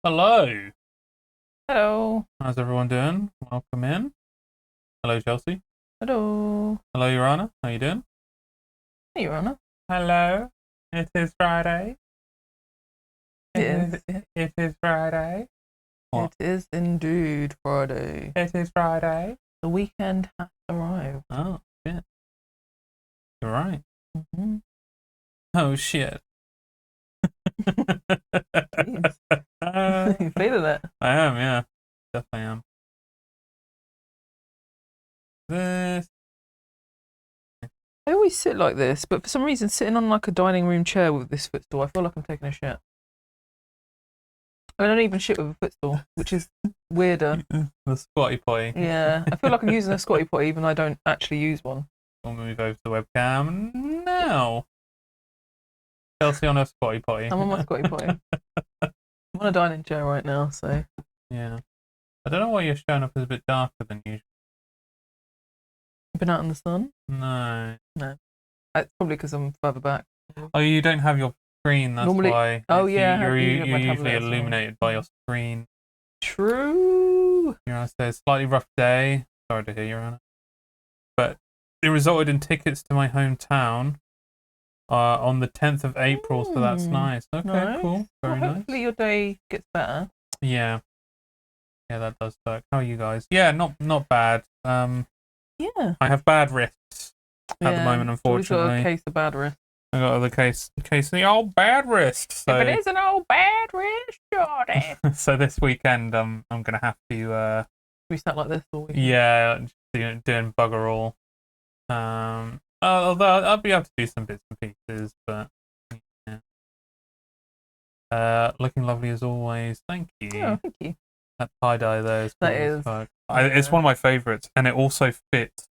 Hello. Hello. How's everyone doing? Welcome in. Hello, Chelsea. Hello. Hello, Urana. How you doing? Hey, Rana. Hello. It is Friday. It is. It is Friday. What? It is indeed Friday. It is Friday. The weekend has arrived. Oh, shit. You're right. Mm-hmm. Oh, shit. Jeez. You feeling it? I am, yeah. Definitely am. This. I always sit like this, but for some reason, sitting on like a dining room chair with this footstool, I feel like I'm taking a shit. I don't even shit with a footstool, which is weirder. The squatty potty. Yeah, I feel like I'm using a squatty potty even though I don't actually use one. We'll move over to the webcam now. Chelsea on her squatty potty. I'm on my squatty potty. I'm on a dining chair right now, so. Yeah. I don't know why you're showing up as a bit darker than usual. Been out in the sun? No. It's probably because I'm further back. Oh, you don't have your screen, that's Normally- why. Oh, yeah, You're usually have my usually tablet as well. illuminated by your screen. True. You're on a slightly rough day. Sorry to hear you're on it. But it resulted in tickets to my hometown on the 10th of April, so that's nice. Okay, Nice. cool. Very Well, nice. hopefully your day gets better. Yeah. Yeah, that does suck. How are you guys? Yeah, not bad. Yeah. I have bad wrists at the moment, Always got a unfortunately. case of bad wrist. I got the case of the old bad wrist. So, If it is an old bad wrist, Jordan. so this weekend, I'm gonna have to We sat like this all week. yeah, doing bugger all. Although I'll be able to do some bits and pieces, but yeah. Looking lovely as always. Thank you. Oh, thank you. That tie dye there is That cool as is, fuck. It's one of my favorites, and it also fits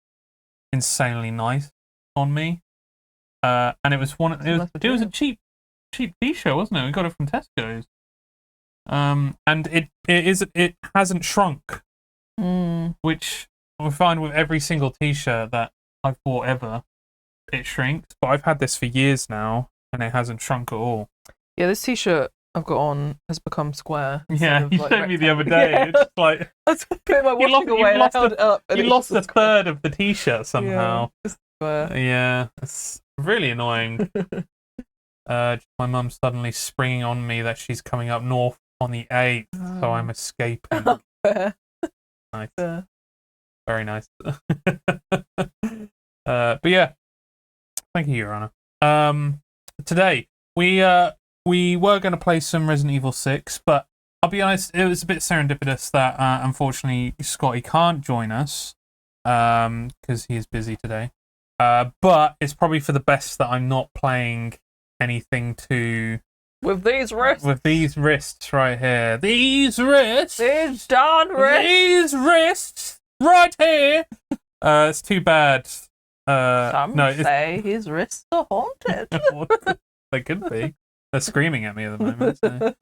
insanely nice on me. And it was it was a cheap t-shirt, wasn't it? We got it from Tesco's. And it hasn't shrunk, which I find with every single t-shirt that I've bought ever, it shrinks. But I've had this for years now, and it hasn't shrunk at all. Yeah, this t-shirt I've got on has become square. Yeah, of, you like, showed me the other day. Yeah. It's just like I was putting my washing away and I held it up. And you it's lost just a third of the t-shirt Yeah, somehow. just square. Yeah, it's really annoying. My mum suddenly springing on me that she's coming up north on the 8th, so I'm escaping. Fair. Nice. Fair. Very nice. But yeah, thank you, Your Honor. Today we were going to play some Resident Evil 6, but I'll be honest, it was a bit serendipitous that unfortunately Scotty can't join us because he is busy today. But it's probably for the best that I'm not playing anything to With these wrists. with these wrists right here. These wrists. These darn wrists. These wrists right here. It's too bad. Some No, say his wrists are haunted. they could be. They're screaming at me at the moment. So.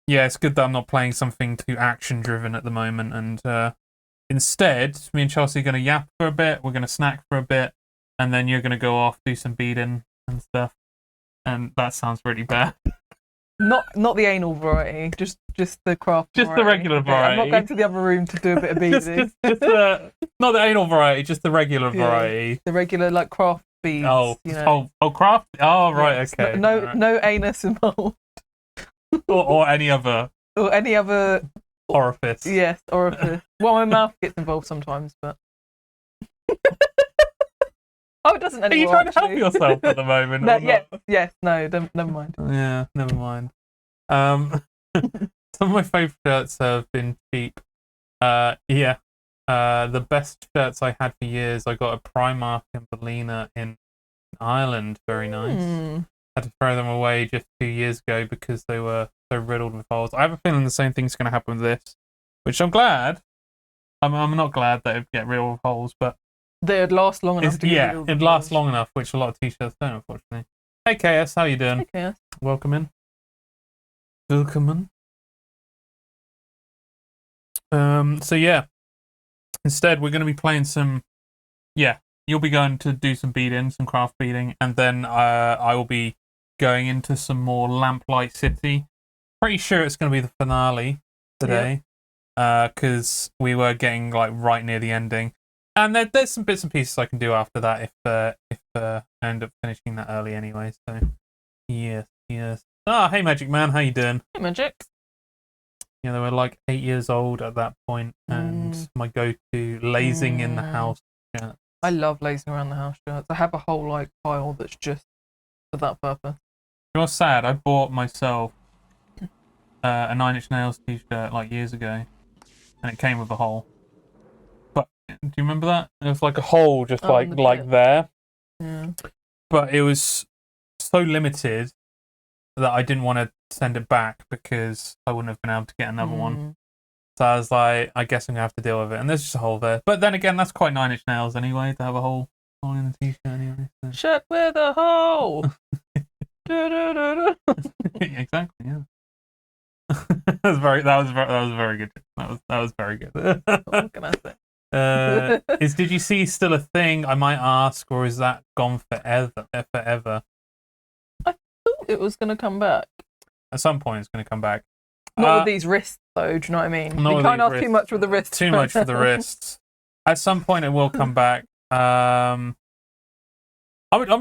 Yeah, it's good that I'm not playing something too action driven at the moment, and instead, me and Chelsea are going to yap for a bit. We're going to snack for a bit, and then you're going to go off, do some beating and stuff. And that sounds really bad. Not the anal variety, just the craft. Just variety. the regular Okay, variety. I'm not going to the other room to do a bit of beading. just not the anal variety, just the regular variety. The regular like craft beads. Craft. Oh, right, Yes, okay. No, right. no anus involved. or any other Or any other orifice. Yes, orifice. Well, my mouth gets involved sometimes, but. Oh, it doesn't Are anymore. you trying to help actually. yourself at the moment? No, or not? yes, no, never mind. Yeah, never mind. Some of my favourite shirts have been cheap. The best shirts I had for years, I got a Primark and Berliner in Ireland. Very nice. Had to throw them away just 2 years ago because they were so riddled with holes. I have a feeling the same thing's going to happen with this, which I'm glad. I'm not glad that it get riddled with holes, but they'd last long enough. It lasts long enough, which a lot of t-shirts don't, unfortunately. Hey, KS, how you doing? Okay. Welcome in. Welcome in. So yeah, instead we're going to be playing some. Yeah, you'll be going to do some beading, some craft beading, and then I will be going into some more Lamplight City. pretty sure it's going to be the finale today, because we were getting like right near the ending, and there's some bits and pieces I can do after that if I end up finishing that early anyway. So yes. Ah, hey Magic Man, how you doing? Hey Magic. Yeah, they were like 8 years old at that point, and my go-to lazing in the house shirt. I love lazing around the house shirts. I have a whole like pile that's just for that purpose. You know what's sad? I bought myself a Nine Inch Nails t-shirt like years ago, and it came with a hole. But do you remember that? It was like a hole just like there. Yeah. But it was so limited that I didn't want to send it back because I wouldn't have been able to get another one. So I was like, I guess I'm going to have to deal with it. And there's just a hole there. But then again, that's quite Nine Inch Nails anyway, to have a hole in the t-shirt anyway. So. Shirt with a hole! Exactly, yeah. that was very good. That was very good. What can I say? Did you see Still a Thing? I might ask, or is that gone forever? I thought it was going to come back. At some point, it's going to come back. Not with these wrists, though. Do you know what I mean? You can't ask too much with the wrists. Too much for the wrists. At some point, it will come back. I'm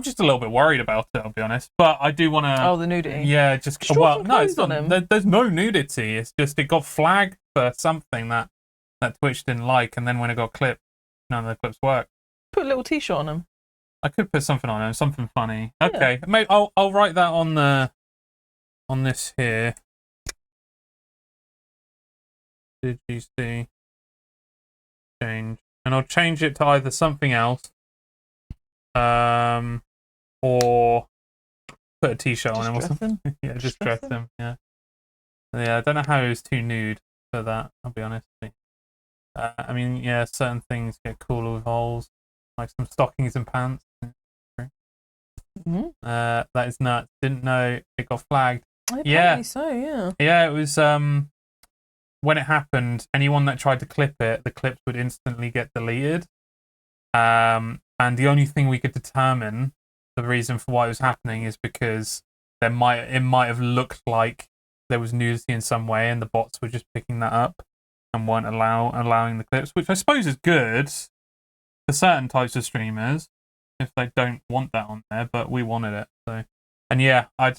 just a little bit worried about it, I'll be honest. But I do want to. Oh, the nudity. Yeah, just no, it's not. There's no nudity. It's just it got flagged for something that Twitch didn't like, and then when it got clipped, none of the clips worked. Put a little t-shirt on them. I could put something on him, something funny. Okay, maybe I'll write that on this here. Did you see? Change, and I'll change it to either something else, or put a t-shirt on him or something. Yeah, just dress him. Yeah. I don't know how he was too nude for that. I'll be honest. I mean, yeah, certain things get cooler with holes, like some stockings and pants. That is nuts. Didn't know it got flagged. Apparently so, yeah. Yeah, it was when it happened, anyone that tried to clip it, the clips would instantly get deleted. And the only thing we could determine the reason for why it was happening is because it might have looked like there was nudity in some way, and the bots were just picking that up and weren't allowing the clips, which I suppose is good for certain types of streamers if they don't want that on there, but we wanted it. So, and yeah, I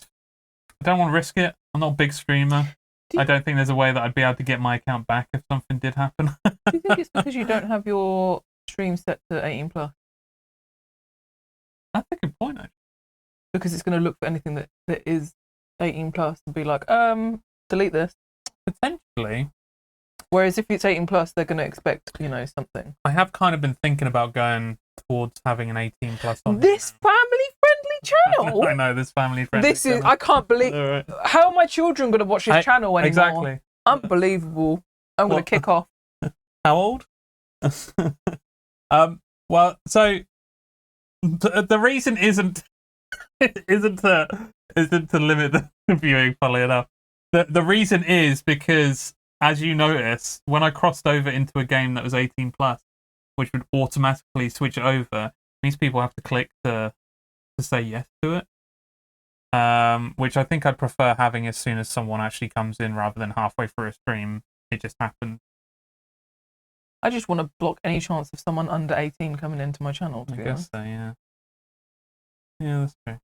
don't want to risk it. I'm not a big streamer. I don't think there's a way that I'd be able to get my account back if something did happen. Do you think it's because you don't have your stream set to 18+? That's a good point, actually. Because it's going to look for anything that is 18+ and be like, delete this. Potentially. Whereas if it's 18+, they're going to expect, something. I have kind of been thinking about going towards having an 18+ on this family-friendly channel. I know, this family-friendly. This is. I can't believe. Right. How are my children going to watch this channel anymore? Exactly. Unbelievable. I'm going to kick off. How old? Well, so the reason isn't to limit the viewing. Funnily enough, the reason is because, as you notice, when I crossed over into a game that was 18+, which would automatically switch it over, means people have to click to say yes to it. Which I think I'd prefer having as soon as someone actually comes in rather than halfway through a stream. It just happens. I just want to block any chance of someone under 18 coming into my channel. I guess so, yeah. Yeah, that's true.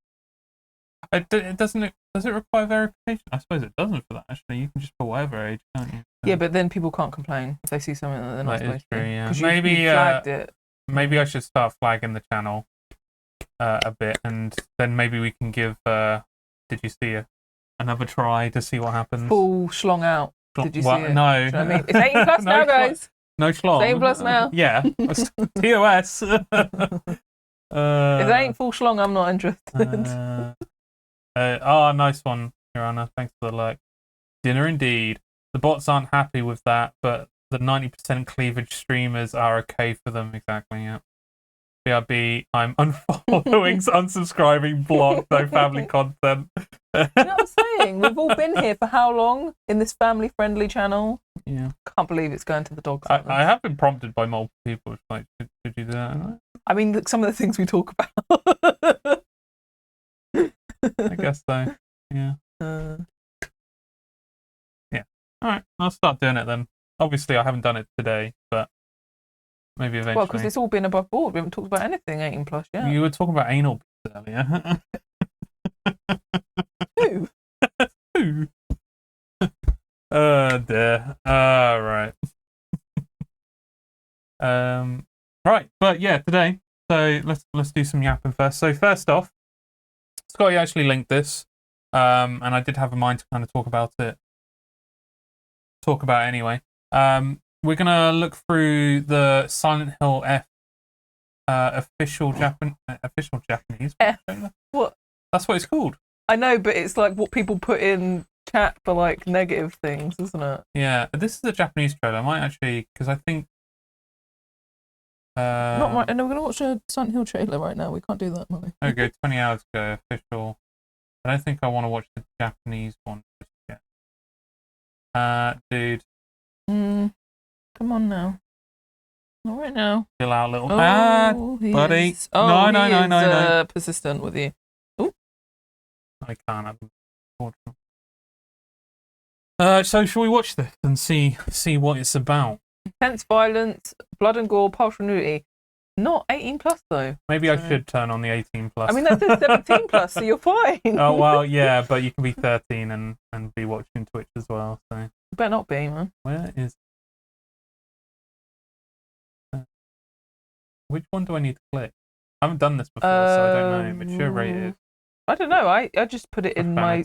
Does it require verification? I suppose it doesn't for that, actually. You can just put whatever age, can't you? So. Yeah, but then people can't complain if they see something that they're not supposed to. Yeah. Because maybe you flagged it. Maybe I should start flagging the channel a bit, and then maybe we can give Did You See another try to see what happens. Full schlong out. Did you see it? No. You know what I mean? It's 18+ now, guys. No schlong. It's 18+ now. Yeah. TOS. If it ain't full schlong, I'm not interested. Nice one, Your Honor. Thanks for the like. Dinner indeed. The bots aren't happy with that, but the 90% cleavage streamers are okay for them. Exactly, yeah. BRB, I'm unfollowing, unsubscribing, blocked, no family content. You know what I'm saying? We've all been here for how long in this family-friendly channel? Yeah. Can't believe it's going to the dogs. I have been prompted by multiple people. Like, could you do that? I mean, some of the things we talk about. I guess so. Yeah. Alright, I'll start doing it then. Obviously, I haven't done it today, but maybe eventually. Well, because it's all been above board. We haven't talked about anything 18 plus yet. You were talking about anal earlier. Who? Who? Oh dear. Right. Right, but yeah, today. So let's do some yapping first. So first off, Scotty actually linked this, and I did have a mind to kind of talk about it anyway. We're gonna look through the Silent Hill F official Japanese. What? That's what it's called. I know, but it's like what people put in chat for like negative things, isn't it? Yeah, this is the Japanese trailer. I might actually, because I think. Not right. No, we're gonna watch a Silent Hill trailer right now. We can't do that, Molly. Okay, 20 hours ago, official. I don't think I want to watch the Japanese one just yet. Dude. Come on now. Not right now. Chill out, little. Buddy. No. Persistent with you. Oh. I can't have them. So shall we watch this and see what it's about? Intense violence, blood and gore, partial nudity. Not 18 plus though. Maybe I should turn on the 18 plus. I mean, that's 17 plus, so you're fine. Oh well, yeah, but you can be 13 and be watching Twitch as well. So you better not be, man. Where is? Which one do I need to click? I haven't done this before, so I don't know. Mature rated. I don't know. I just put it in my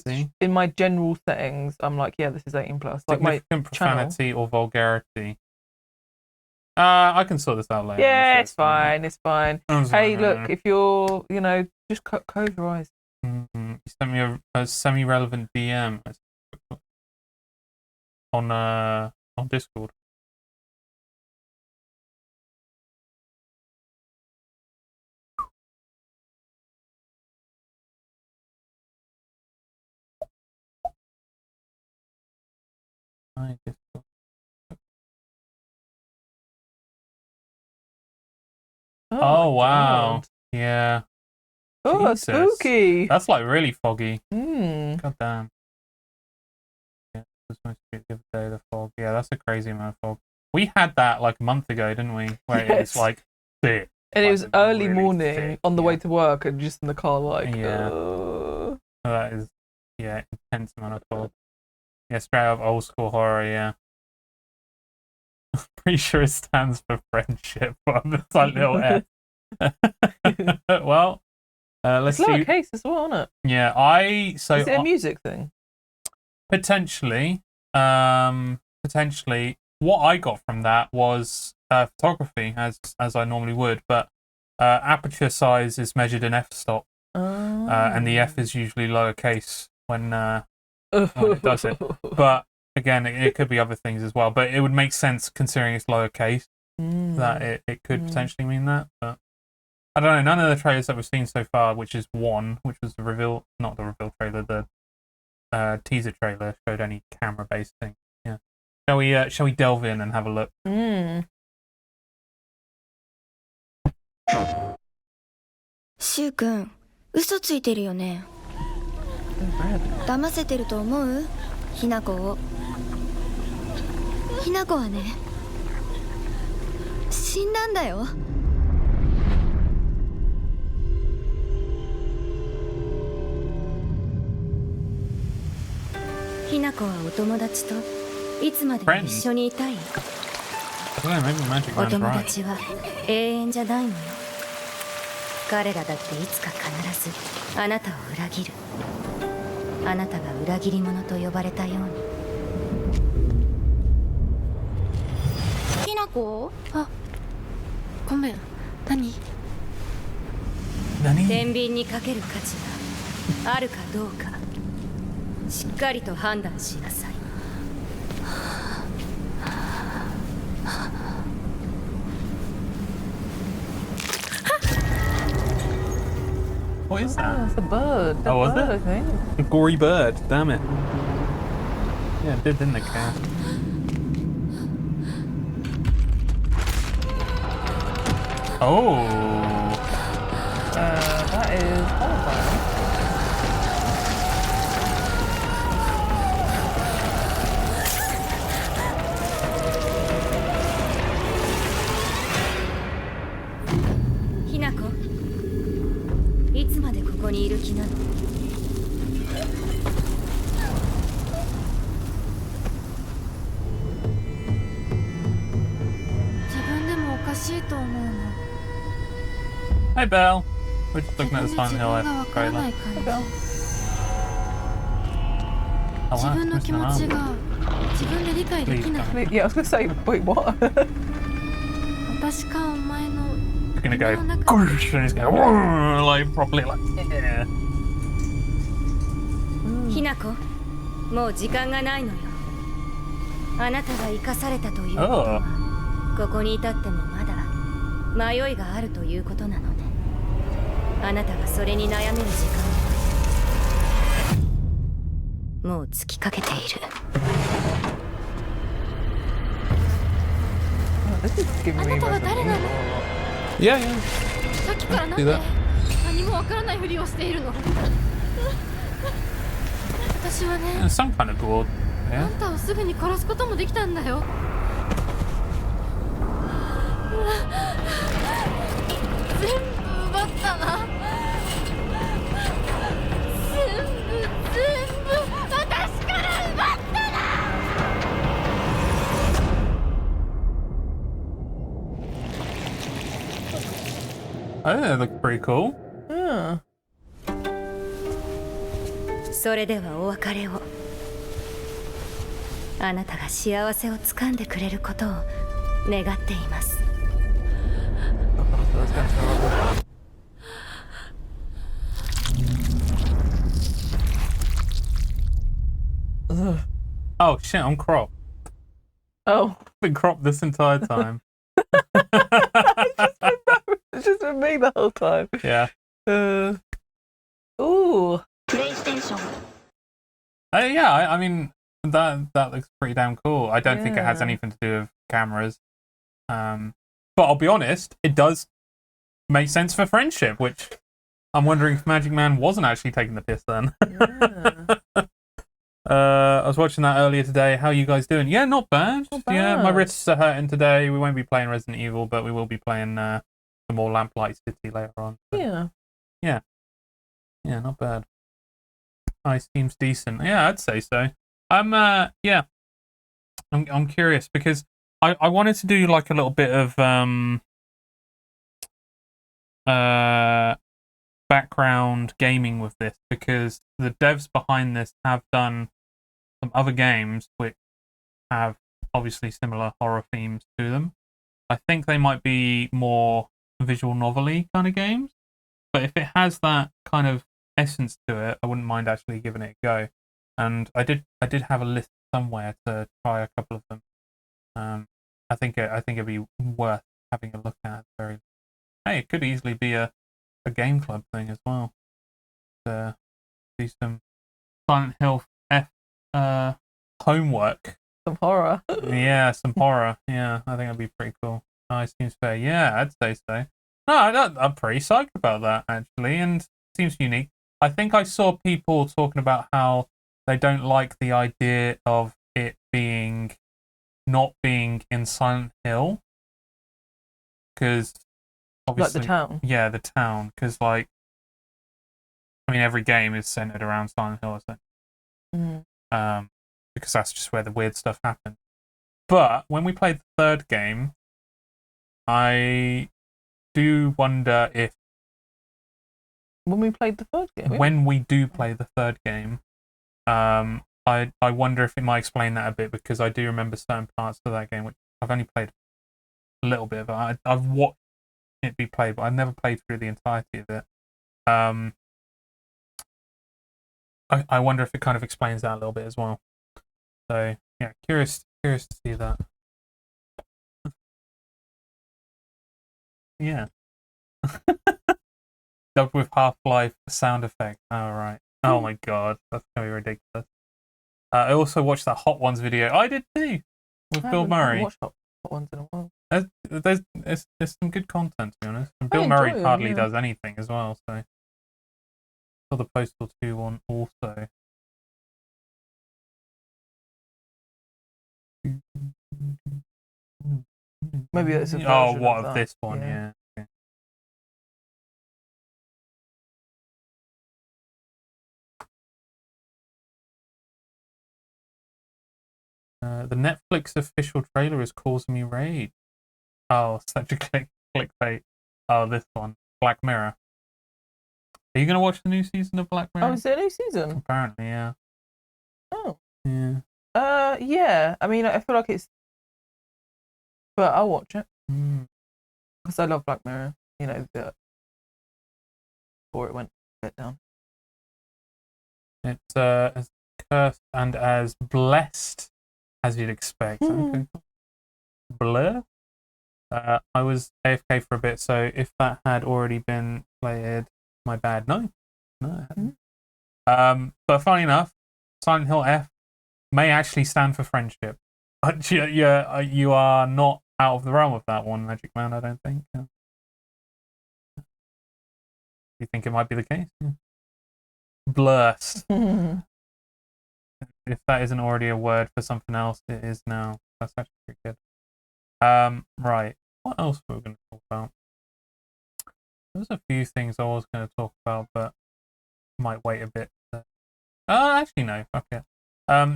general settings. I'm like, yeah, this is 18 plus. Like significant profanity or vulgarity. I can sort this out later. Yeah, it's fine. It's fine. Hey, look, if you're, just close your eyes. Mm-hmm. You sent me a semi-relevant DM on Discord. Oh wow. God. Yeah. Oh, Jesus. spooky. That's like really foggy. God damn. Yeah, it was supposed to be the other day, the fog. Yeah, that's a crazy amount of fog. We had that like a month ago, didn't we? Where it was like thick. And it was early really morning thick, on the way to work and just in the car like So that is intense amount of fog. Yeah, straight up old school horror, yeah. Pretty sure it stands for friendship, but it's like little F. Well, let's see. It's lowercase as well, isn't it? Yeah, is it a music thing? Potentially. What I got from that was photography, as I normally would, but aperture size is measured in f-stop, and the F is usually lowercase when it does it. But again, it could be other things as well. But it would make sense considering it's lowercase that it could potentially mean that. But I don't know. None of the trailers that we've seen so far, which is one, which was not the reveal trailer, the teaser trailer, showed any camera-based thing. Yeah. Shall we delve in and have a look? シュウ君、嘘ついてるよね。騙せてると思う？ひなこを。ひなこはね、死んだんだよ。ひなこはお友達といつまでも一緒にいたい？お友達は永遠じゃないのよ。彼らだっていつか必ずあなたを裏切る。あなたが裏切り者と呼ばれたように。ひなこ？あ、ごめん。何？天秤にかける価値があるかどうか、しっかりと判断しなさい。What is that? It's a bird. Oh, was bird, it? I think. A gory bird. Damn it. Yeah, it did, didn't it, Cat? Oh. That is horrifying. なの。自分でもおかしいと思うの。 Hey, Belle. We're just looking at the 自分 Silent で自 Hill 分がわからない trailer. 感じ。 Oh, 自 wow, 分の Mr. 気持ち Lamb. が自分で理解できない。 Yeah, I was gonna say, wait, what? 私かお前の He's gonna 夢 go の中 goosh, and he's gonna "Whoa," like properly like yeah. ひなこ、もう時間がないのよ。あなたが生かされたということは、ここに至ってもまだ迷いがあるということなのね。あなたがそれに悩める時間はもう尽きかけている。 This is giving あ me なたは誰なの？ Yeah, yeah. さっきからなん Do で that. 何もわからないふりをしているの？私はね、 Some kind of bored. あ Yeah. んたをすぐに殺すこともできたんだよ。全部奪ったな。全部私から奪ったな。 I think that looks pretty cool. Yeah. それではお別れを。あなたが幸せをつかんでくれることを願っています。 Ugh. Oh shit, I'm cropped. Oh, I've been cropped this entire time. it's just been me the whole time. Yeah. Ooh. Yeah, I mean that looks pretty damn cool. I don't think it has Yeah. anything to do with cameras. But I'll be honest, it does make sense for friendship, which I'm wondering if Magic Man wasn't actually taking the piss then. Yeah. I was watching that earlier today. How are you guys doing? Yeah, not bad. Not Yeah, my bad. wrists are hurting today. We won't be playing Resident Evil, but we will be playing some more Lamplight City later on. So, Yeah. yeah, not bad. Ice seems decent. Yeah, I'd say so. I'm curious because I wanted to do like a little bit of background gaming with this because the devs behind this have done some other games which have obviously similar horror themes to them. I think they might be more visual novel-y kind of games, but if it has that kind of essence to it, I wouldn't mind actually giving it a go. And I did have a list somewhere to try a couple of them. I think it'd be worth having a look at. Hey, it could easily be a game club thing as well. Do some Silent Hill F homework. Some horror. Yeah, some horror. Yeah, I think that'd be pretty cool. Nice, seems fair. Yeah, I'd say so. No, I'm pretty psyched about that actually, and seems unique. I think I saw people talking about how they don't like the idea of it not being in Silent Hill because obviously, Like the town. Yeah, the town. Because like, I mean, every game is centered around Silent Hill, isn't it? Because that's just where the weird stuff happens. But when we played the third game, I do wonder if When we played the third game. when we do play the third game, I wonder if it might explain that a bit because I do remember certain parts of that game which I've only played a little bit of it. I've watched it be played, but I've never played through the entirety of it. I wonder if it kind of explains that a little bit as well. So yeah, curious to see that. Yeah. Dubbed with Half-Life sound effect. Oh right. Oh my god, that's gonna be ridiculous. I also watched that Hot Ones video. I did too, with Bill Murray. I haven't watched Hot Ones in a while. There's some good content to be honest. And I Bill Murray enjoy 'em, hardly yeah. does anything as well. So saw the Postal 2 one also. Maybe it's a oh, version what of of that, this one? yeah. Yeah. Okay. The Netflix official trailer is causing me rage. Oh, such a clickbait. Oh, this one. Black Mirror. Are you going to watch the new season of Black Mirror? Oh, is there a new season? Apparently, yeah. Oh. Yeah. Yeah. I mean, I feel like it's... But I'll watch it. Because I love Black Mirror. You know, before it went a bit down. It's as cursed and as blessed as you'd expect. Okay. Blur? I was AFK for a bit, so if that had already been played, my bad. No, it hadn't. But funny enough, Silent Hill F may actually stand for friendship. You are not out of the realm of that one, Magic Man, I don't think. You think it might be the case? Yeah. Blurst. If that isn't already a word for something else, it is now. That's actually pretty good. Right. What else were we going to talk about? There's a few things I was going to talk about, but I might wait a bit. Actually, no. Fuck it.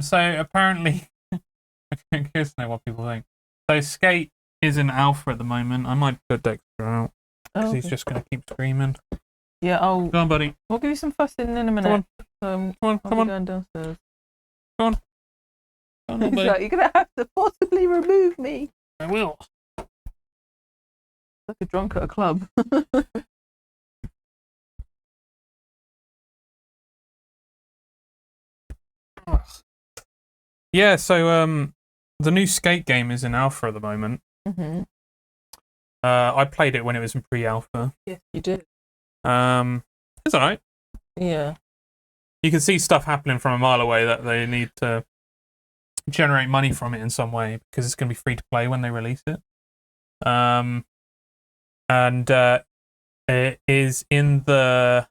So apparently, I'm curious to know what people think. So Skate is in alpha at the moment. I might put Dexter out because he's just going to keep screaming. Yeah, Go on, buddy. We'll give you some fussing in a minute. Come on. Come on. Going downstairs. Go on, buddy. Like, you're gonna have to forcibly remove me. I will. Like a drunk at a club. Yeah. So the new Skate game is in alpha at the moment. I played it when it was in pre-alpha. Yes, you did. It's alright. Yeah. You can see stuff happening from a mile away that they need to generate money from it in some way because it's going to be free to play when they release it. And it is in the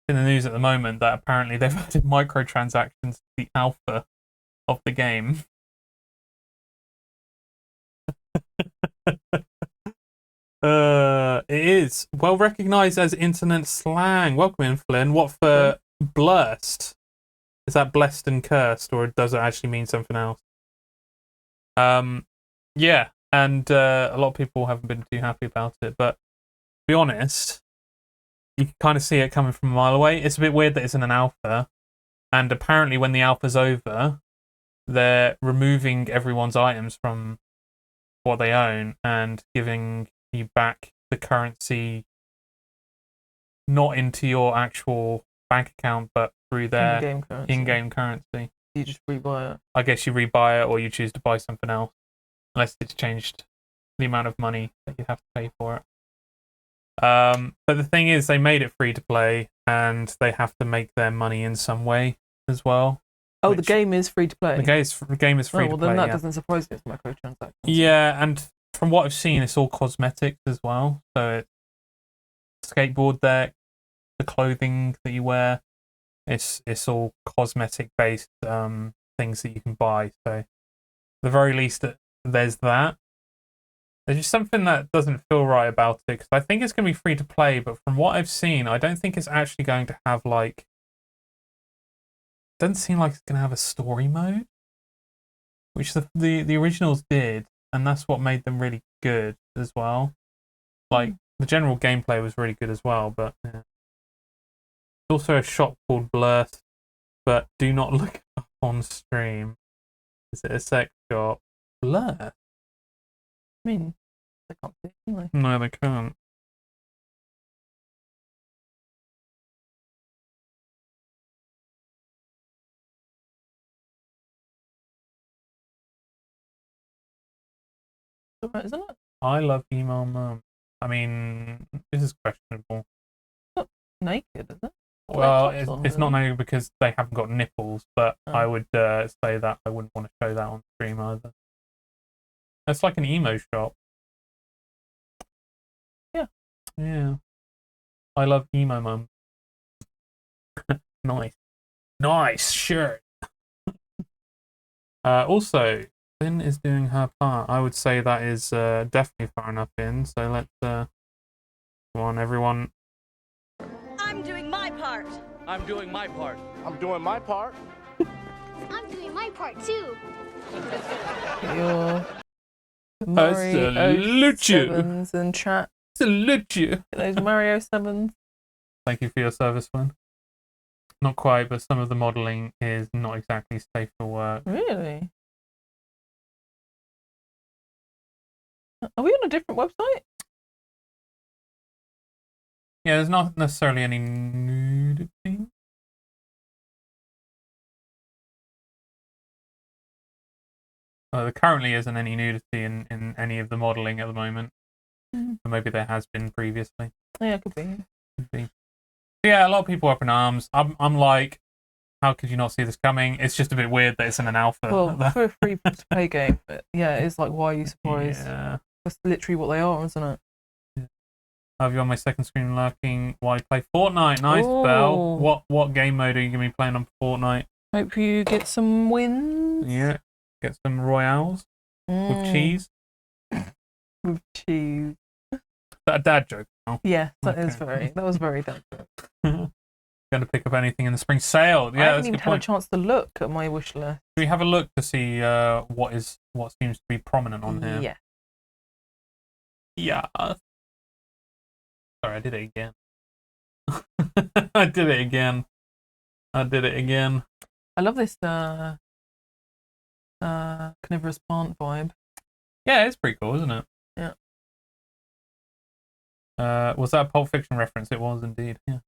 news at the moment that apparently they've added microtransactions to the alpha of the game. It is well recognized as internet slang. Welcome in, Flynn. What for blurst? Is that blessed and cursed, or does it actually mean something else? Yeah, and a lot of people haven't been too happy about it, but to be honest, you can kind of see it coming from a mile away. It's a bit weird that it's in an alpha, and apparently when the alpha's over, they're removing everyone's items from what they own and giving you back the currency not into your actual bank account but through their in-game currency. You just rebuy it. I guess you rebuy it or you choose to buy something else unless it's changed the amount of money that you have to pay for it. But the thing is they made it free to play and they have to make their money in some way as well. Oh, the game is free to play? The game is free to play, then that doesn't surprise me, it's microtransactions. Yeah, and from what I've seen, it's all cosmetics as well. So it's skateboard deck, the clothing that you wear, it's all cosmetic based things that you can buy. So at the very least, there's that. There's just something that doesn't feel right about it because I think it's going to be free to play, but from what I've seen, I don't think it's actually going to have like. Doesn't seem like it's going to have a story mode, which the originals did, and that's what made them really good as well. Like the general gameplay was really good as well, but yeah. There's also a shop called Blurst, but do not look it up on stream. Is it a sex shop? Blur? I mean, they can't see it, can they? No, they can't. Alright, isn't it? I love emo mum. I mean, this is questionable. It's not naked, is it? Well, it's not naked because they haven't got nipples, but I would say that I wouldn't want to show that on stream either. It's like an emo shop. Yeah. Yeah. I love emo mum. Nice. Nice shirt. Also, Lynn is doing her part. I would say that is definitely far enough in. So let's come on, everyone. I'm doing my part. I'm doing my part. I'm doing my part. I'm doing my part 2. Your salute you. 7s in chat. Salute you. Get those Mario 7s. Thank you for your service, Flynn. Not quite, but some of the modelling is not exactly safe for work. Really? Are we on a different website? Yeah, there's not necessarily any nudity. There currently isn't any nudity in any of the modelling at the moment. Or maybe there has been previously. Yeah, it could be. Could be. Yeah, a lot of people are up in arms. I'm like, how could you not see this coming? It's just a bit weird that it's in an alpha. Well, for a free-to-play game, but yeah, it's like, why are you surprised? Yeah. That's literally what they are, isn't it? Yeah. I have you on my second screen lurking while I play Fortnite. Nice, Ooh. Belle. What game mode are you going to be playing on Fortnite? Hope you get some wins. Yeah. Get some Royales with cheese. With cheese. Is that a dad joke now? Yeah, that was very dad joke. Going to pick up anything in the spring sale? Yeah, I haven't even had a chance to look at my wish list. Should we have a look to see what seems to be prominent on here? Yeah. Yeah. Sorry, I did it again. I did it again. I love this carnivorous plant vibe. Yeah, it's pretty cool, isn't it? Yeah. Was that a Pulp Fiction reference? It was indeed. Yeah.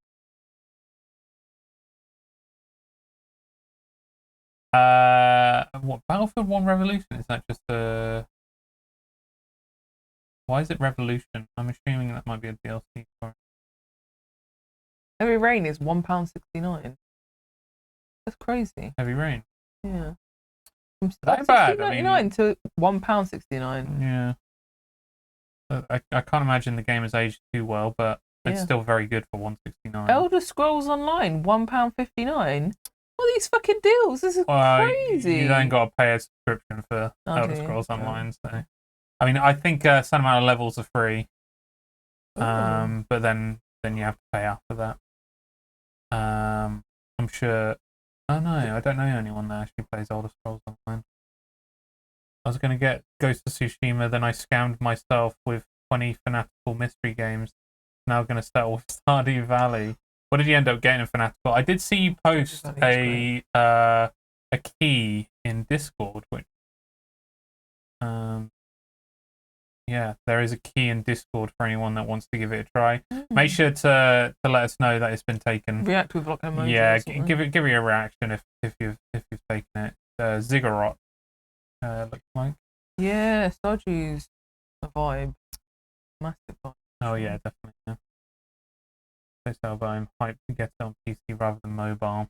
What Battlefield 1 Revolution? Is that just a? Why is it Revolution? I'm assuming that might be a DLC for it. Heavy Rain is £1.69. That's crazy. Heavy Rain. Yeah. From That bad. £16.99 to £1.69. Yeah. I can't imagine the game has aged too well, but it's still very good for £1.69. Elder Scrolls Online, £1.59. What are these fucking deals? This is crazy. You then got to pay a subscription for Elder Scrolls Online. So, I mean, I think some amount of levels are free, but then you have to pay after that. I'm sure. Oh no, I don't know anyone that actually plays Elder Scrolls Online. I was going to get Ghost of Tsushima, then I scammed myself with 20 Fanatical mystery games. Now I'm going to start with Stardew Valley. What did you end up getting in Fanatical? I did see you post a key in Discord, which yeah, there is a key in Discord for anyone that wants to give it a try. Make sure to let us know that it's been taken. React with like an emoji. Yeah, give it a reaction if you've taken it. Ziggurat looks like. Yeah, Stardew's a vibe. Massive vibe. Oh yeah, definitely. Yeah. So I'm hyped to get it on PC rather than mobile.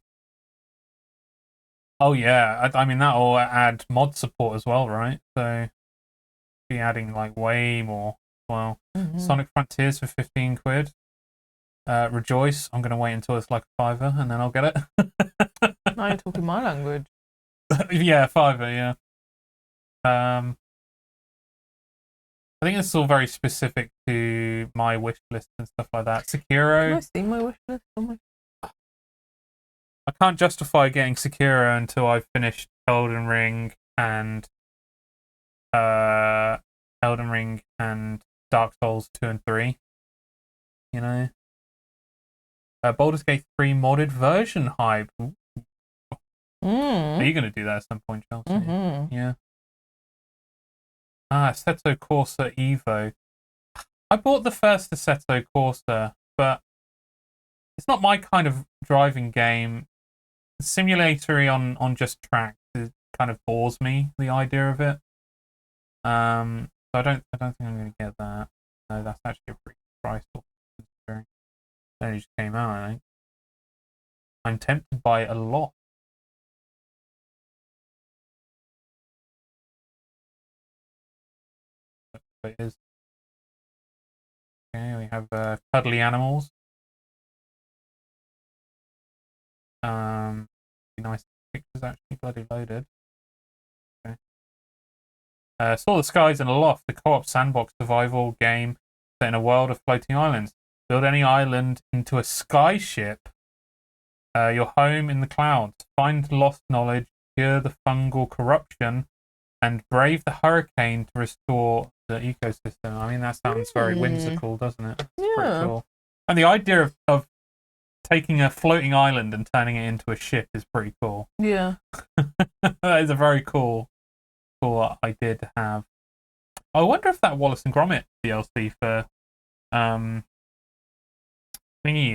Oh yeah, I mean that'll add mod support as well, right? So be adding like way more. Well, Sonic Frontiers for 15 quid. Rejoice. I'm gonna wait until it's like a £5 and then I'll get it. Now you're talking my language. Yeah, £5. Yeah. I think it's all very specific to my wish list and stuff like that. Sekiro. Can I see my wish list? I can't justify getting Sekiro until I've finished Elden Ring and Dark Souls 2 and 3. You know. Baldur's Gate 3 modded version hype. Are you going to do that at some point, Chelsea? Yeah. Assetto Corsa Evo. I bought the first Assetto Corsa, but it's not my kind of driving game. Simulatory on just tracks kind of bores me, the idea of it. So I don't think I'm going to get that. No, that's actually a pretty price. Considering it only just came out, I think. I'm tempted by a lot. It is. Okay, we have cuddly animals. Be nice pictures actually, bloody loaded. Okay. Saw the Skies in a Loft, the co-op sandbox survival game set in a world of floating islands. Build any island into a skyship. Your home in the clouds. Find lost knowledge cure the fungal corruption, and brave the hurricane to restore the ecosystem. I mean, that sounds very whimsical, doesn't it? That's pretty cool. And the idea of taking a floating island and turning it into a ship is pretty cool. Yeah. That is a very cool idea to have. I wonder if that Wallace and Gromit DLC for thingy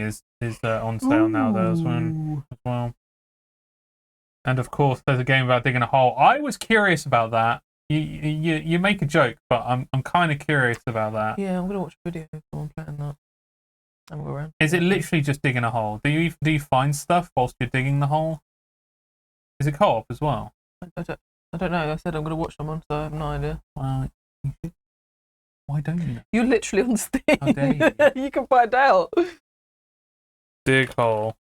is on sale now though as well. And of course, there's a game about digging a hole. I was curious about that. You make a joke, but I'm kind of curious about that. Yeah, I'm gonna watch a video of someone playing that. And go around. Is it literally just digging a hole? Do you find stuff whilst you're digging the hole? Is it co-op as well? I don't know. I said I'm gonna watch someone, so I have no idea. Well, you should. Why don't you know? You're literally on Steam. How dare you? You can find out. Dig hole.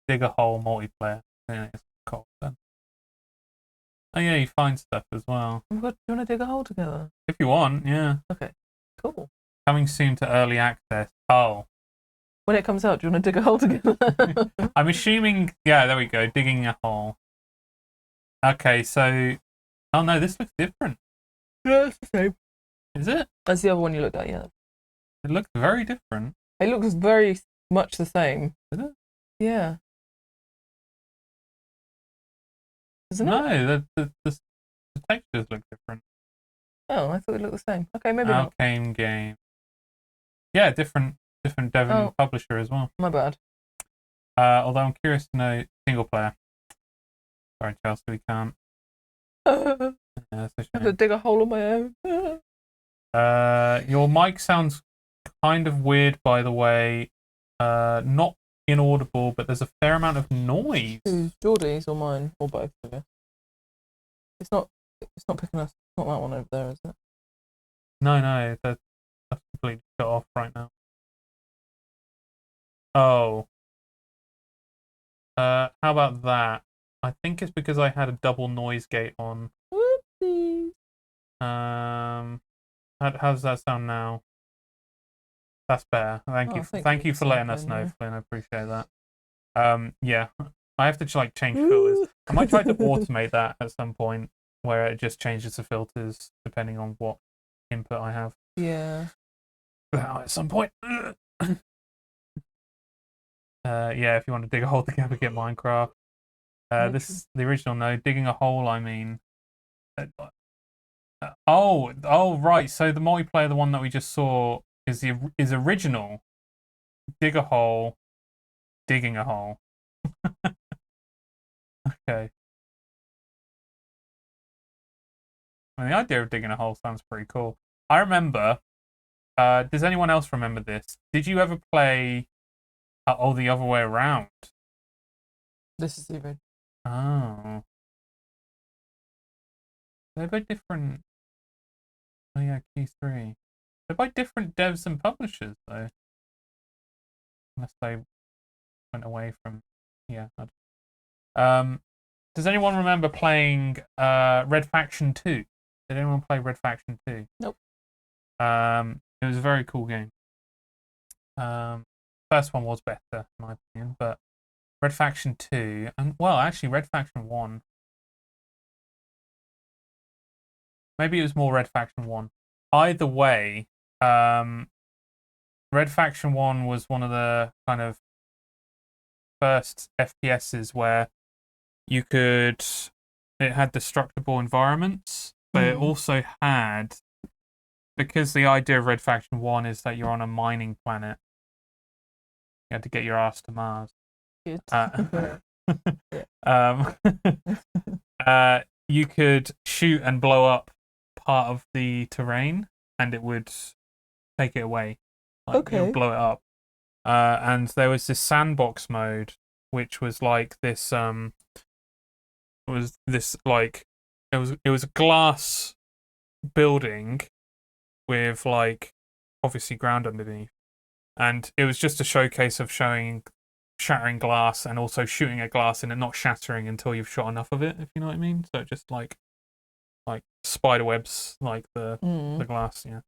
Dig a hole multiplayer. Yeah, it's co-op then. Oh yeah, you find stuff as well. Oh my God, do you want to dig a hole together? If you want, yeah. Okay, cool. Coming soon to early access. Oh. When it comes out, do you want to dig a hole together? I'm assuming, yeah, there we go, digging a hole. Okay, so, oh no, this looks different. Yeah, it's the same. Is it? That's the other one you looked at, yeah. It looks very different. It looks very much the same. Is it? Yeah. Isn't it? No, the textures look different. Oh, I thought it looked the same. Okay, maybe not. Outcame game. Yeah, different dev and publisher as well. My bad. Although I'm curious to know single player. Sorry, Chelsea, we can't. Yeah, That's a I have to shame. dig a hole on my own. Your mic sounds kind of weird, by the way. Not inaudible, but there's a fair amount of noise. Who's Geordie's or mine or both? I guess. It's not picking us. It's not that one over there, is it? No, that's completely shut off right now. Oh. How about that? I think it's because I had a double noise gate on. Whoopsies. How does that sound now? That's better. Thank you for letting us know, Flynn. I appreciate that. Yeah, I have to change filters. I might try to automate that at some point, where it just changes the filters depending on what input I have. Yeah. At some point. Yeah, if you want to dig a hole together, get Minecraft. This is the original. No, digging a hole. I mean. Oh, right. So the multiplayer, the one that we just saw, is original. Dig a hole, digging a hole. Okay. I mean, the idea of digging a hole sounds pretty cool. I remember. Does anyone else remember this? Did you ever play? The other way around. This is the original. Oh. They're by different. Oh yeah, Key 3. They're by different devs and publishers though. Unless they went away from. Yeah. Does anyone remember playing Red Faction 2? Did anyone play Red Faction 2? Nope. It was a very cool game. First one was better, in my opinion, but Red Faction 2, and well, actually, Red Faction 1. Maybe it was more Red Faction 1. Either way, Red Faction 1 was one of the kind of first FPSs where it had destructible environments, but it also had, because the idea of Red Faction 1 is that you're on a mining planet, you had to get your ass to Mars. Good. You could shoot and blow up part of the terrain, and it would take it away. It would blow it up. And there was this sandbox mode, which was like this. It was a glass building with obviously ground underneath, and it was just a showcase of shattering glass and also shooting at glass and it not shattering until you've shot enough of it, if you know what I mean. So just like spider webs, the glass, yeah.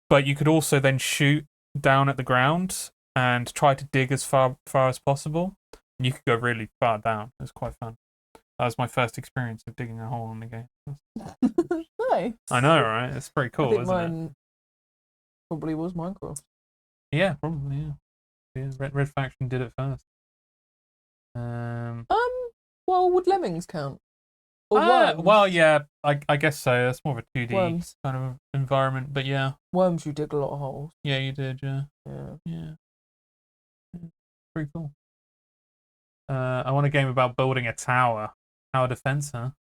But you could also then shoot down at the ground and try to dig as far as possible. You could go really far down. It was quite fun. That was my first experience of digging a hole in the game. Nice. I know, right? It's pretty cool, I think isn't mine it? probably was Minecraft. Yeah, probably. Yeah. Red Faction did it first. Well, would lemmings count? Or worms? Well, yeah, I guess so. That's more of a 2D Worms. kind of environment, but yeah. Worms, you dig a lot of holes. Yeah, you did, yeah. Yeah. Pretty cool. I want a game about building a tower defense, huh?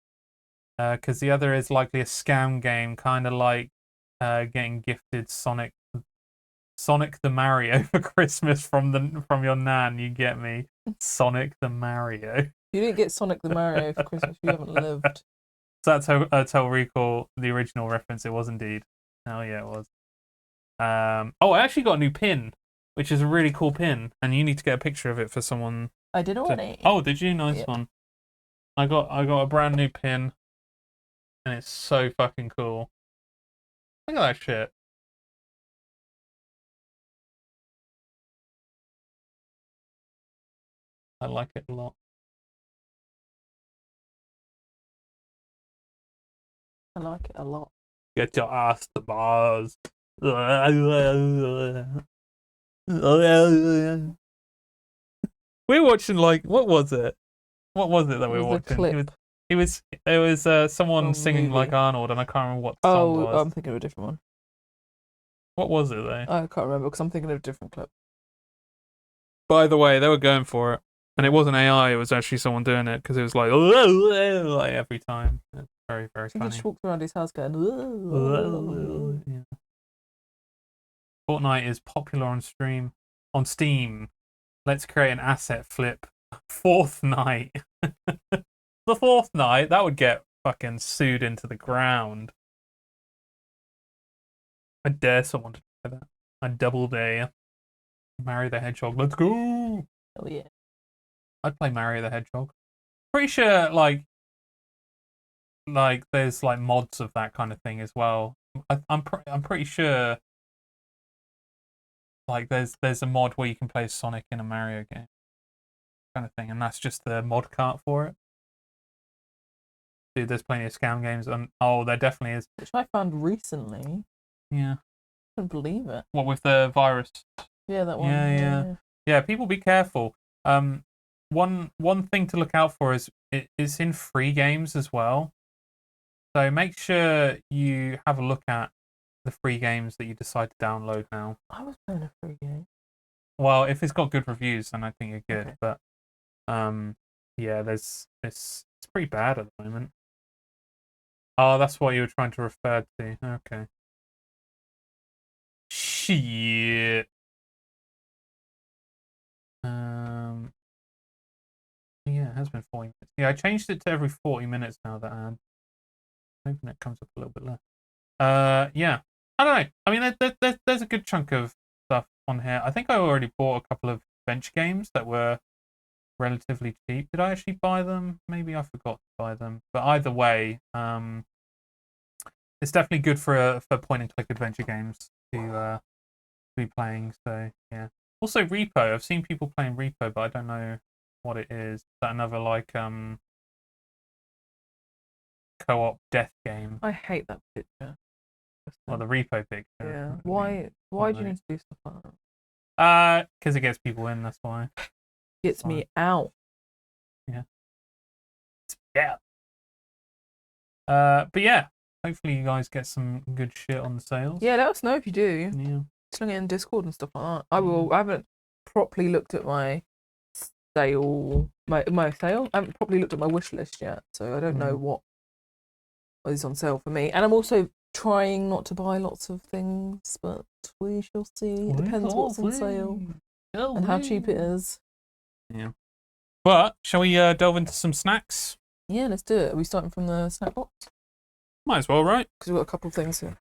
Because the other is likely a scam game, kind of like getting gifted Sonic the Mario for Christmas from your nan. You get me? Sonic the Mario. You didn't get Sonic the Mario for Christmas. You haven't lived. So that's Total Recall, the original reference. It was indeed. Oh yeah, it was. I actually got a new pin, which is a really cool pin, and you need to get a picture of it for someone. I did already. Oh, did you? Nice Yep. one. I got a brand new pin, and it's so fucking cool. Look at that shit. I like it a lot. I like it a lot. Get your ass to bars. We were watching what was it? What was it that we were watching? Clip. It was someone singing movie. like Arnold, and I can't remember what the song was. Oh, I'm thinking of a different one. What was it though? I can't remember because I'm thinking of a different clip. By the way, they were going for it, and it wasn't AI. It was actually someone doing it because it was like every time. It's very, very He funny. just walked around his house going. Yeah. Fortnite is popular on Steam. Let's create an asset flip. Fourth night. The fourth night, that would get fucking sued into the ground. I dare someone to try that. I double dare. Mario the Hedgehog. Let's go. Oh yeah. I'd play Mario the Hedgehog. Pretty sure, like there's like mods of that kind of thing as well. I'm pretty sure. Like there's a mod where you can play Sonic in a Mario game, kind of thing, and that's just the mod cart for it. Dude, there's plenty of scam games, and there definitely is. Which I found recently. Yeah. I couldn't believe it. What with the virus? Yeah, that one. Yeah. People be careful. One thing to look out for is it's in free games as well. So make sure you have a look at the free games that you decide to download now. I was playing a free game. Well, if it's got good reviews, then I think you're good. Okay. But yeah, it's pretty bad at the moment. Oh, that's what you were trying to refer to. Okay. Shit. Yeah, it has been 40 minutes. Yeah, I changed it to every 40 minutes now, that ad. I'm hoping it comes up a little bit less. Yeah. I don't know. I mean, there's a good chunk of stuff on here. I think I already bought a couple of bench games that were relatively cheap. Did I actually buy them? Maybe I forgot to buy them. But either way, it's definitely good for point and click adventure games to be playing. So yeah. Also Repo. I've seen people playing Repo, but I don't know what it is. Is that another like co-op death game? I hate that picture. Well, the Repo picture. Yeah. Why do you need to do stuff like that? Because it gets people in. That's why. Gets me out. Yeah. But yeah, hopefully you guys get some good shit on the sales. Yeah, let us know if you do. Yeah. Sling it in Discord and stuff like that. I haven't properly looked at my sale. My sale. I haven't properly looked at my wish list yet, so I don't know what is on sale for me. And I'm also trying not to buy lots of things, but we shall see. It depends what's on sale and how cheap it is. Yeah. But shall we delve into some snacks? Yeah, let's do it. Are we starting from the snack box? Might as well, right? Because we've got a couple of things here.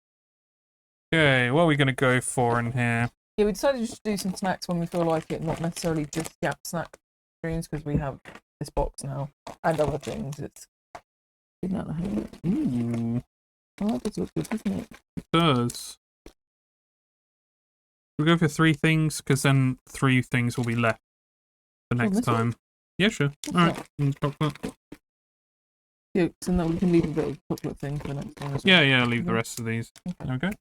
Okay, what are we going to go for in here? Yeah, we decided just to do some snacks when we feel like it, not necessarily just Yap snack streams, because we have this box now and other things. It's good now. Ooh, Oh, that does look good, doesn't it? it does. We'll go for 3 things, because then 3 things will be left for next this one? time. Yeah, sure. All right. Chocolate. Yeah, so now we can leave a bit of chocolate thing for the next one as well. Yeah, I'll leave the rest of these. Okay. Okay.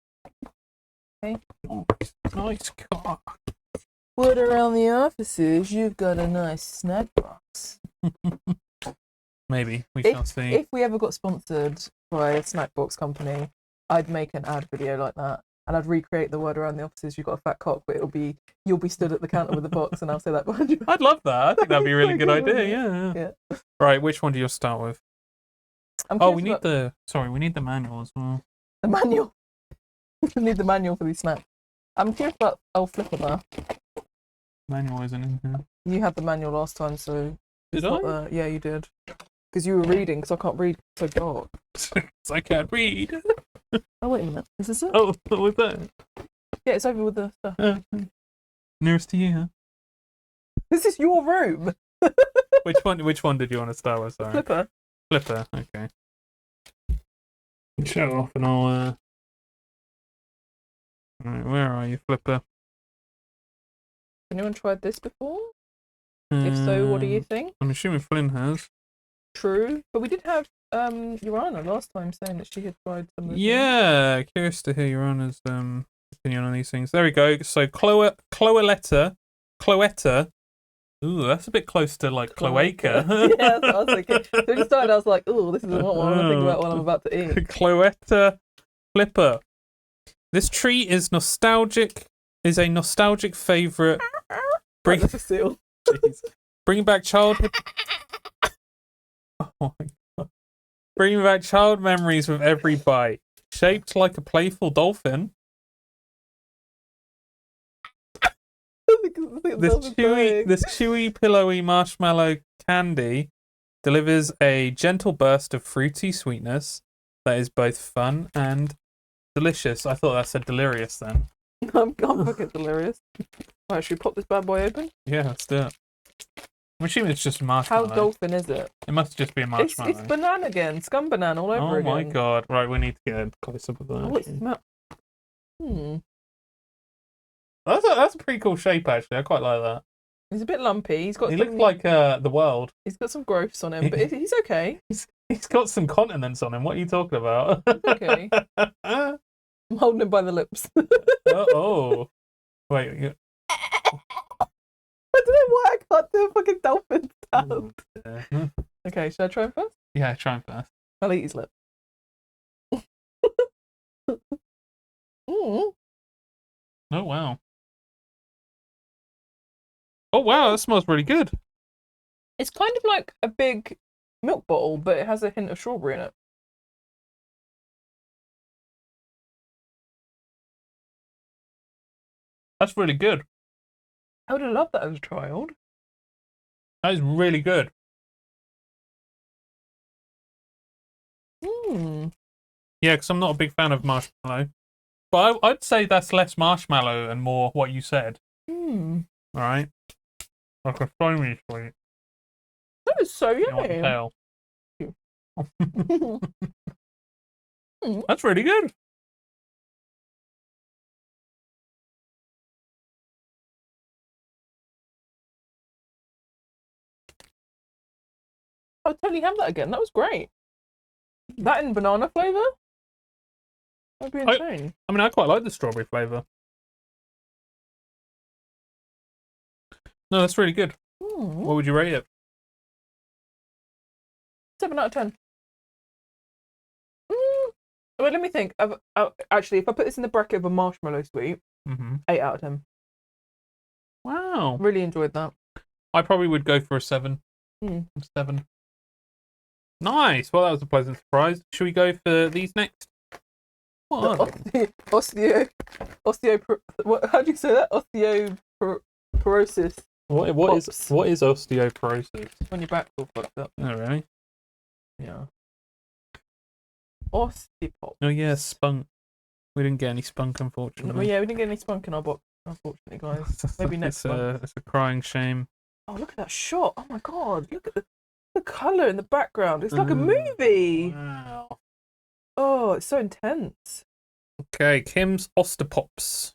Okay. Oh, nice car. What around the offices? You've got a nice snack box. Maybe. We shall see. If we ever got sponsored by a snack box company, I'd make an ad video like that. And I'd recreate the word around the offices. You've got a fat cock, but you'll be stood at the counter with the box, and I'll say that behind you. I'd love that. I think that'd be a really So good good, idea. Yeah. Right, which one do you start with? We need the manual as well. The manual. We need the manual for these snacks. I'm curious about Flipper there. Manual isn't in here. You had the manual last time, so Did I? Yeah, you did. Because you were reading, because I can't read. It's so dark. I can't read. Oh wait a minute. Is this it? Oh, what was that? Yeah, it's over with the stuff. Nearest to you, huh? This is your room. Which one did you want to start with? Sorry. Flipper. Okay. Show off and I'll. Right, where are you, Flipper? Anyone tried this before? If so, what do you think? I'm assuming Flynn has. True, but we did have Urana last time saying that she had tried some of the Yeah, curious to hear your honour's opinion on these things. There we go. So Cloetta. Ooh, that's a bit close to like cloaca. Yeah, that's what I was thinking. So when you started, I was like, "Oh, this is not what I want to think about when I'm about to eat." Cloetta Flipper. This treat is nostalgic. Is a nostalgic favourite. That's a seal. Bringing back childhood. Oh my god! Bringing back child memories with every bite. Shaped like a playful dolphin. This chewy, pillowy marshmallow candy delivers a gentle burst of fruity sweetness that is both fun and delicious. I thought that said delirious then. I'm fucking delirious. Right, should we pop this bad boy open? Yeah, let's do it. I'm assuming it's just marshmallow. How dolphin is it? It must just be a marshmallow. It's banana again. Scum banana all over again. Oh my god. Right, we need to get a close-up of that. Oh, it smells. That's a pretty cool shape, actually. I quite like that. He's a bit lumpy. He looks like the world. He's got some growths on him, but he's okay. He's got some continents on him. What are you talking about? Okay. I'm holding him by the lips. Oh. Wait. I don't know why I can't do a fucking dolphin sound. Okay, should I try him first? Yeah, try him first. I'll eat his lip. Oh, wow. Oh, wow, that smells really good. It's kind of like a big milk bottle, but it has a hint of strawberry in it. That's really good. I would have loved that as a child. That is really good. Yeah, because I'm not a big fan of marshmallow. But I'd say that's less marshmallow and more what you said. All right. Like a foamy sweet. That is so yummy. That's really good. I'll totally have that again. That was great. That in banana flavour? That'd be insane. I mean, I quite like the strawberry flavour. No, that's really good. What would you rate it? 7 out of 10. Well, let me think. Actually, if I put this in the bracket of a marshmallow sweet, 8 out of 10. Wow. Really enjoyed that. I probably would go for a 7. 7. Nice. Well, that was a pleasant surprise. Should we go for these next? What? How do you say that? Osteoporosis. What is osteoporosis? When your back's all fucked up. Oh, really? Yeah. Osteopop. Oh, yeah, spunk. We didn't get any spunk, unfortunately. Well, yeah, we didn't get any spunk in our box, unfortunately, guys. Maybe next month. It's a crying shame. Oh, look at that shot. Oh, my God. Look at the colour in the background. It's like a movie. Wow. Oh, it's so intense. Okay, Kim's Osterpops.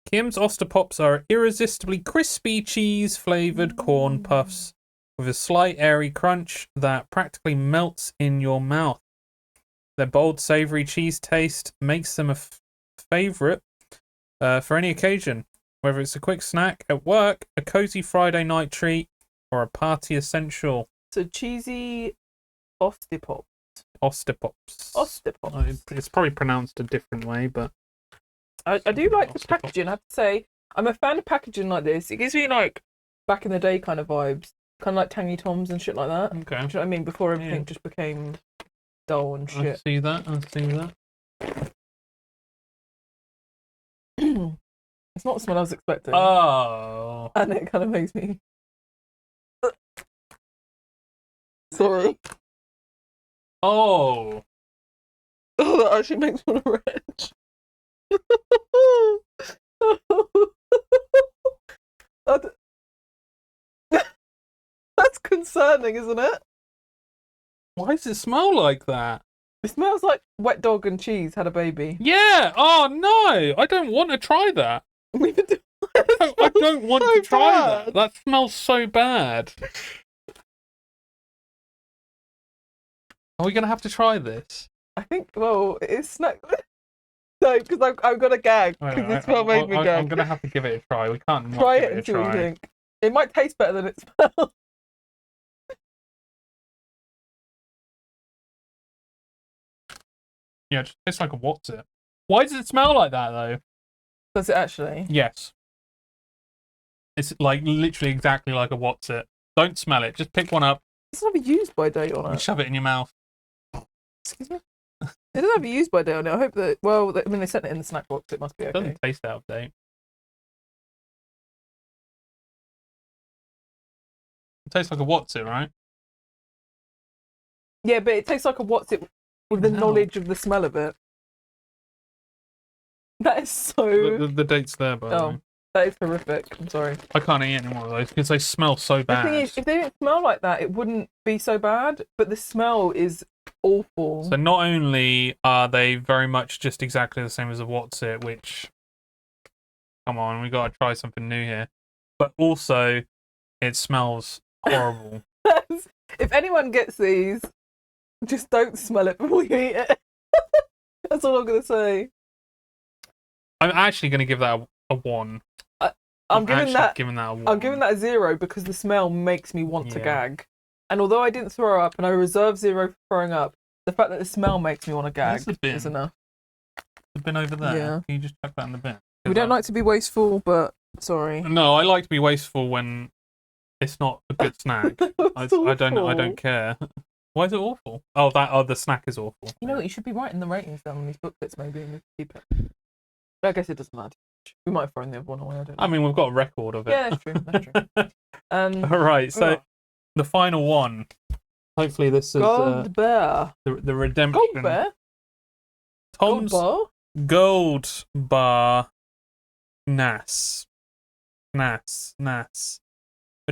Kim's Osterpops are irresistibly crispy cheese-flavoured corn puffs with a slight airy crunch that practically melts in your mouth. Their bold, savoury cheese taste makes them a favourite for any occasion, whether it's a quick snack at work, a cosy Friday night treat, or a party essential. So cheesy Ostipops. Ostipops. Ostipops. It's probably pronounced a different way, but I do like the packaging. I have to say, I'm a fan of packaging like this. It gives me like back in the day kind of vibes, kind of like Tangy Toms and shit like that. okay. Do you know what I mean? Before everything just became dull and shit. I see that. It's not the smell I was expecting. Oh. And it kind of makes me. Sorry. Oh. Oh, that actually makes me want to retch. That's concerning, isn't it? Why does it smell like that? It smells like wet dog and cheese had a baby. Yeah. Oh no! I don't want to try that. I don't want to try that. That smells so bad. Are we gonna have to try this? I think. Well, it's snack. No, because I've got a gag. Because the smell made me gag. I'm gonna have to give it a try. We can't not try give it and a see what you try. think. It might taste better than it smells. Yeah, it just tastes like a what's it. Why does it smell like that though? Does it actually? Yes. It's like literally exactly like a what's it. Don't smell it. Just pick one up It doesn't have a use by date on and it. shove it in your mouth. Excuse me? It doesn't have a use by date on it. I hope that. Well, I mean, they sent it in the snack box. It must be It okay. doesn't taste out of date. It tastes like a what's it, right? Yeah, but it tastes like a what's it with the No. knowledge of the smell of it. That is so. The date's there, by the way. That is horrific. I'm sorry. I can't eat any more of those because they smell so bad. The thing is, if they didn't smell like that, it wouldn't be so bad. But the smell is awful. So not only are they very much just exactly the same as a what's it, which, come on, we gotta try something new here. But also, it smells horrible. If anyone gets these, just don't smell it before you eat it. That's all I'm gonna say. I'm actually gonna give that a 1. I'm giving that a 1. I'm giving that a 0 because the smell makes me want to gag. And although I didn't throw up and I reserve 0 for throwing up, the fact that the smell makes me want to gag is enough. The bin over there. Yeah. Can you just chuck that in the bin? We don't like to be wasteful, but sorry. No, I like to be wasteful when it's not a good snack. I don't care. Why is it awful? Oh, the snack is awful. You know what? You should be writing the ratings down on these booklets, maybe, and we keep it. I guess it doesn't matter. We might have thrown the other one away. I don't know. I mean, we've got a record of it. Yeah, that's true. That's true. All right, so the final one. Hopefully, this is Gold Bear. the redemption. Gold Bear. Tom's Gold Bar Nas. A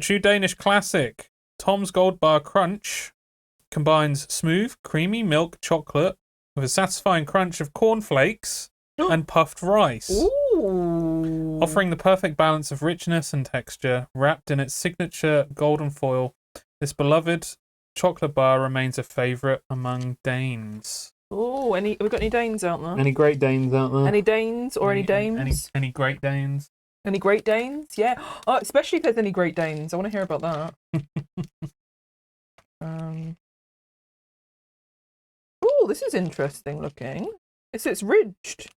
true Danish classic. Tom's Gold Bar Crunch combines smooth, creamy milk chocolate with a satisfying crunch of cornflakes and puffed rice. Ooh. Offering the perfect balance of richness and texture, wrapped in its signature golden foil, this beloved chocolate bar remains a favourite among Danes. Oh, have we got any Danes out there? Any Great Danes out there? Any Danes or any Danes? Any Great Danes? Any Great Danes? Yeah. Oh, especially if there's any Great Danes. I want to hear about that. Oh, this is interesting looking. It's ridged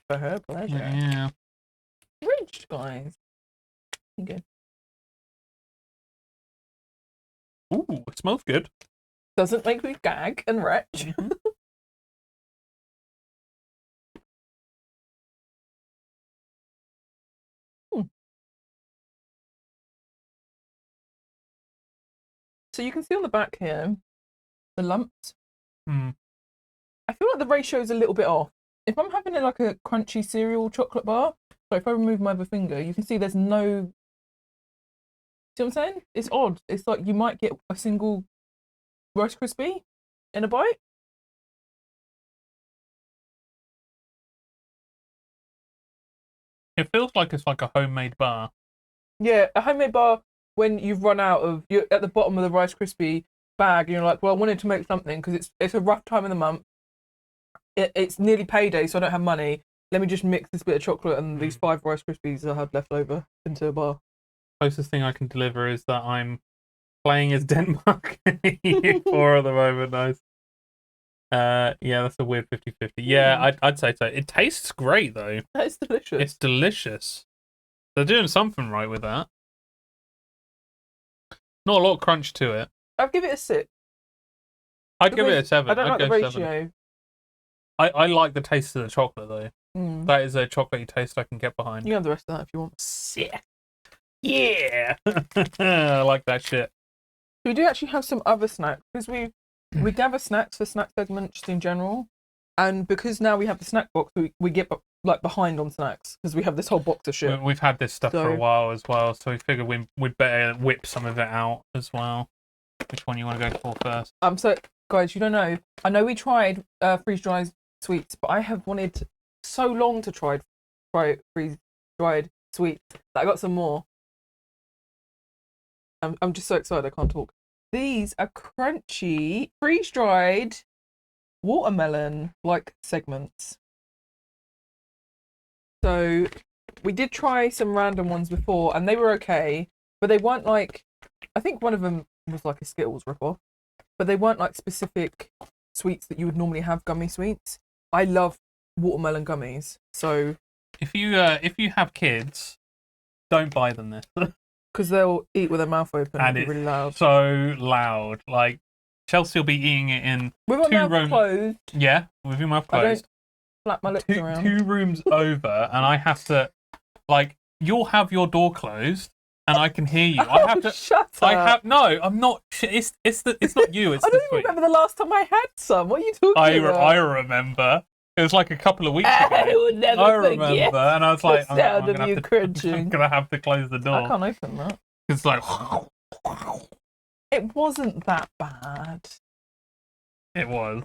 for her pleasure. Yeah. Ridged, guys. Okay. Ooh, it smells good. Doesn't make me gag and retch. Mm-hmm. So you can see on the back here the lumps. Mm. I feel like the ratio is a little bit off. If I'm having like a crunchy cereal chocolate bar, so if I remove my other finger, you can see there's no. See what I'm saying? It's odd. It's like you might get a single Rice Krispie in a bite. It feels like it's like a homemade bar. Yeah, a homemade bar when you've run out of, you're at the bottom of the Rice Krispie bag, and you're like, well, I wanted to make something because it's a rough time in the month. It's nearly payday, so I don't have money. Let me just mix this bit of chocolate and these 5 Rice Krispies I had left over into a bar. Closest thing I can deliver is that I'm playing as Denmark for at the moment. Nice. Yeah, that's a weird 50-50. Yeah, I'd say so. It tastes great though. It's delicious. It's delicious. They're doing something right with that. Not a lot of crunch to it. I'd give it a 6. I'd give it a 7. I don't I'd like go the ratio. 7. I like the taste of the chocolate though. That is a chocolatey taste I can get behind. You can have the rest of that if you want. Sick. Yeah. I like that shit. We do actually have some other snacks because we gather snacks for snack segment just in general, and because now we have the snack box, we get like behind on snacks because we have this whole box of shit. We've had this stuff for a while as well, so we figured we'd better whip some of it out as well. Which one you want to go for first? So guys, you don't know. I know we tried freeze-dried sweets, but I have wanted so long to try freeze-dried sweets that I got some more. I'm just so excited I can't talk. These are crunchy, freeze-dried watermelon-like segments. So we did try some random ones before, and they were okay, but they weren't like. I think one of them was like a Skittles ripoff, but they weren't like specific sweets that you would normally have gummy sweets. I love watermelon gummies, so if you have kids, don't buy them this. Because they'll eat with their mouth open and be really loud. So loud. Like, Chelsea will be eating it in with my mouth closed. Yeah, with your mouth closed. I don't flap my lips around. 2 rooms over, and I have to, like, you'll have your door closed, and I can hear you. I have to. Shut up. No, I'm not. It's not you. It's I don't even remember the last time I had some. What are you talking about? I remember. It was like a couple of weeks ago. I would never remember, and I was like, I'm gonna have to close the door. I can't open that. It's like it wasn't that bad. It was.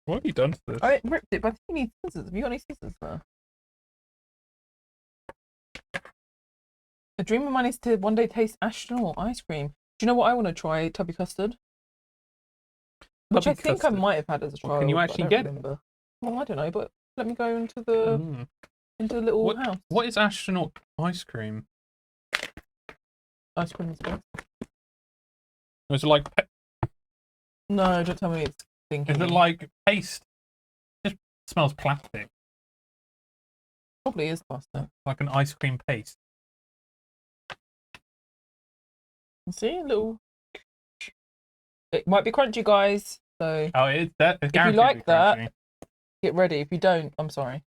What have you done to this? I ripped it, but I think you need scissors. Have you got any scissors there? A dream of mine is to one day taste astronaut ice cream. Do you know what I want to try? Tubby custard. Which I think I might have had as a child. Can you actually get it? Well, I don't know, but let me go into the little house. What is astronaut ice cream? Ice cream is best. Is it like? No, don't tell me it's stinky. Is it like paste? It smells plastic. Probably is plastic. Like an ice cream paste. See, a little. It might be crunchy, guys. So it's that. If you like that, get ready. If you don't, I'm sorry.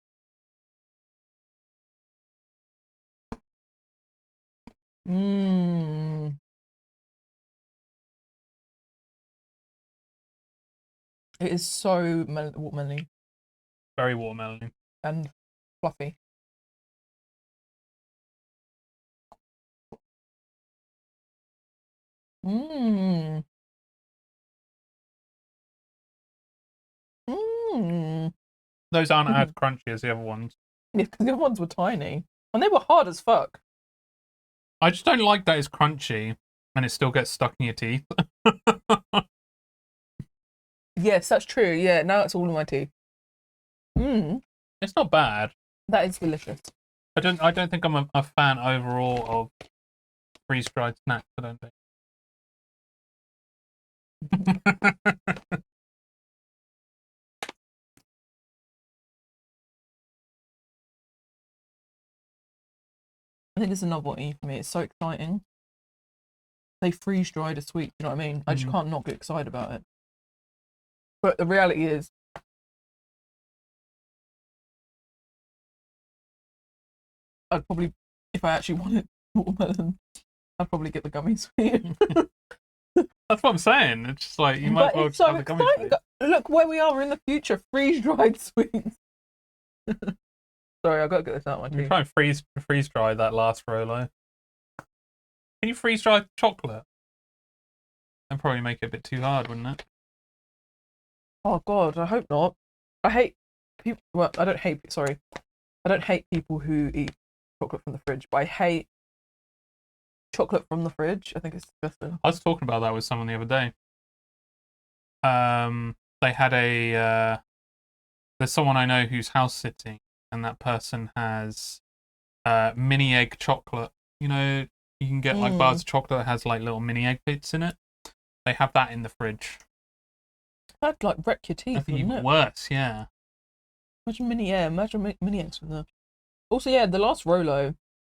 It is so watermelon. Very watermelon. And fluffy. Those aren't as crunchy as the other ones. Yeah, because the other ones were tiny. And they were hard as fuck. I just don't like that it's crunchy and it still gets stuck in your teeth. Yes, that's true. Yeah, now it's all in my teeth. It's not bad. That is delicious. I don't think I'm a fan overall of freeze-dried snacks, I don't think. I think it's a novelty for me. It's so exciting. They freeze-dried a sweet, you know what I mean? I just can't not get excited about it. But the reality is, I'd probably, if I actually wanted watermelon, I'd probably get the gummy sweet. That's what I'm saying. It's just like, you might as well have the gummy sweet. Look where we are. We're in the future. Freeze-dried sweets. Sorry, I've got to get this out of my teeth. Try and freeze dry that last Rolo. Can you freeze dry chocolate? That'd probably make it a bit too hard, wouldn't it? Oh God, I hope not. I hate people. Well, I don't hate. Sorry, I don't hate people who eat chocolate from the fridge, but I hate chocolate from the fridge. I think it's disgusting. I was talking about that with someone the other day. They had there's someone I know who's house sitting, and that person has mini egg chocolate. You know, you can get like bars of chocolate that has like little mini egg bits in it. They have that in the fridge. That'd like wreck your teeth, Even wouldn't it? worse, yeah. Imagine mini eggs from there. Also, yeah, the last Rolo,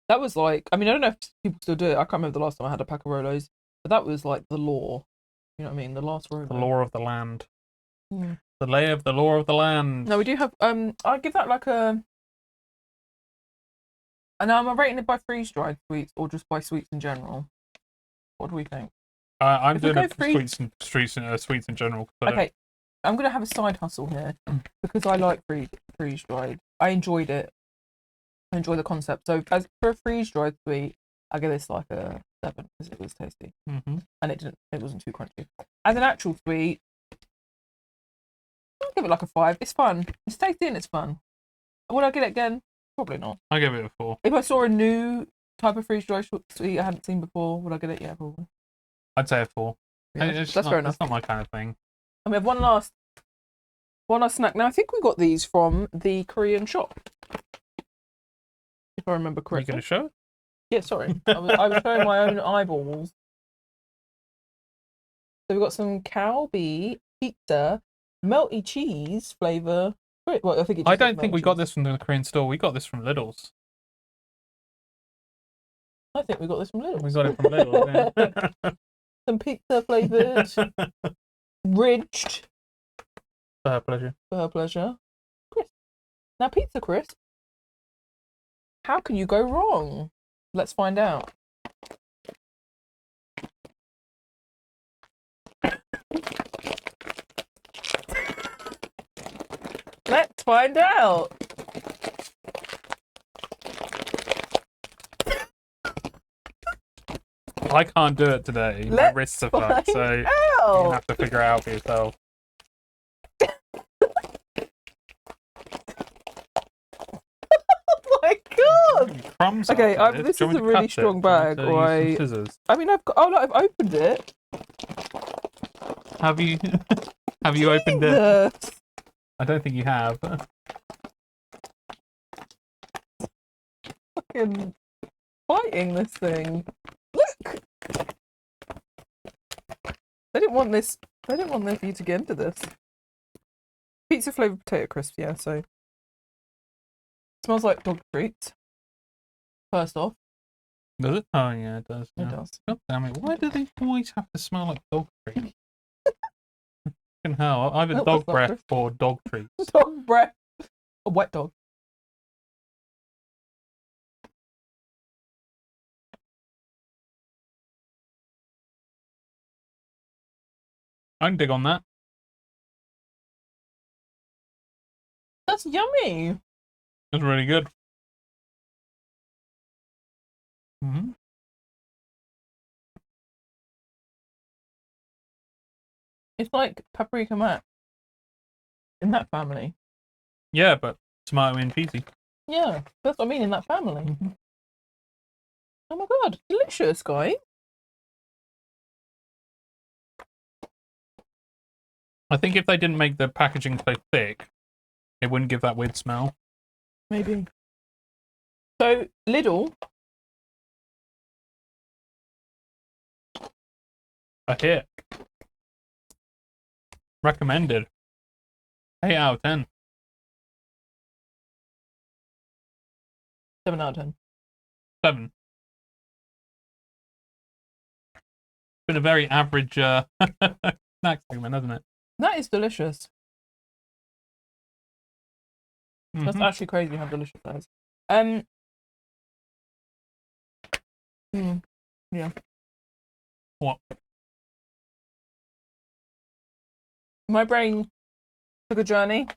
that was like, I mean, I don't know if people still do it. I can't remember the last time I had a pack of Rolos, but that was like the law. You know what I mean? The last Rolo. The law of the land. Yeah. The lay of the law of the land. No, we do have. I'd give that like a. And am I rating it by freeze dried sweets or just by sweets in general? What do we think? I'm If we doing go it for sweets in general. Okay, I'm gonna have a side hustle here because I like freeze dried. I enjoyed it. I enjoy the concept. So as for a freeze dried sweet, I give this like a 7 because it was tasty and it wasn't too crunchy. As an actual sweet, I'll give it like a 5. It's fun. It's tasty and it's fun. Would I get it again? Probably not. I give it a 4. If I saw a new type of freeze dried sweet I hadn't seen before, would I get it? Yeah, probably. I'd say a 4. Yeah, It's that's not, fair enough. That's not my kind of thing. And we have one last snack. Now I think we got these from the Korean shop, if I remember Are you correctly. going to show it? Yeah, sorry, I was showing my own eyeballs. So we've got some Calbee pizza, melty cheese flavour. Well, I don't think we got this from the Korean store. We got this from Lidl's. I think we got this from Lidl. We got it from Lidl's. Yeah. Some pizza flavoured, ridged. For her pleasure. For her pleasure. Crisp. Now, pizza crisp. How can you go wrong? Let's find out. Let's find out. I can't do it today. My wrists are fucked, so you're going to have to figure it out for yourself. Oh my god! Crumbs Okay, after this Do you is a want me to really cut strong it? Do you want bag. me to use some scissors? I mean, I've opened it. Have you? Have you opened it? Jesus. I don't think you have. Fucking fighting this thing. Look. They didn't want this. They didn't want you to get into this. Pizza flavored potato crisps. Yeah, so smells like dog treats. First off, Does it? Oh yeah, it does. it Yeah. does. God damn it! Why do they always have to smell like dog treats? Fucking hell! Either Oh, dog that's not breath or dog treats. Dog breath. A wet dog. I can dig on that. That's yummy. It's really good. Mm-hmm. It's like paprika mac in that family. Yeah, but tomato and peasy. Yeah, that's what I mean, in that family. Mm-hmm. Oh my god, delicious, guys. I think if they didn't make the packaging so thick, it wouldn't give that weird smell. Maybe. So, Lidl. A hit. Recommended. 8 out of 10. 7 out of 10. 7. Been a very average snack segment, hasn't it? That is delicious. That's Mhm. actually crazy how delicious that is. Yeah. What? My brain took a journey,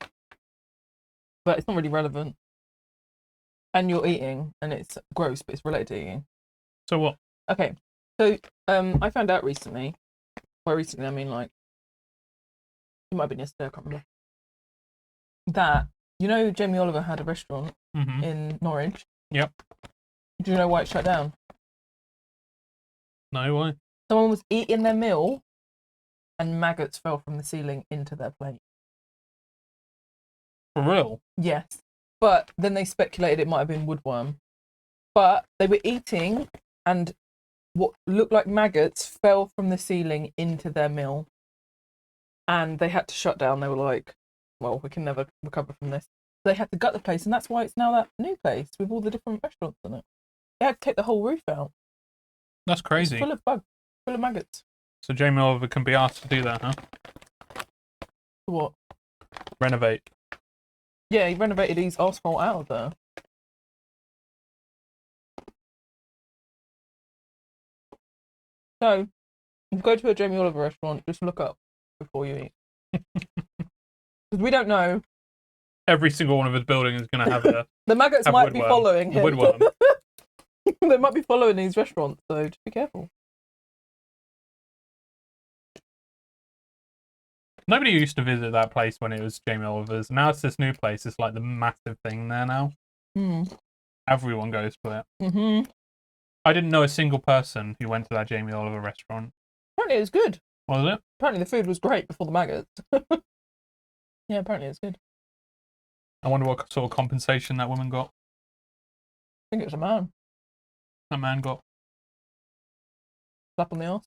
but it's not really relevant. And you're eating, and it's gross, but it's related to eating. So what? Okay, so I found out recently. By recently, I mean like it might have been yesterday. I can't remember. That Jamie Oliver had a restaurant Mm-hmm. in Norwich. Yep. Do you know why it shut down? No way. Someone was eating their meal and maggots fell from the ceiling into their plate. For real? Yes. But then they speculated it might have been woodworm. But they were eating and what looked like maggots fell from the ceiling into their meal. And they had to shut down. They were like, well, we can never recover from this. They had to gut the place, and that's why it's now that new place with all the different restaurants in it. They had to take the whole roof out. That's crazy. It's full of bugs, full of maggots. So Jamie Oliver can be asked to do that, huh? What? Renovate. Yeah, he renovated his asphalt out of there. So, if you go to a Jamie Oliver restaurant, just look up before you eat. Because we don't know. Every single one of his buildings is going to have a... The maggots have might woodworm. be following him. Woodworm. They might be following these restaurants, so just be careful. Nobody used to visit that place when it was Jamie Oliver's. Now it's this new place. It's like the massive thing there now. Everyone goes to it. I didn't know a single person who went to that Jamie Oliver restaurant. Apparently it was good. Was it? Apparently the food was great before the maggots. Yeah, apparently it's good. I wonder what sort of compensation that woman got. I think it was a man. That man got. Slap on the arse.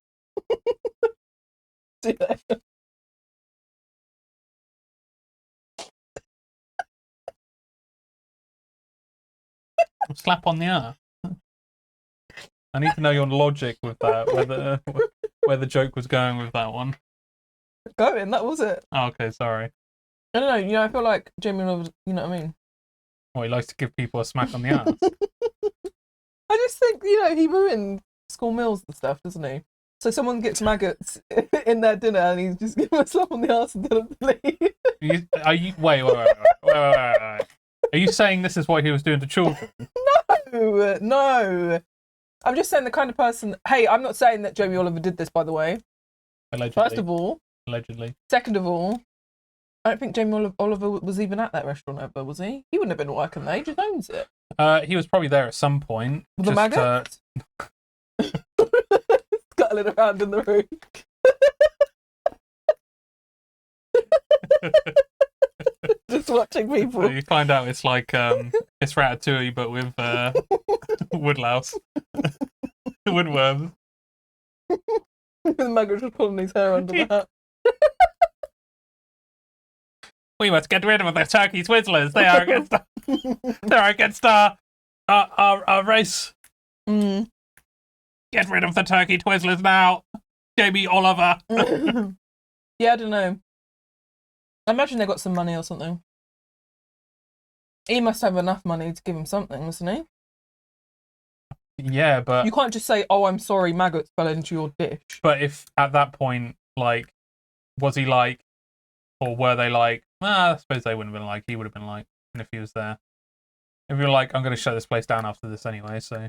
Do that. Slap on the ass. I need to know your logic with that, where the joke was going with that one. Going, that was it. Oh, okay, sorry. I don't know, you know, I feel like Jamie Oliver, you know what I mean? Well, he likes to give people a smack on the ass. I just think, you know, he ruined school meals and stuff, doesn't he? So someone gets maggots in their dinner and he's just giving a slap on the ass and telling them to leave. Wait. Are you saying this is what he was doing to children? No. I'm just saying the kind of person... Hey, I'm not saying that Jamie Oliver did this, by the way. Allegedly. First of all. Allegedly. Second of all, I don't think Jamie Oliver was even at that restaurant ever, was he? He wouldn't have been working there. He just owns it. He was probably there at some point. With the maggots? Scuttling around in the room. Just watching people. So you find out it's like it's Ratatouille but with woodlouse. Woodworms. The maggot just pulling his hair under the hat. We must get rid of the turkey twizzlers. They are against our race. Get rid of the turkey twizzlers now, Jamie Oliver. Yeah, I don't know. I imagine they got some money or something. He must have enough money to give him something, doesn't he? Yeah, but... You can't just say, oh, I'm sorry, maggots fell into your dish. But if, at that point, like, was he like, or were they like, I suppose they wouldn't have been like, he would have been like, and if he was there. If you're like, I'm going to shut this place down after this anyway, so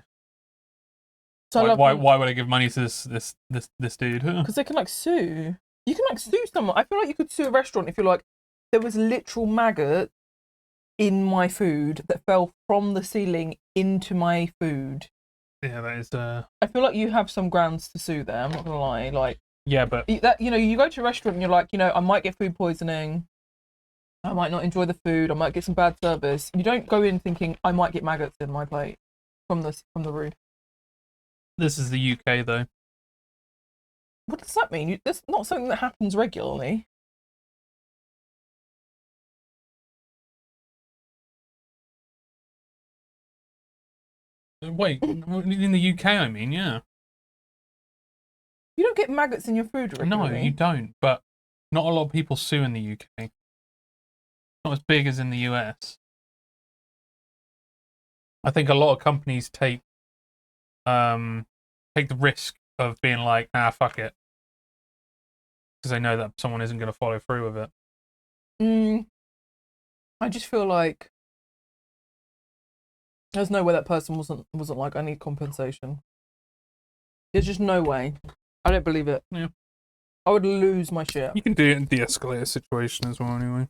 why would I give money to this dude? Because they can, like, sue. You can, like, sue someone. I feel like you could sue a restaurant if you're like, there was literal maggot in my food that fell from the ceiling into my food. Yeah, that is. I feel like you have some grounds to sue there. I'm not gonna lie. Like, yeah, but that, you know, you go to a restaurant and you're like, you know, I might get food poisoning. I might not enjoy the food. I might get some bad service. You don't go in thinking I might get maggots in my plate from the roof. This is the UK though. What does that mean? That's not something that happens regularly. Wait, in the UK, I mean, yeah. You don't get maggots in your food regularly. No, you don't. But not a lot of people sue in the UK. Not as big as in the US. I think a lot of companies take the risk of being like, fuck it, because they know that someone isn't going to follow through with it. I just feel like there's no way that person wasn't like, I need compensation. There's just no way. I don't believe it. Yeah. I would lose my shit. You can do it in de-escalate a situation as well, anyway.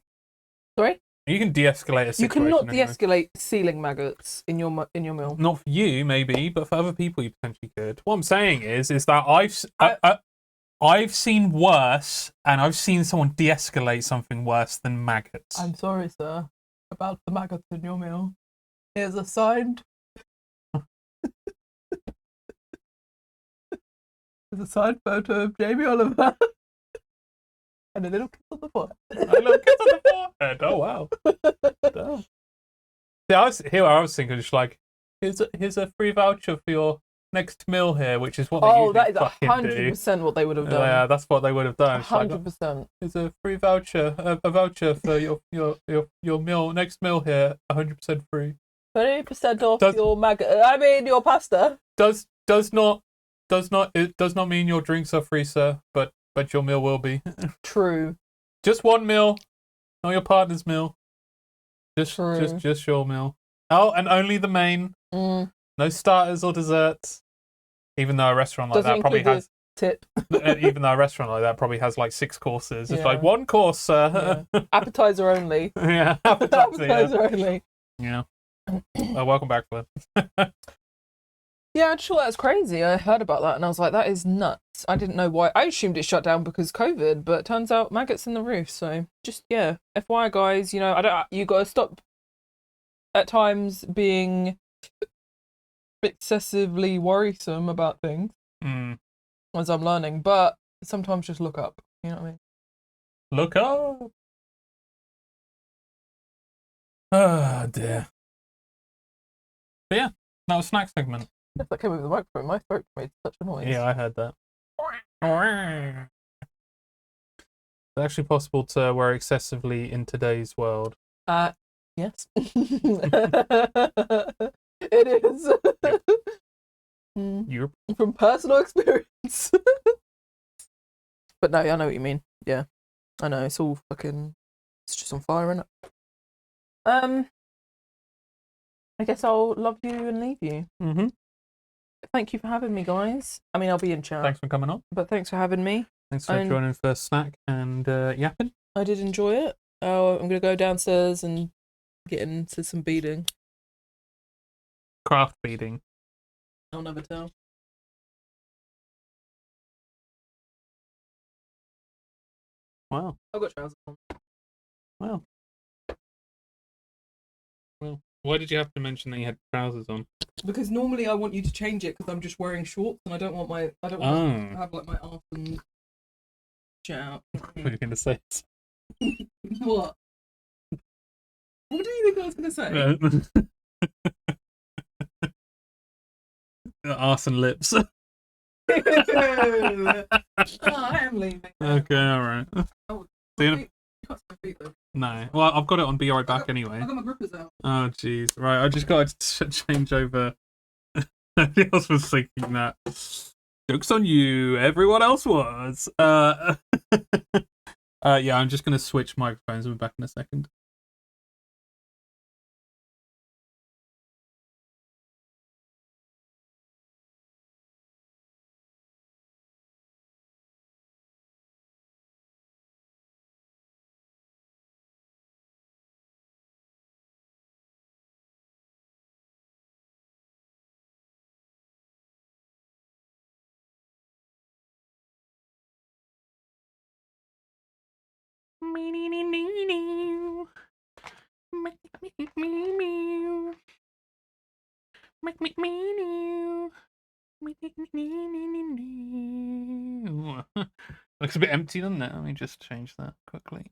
Sorry? You can de-escalate a situation. You cannot anyway. de-escalate ceiling maggots in your meal. Not for you, maybe, but for other people, you potentially could. What I'm saying is that I've seen worse, and I've seen someone de-escalate something worse than maggots. I'm sorry, sir, about the maggots in your meal. Here's a signed. There's a signed photo of Jamie Oliver. And a little kiss on the forehead. A little kiss on the forehead. Oh, wow. Damn. See, I was thinking, just like, here's a free voucher for your next meal here, which is what they usually that is fucking 100% what they would have done. Yeah, that's what they would have done. 100%. Here's a free voucher, a voucher for your meal, next meal here, 100% free. 20% off your pasta. Does not mean your drinks are free, sir, but your meal will be. True. Just one meal, not your partner's meal. Just your meal. Oh, and only the main. Mm. No starters or desserts. Even though a restaurant like that probably has tip. Even though a restaurant like that probably has like 6 courses. It's Yeah. like 1 course, sir. Yeah. Appetizer only. Yeah, appetizer only. Yeah. Welcome back, Flynn. Yeah, I just thought that's crazy. I heard about that and I was like, that is nuts. I didn't know why. I assumed it shut down because COVID, but it turns out maggots in the roof. So just, yeah, FYI, guys, you know, you got to stop at times being excessively worrisome about things as I'm learning, but sometimes just look up. You know what I mean? Look up. Oh, dear. But yeah, that was snack segment. If that came over the microphone, my throat made such a noise. Yeah, I heard that. It's actually possible to worry excessively in today's world. Yes. It is. You're... From personal experience. But no, I know what you mean. Yeah. I know, it's all fucking... It's just on fire, isn't it? I guess I'll love you and leave you. Mm-hmm. Thank you for having me, guys. I mean, I'll be in chat. Thanks for coming on. But thanks for having me. Thanks for joining for snack and yapping. I did enjoy it. I'm going to go downstairs and get into some beading. Craft beading. I'll never tell. Wow. I've got trousers on. Wow. Well, why did you have to mention that you had trousers on? Because normally I want you to change it because I'm just wearing shorts and I don't want to have like my arse and shit out. What are you going to say? What? What do you think I was going to say? Arse and lips. Oh, I am leaving. Okay, alright. Oh, you can't see my feet though. No. Well, I've got it on Be Right Back anyway. I got my grippers out. Oh, jeez. Right, I just got to change over. Nobody else was thinking that. Joke's on you. Everyone else was. Yeah, I'm just going to switch microphones. We'll be back in a second. Looks a bit empty, doesn't it? Let me just change that quickly.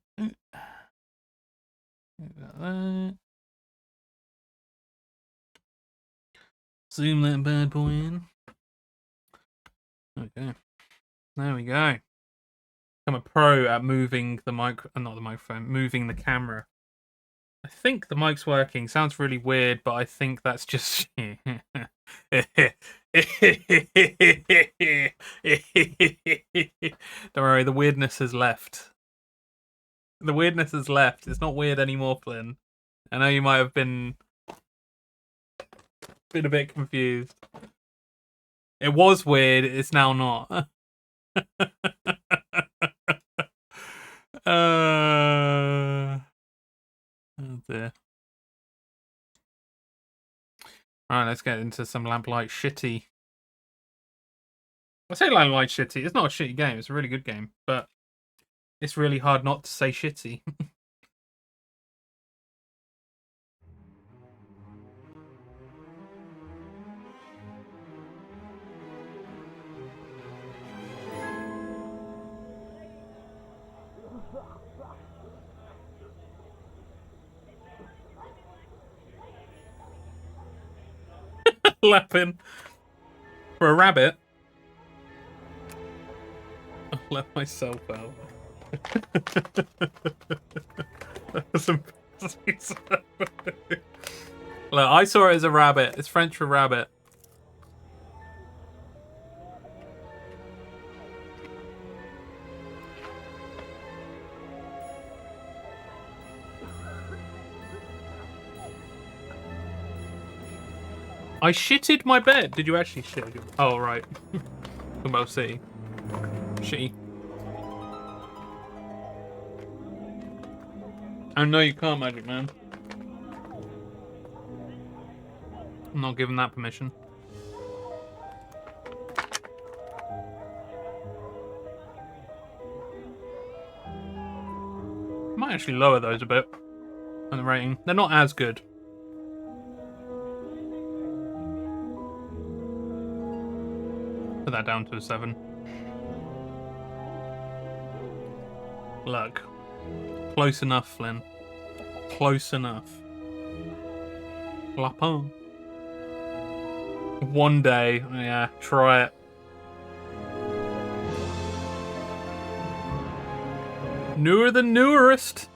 Zoom that bad boy in. Okay. There we go. I'm a pro at moving the moving the camera. I think the mic's working. Sounds really weird, but I think that's just... Don't worry, the weirdness has left. The weirdness has left. It's not weird anymore, Flynn. I know you might have been a bit confused. It was weird, it's now not. Oh dear. Alright, let's get into some Lamplight shitty. I say Lamplight shitty. It's not a shitty game. It's a really good game. But it's really hard not to say shitty. Lapping for a rabbit. I'll let myself out. Look, I saw it as a rabbit. It's French for rabbit. I shitted my bed. Did you actually shit? Oh, right. About city. Shitty. Oh, no, you can't, Magic Man. I'm not giving that permission. Might actually lower those a bit on the rating. They're not as good. Put that down to a 7. Look. Close enough, Flynn. Close enough. Lapin. One day. Yeah, try it. Newer than newerest.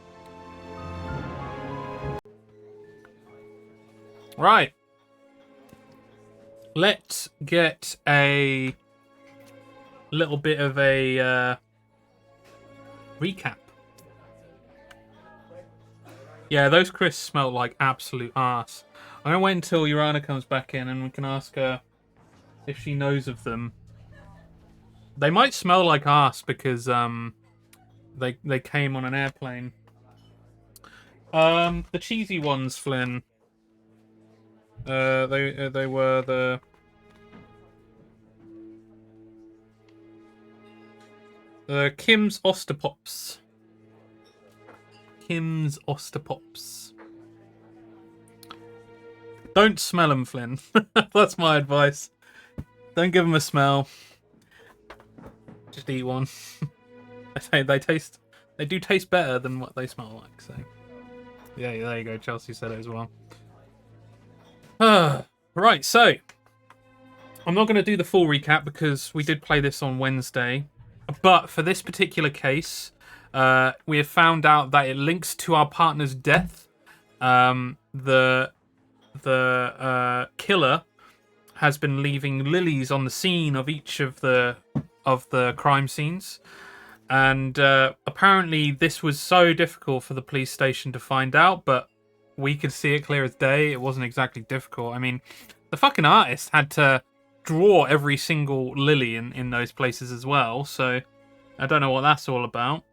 Right. Let's get a little bit of a recap. Yeah, those crisps smell like absolute arse. I'm gonna wait until Urana comes back in and we can ask her if she knows of them. They might smell like arse because they came on an airplane. The cheesy ones, Flynn. They were the Kim's Osterpops. Kim's Osterpops. Don't smell them, Flynn. That's my advice. Don't give them a smell. Just eat one. They do taste better than what they smell like. So, yeah, there you go. Chelsea said it as well. Right, so I'm not going to do the full recap because we did play this on Wednesday. But for this particular case, we have found out that it links to our partner's death. The killer has been leaving lilies on the scene of each of the crime scenes, and apparently this was so difficult for the police station to find out, but we could see it clear as day. It wasn't exactly difficult. I mean, the fucking artist had to draw every single lily in those places as well, so I don't know what that's all about.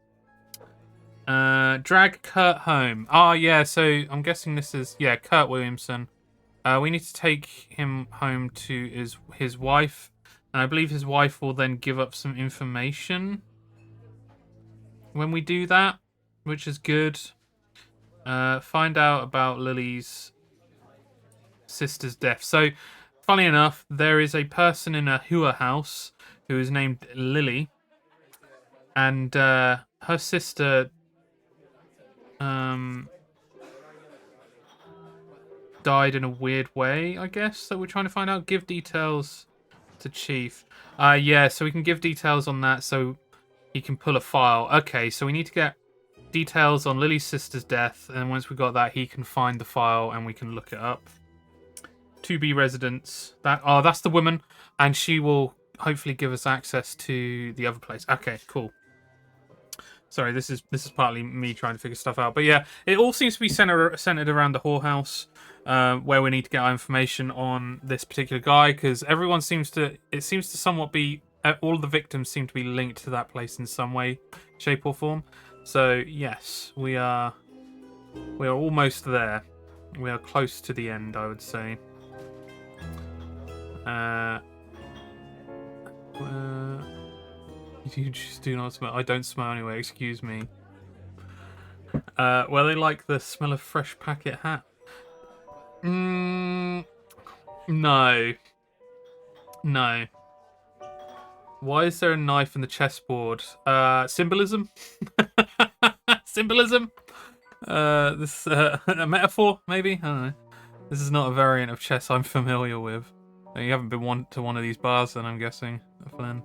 Drag Kurt home. Oh, yeah, so I'm guessing this is, yeah, Kurt Williamson. We need to take him home to his wife, and I believe his wife will then give up some information when we do that, which is good. Find out about Lily's sister's death. So, funny enough, there is a person in a Hua house who is named Lily, and her sister died in a weird way, I guess, that we're trying to find out. Give details to Chief. Yeah, so we can give details on that so he can pull a file. Okay, so we need to get details on Lily's sister's death, and once we got that, he can find the file and we can look it up. 2B residents. That's the woman, and she will hopefully give us access to the other place. Okay, cool. Sorry, this is partly me trying to figure stuff out, but yeah, it all seems to be centered around the whorehouse, where we need to get our information on this particular guy, because everyone seems to somewhat be, all of the victims seem to be linked to that place in some way, shape or form. So yes, we are We are almost there. We are close to the end, I would say. You just do not smell. I don't smell anyway, excuse me. Well, they like the smell of fresh packet hat. No. No. Why is there a knife in the chessboard? Symbolism? Symbolism? This a metaphor, maybe? I don't know. This is not a variant of chess I'm familiar with. You haven't been to one of these bars, then, I'm guessing, Flynn.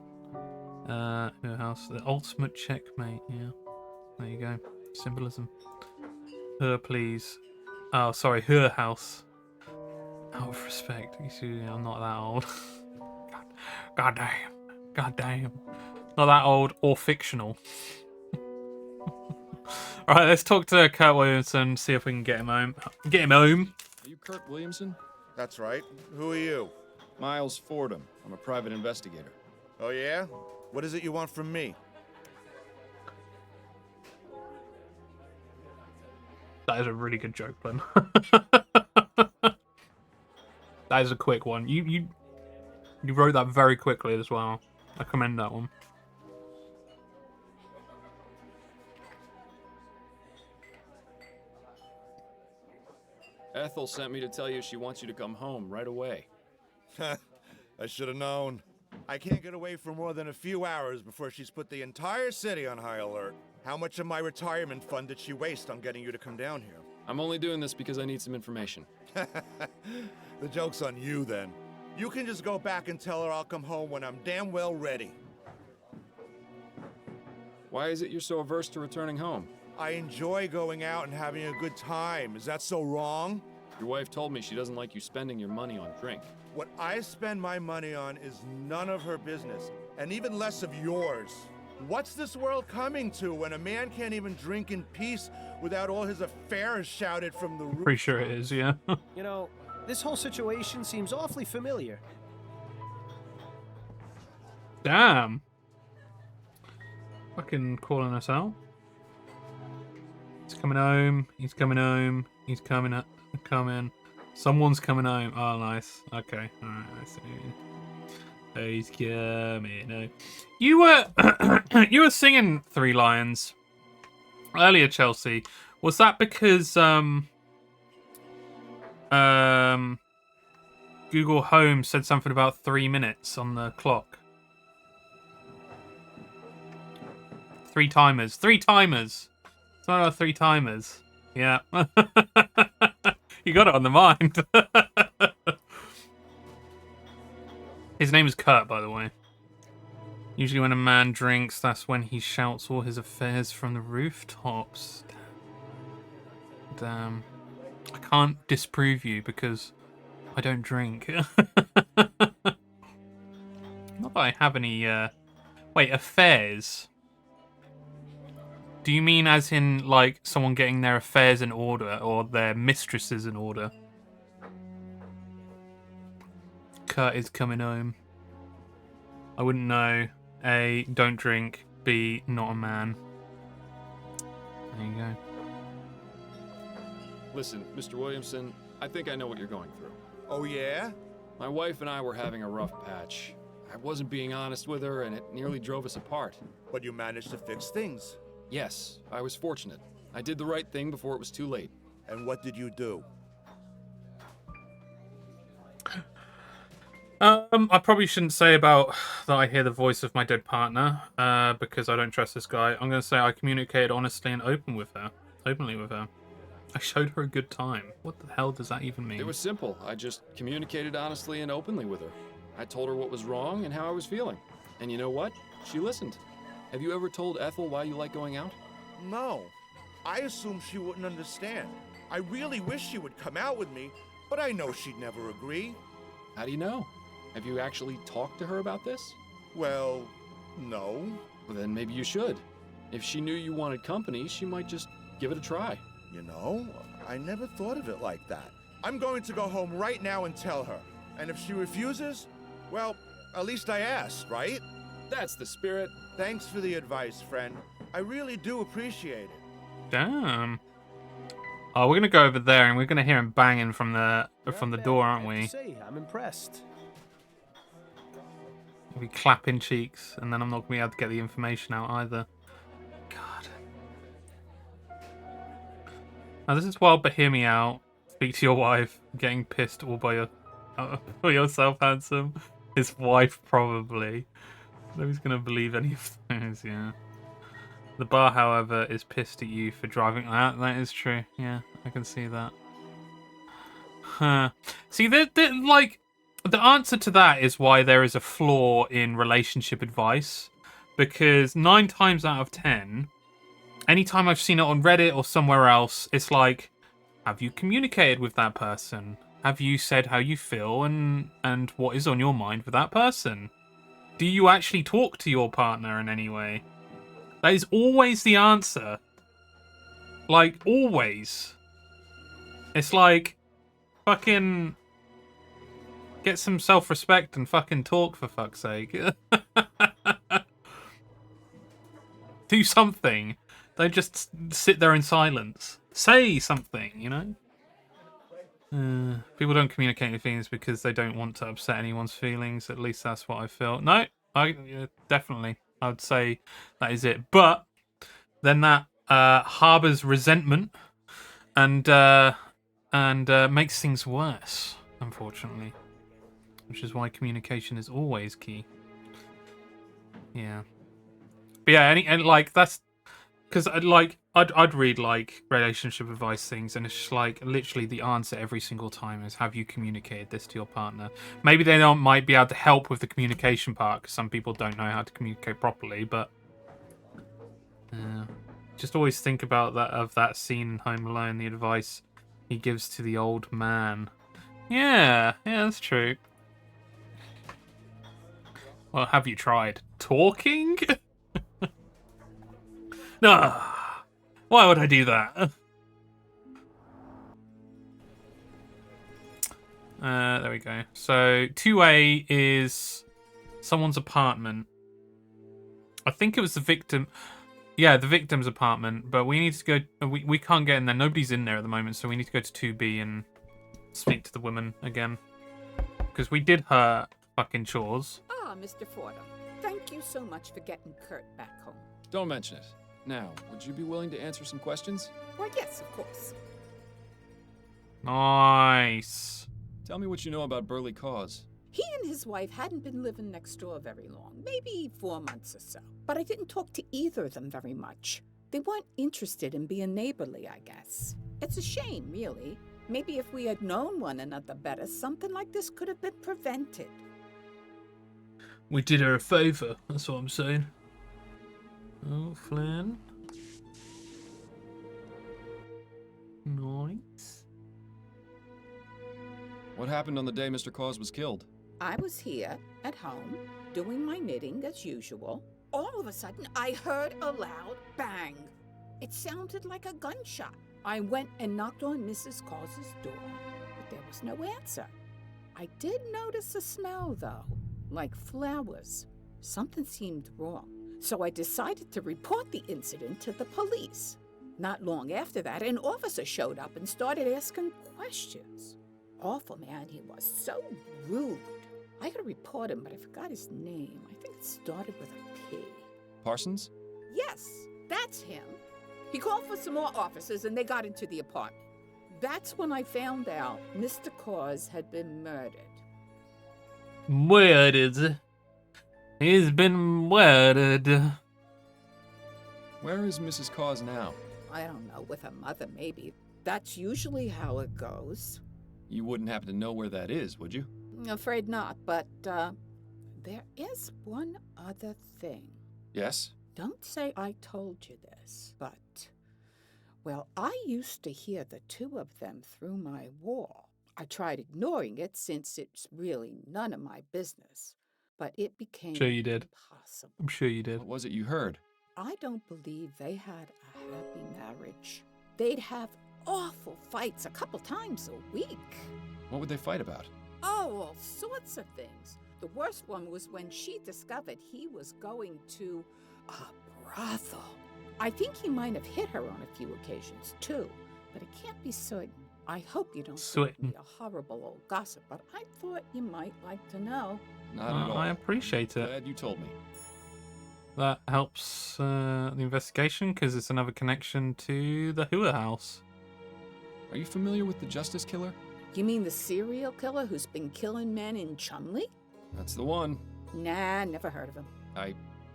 Her house. The ultimate checkmate, yeah. There you go. Symbolism. Her, please. Oh, sorry, her house. Out of respect. You see, I'm not that old. God damn. God damn. Not that old or fictional. Alright, let's talk to Kurt Williamson, see if we can get him home. Get him home. Are you Kurt Williamson? That's right. Who are you? Miles Fordham. I'm a private investigator. Oh, yeah? What is it you want from me? That is a really good joke, Glenn. That is a quick one. You wrote that very quickly as well. I commend that one. Ethel sent me to tell you she wants you to come home right away. I should have known. I can't get away for more than a few hours before she's put the entire city on high alert. How much of my retirement fund did she waste on getting you to come down here? I'm only doing this because I need some information. The joke's on you, then. You can just go back and tell her I'll come home when I'm damn well ready. Why is it you're so averse to returning home? I enjoy going out and having a good time. Is that so wrong? Your wife told me she doesn't like you spending your money on drink. What I spend my money on is none of her business, and even less of yours. What's this world coming to when a man can't even drink in peace without all his affairs shouted from the roof? Pretty sure it is, yeah. You know, this whole situation seems awfully familiar. Damn. Fucking calling us out. He's coming home. He's coming home. He's coming. Someone's coming home. Oh, nice. Okay. All right. I see. Oh, he's coming home. You were you were singing Three Lions earlier, Chelsea. Was that because Google Home said something about 3 minutes on the clock? 3 timers. 3 timers. It's not about 3 timers. Yeah. You got it on the mind. His name is Kurt, by the way. Usually when a man drinks, that's when he shouts all his affairs from the rooftops. Damn. I can't disprove you because I don't drink. Not that I have any, Wait, affairs? Do you mean as in, like, someone getting their affairs in order or their mistresses in order? Kurt is coming home. I wouldn't know. A, don't drink. B, not a man. There you go. Listen, Mr. Williamson, I think I know what you're going through. Oh, yeah? My wife and I were having a rough patch. I wasn't being honest with her, and it nearly drove us apart. But you managed to fix things. Yes, I was fortunate. I did the right thing before it was too late. And what did you do? I probably shouldn't say about that I hear the voice of my dead partner, because I don't trust this guy. I'm going to say I communicated honestly and openly with her. I showed her a good time. What the hell does that even mean? It was simple. I just communicated honestly and openly with her. I told her what was wrong and how I was feeling. And you know what? She listened. Have you ever told Ethel why you like going out? No. I assumed she wouldn't understand. I really wish she would come out with me, but I know she'd never agree. How do you know? Have you actually talked to her about this? Well, no. Well, then maybe you should. If she knew you wanted company, she might just give it a try. You know, I never thought of it like that. I'm going to go home right now and tell her. And if she refuses, well, at least I asked, right? That's the spirit. Thanks for the advice, friend. I really do appreciate it. Damn. Oh, we're gonna go over there, and we're gonna hear him banging from the door, aren't we? I'm impressed. We'll be clapping cheeks, and then I'm not gonna be able to get the information out either. God. Now this is wild, but hear me out. Speak to your wife. Getting pissed all by for yourself, handsome. His wife probably. Nobody's gonna believe any of those. Yeah. The bar, however, is pissed at you for driving. That is true. Yeah, I can see that. Huh. See, like, the answer to that is why there is a flaw in relationship advice. Because 9 times out of 10, anytime I've seen it on Reddit or somewhere else, it's like, have you communicated with that person? Have you said how you feel and what is on your mind with that person? Do you actually talk to your partner in any way? That is always the answer. Like, always. It's like, fucking get some self-respect and fucking talk, for fuck's sake. Do something. Don't just sit there in silence. Say something, you know? People don't communicate their feelings because they don't want to upset anyone's feelings. At least that's what I feel. No, definitely. I would say that is it. But then that harbors resentment and makes things worse, unfortunately. Which is why communication is always key. Yeah. But yeah, and like that's because I'd read like relationship advice things, and it's just like literally the answer every single time is, have you communicated this to your partner? Maybe they might be able to help with the communication part because some people don't know how to communicate properly. But just always think about that scene in Home Alone, the advice he gives to the old man. Yeah, that's true. Well, have you tried talking? No. Why would I do that? There we go. So 2A is someone's apartment. I think it was the victim. Yeah, the victim's apartment. But we need to go. We can't get in there. Nobody's in there at the moment. So we need to go to 2B and speak to the woman again. Because we did her fucking chores. Ah, Mr. Fordham. Thank you so much for getting Kurt back home. Don't mention it. Now, would you be willing to answer some questions? Why, yes, of course. Nice. Tell me what you know about Burley Cause. He and his wife hadn't been living next door very long, maybe 4 months or so. But I didn't talk to either of them very much. They weren't interested in being neighborly, I guess. It's a shame, really. Maybe if we had known one another better, something like this could have been prevented. We did her a favour, that's what I'm saying. Oh, Flynn. Nice. What happened on the day Mr. Cause was killed? I was here, at home, doing my knitting as usual. All of a sudden, I heard a loud bang. It sounded like a gunshot. I went and knocked on Mrs. Cause's door, but there was no answer. I did notice a smell, though, like flowers. Something seemed wrong. So I decided to report the incident to the police. Not long after that, an officer showed up and started asking questions. Awful man he was, so rude. I could report him, but I forgot his name. I think it started with a P. Parsons? Yes, that's him. He called for some more officers and they got into the apartment. That's when I found out Mr. Cause had been murdered. Murdered. He's been murdered. Where is Mrs. Cause now? I don't know, with her mother maybe. That's usually how it goes. You wouldn't happen to know where that is, would you? Afraid not, but there is one other thing. Yes? Don't say I told you this, but, well, I used to hear the two of them through my wall. I tried ignoring it since it's really none of my business, but it became Sure you did. impossible. I'm sure you did. What was it you heard? I don't believe they had a happy marriage. They'd have awful fights a couple times a week. What would they fight about? Oh, all sorts of things. The worst one was when she discovered he was going to a brothel. I think he might have hit her on a few occasions, too. but it can't be certain. I hope you don't Certain. think me a horrible old gossip, but I thought you might like to know. Not at all. I appreciate it. Glad you told me. That helps the investigation because it's another connection to the Hua house. Are you familiar with the Justice Killer? You mean the serial killer who's been killing men in Chumley? That's the one. Nah, never heard of him.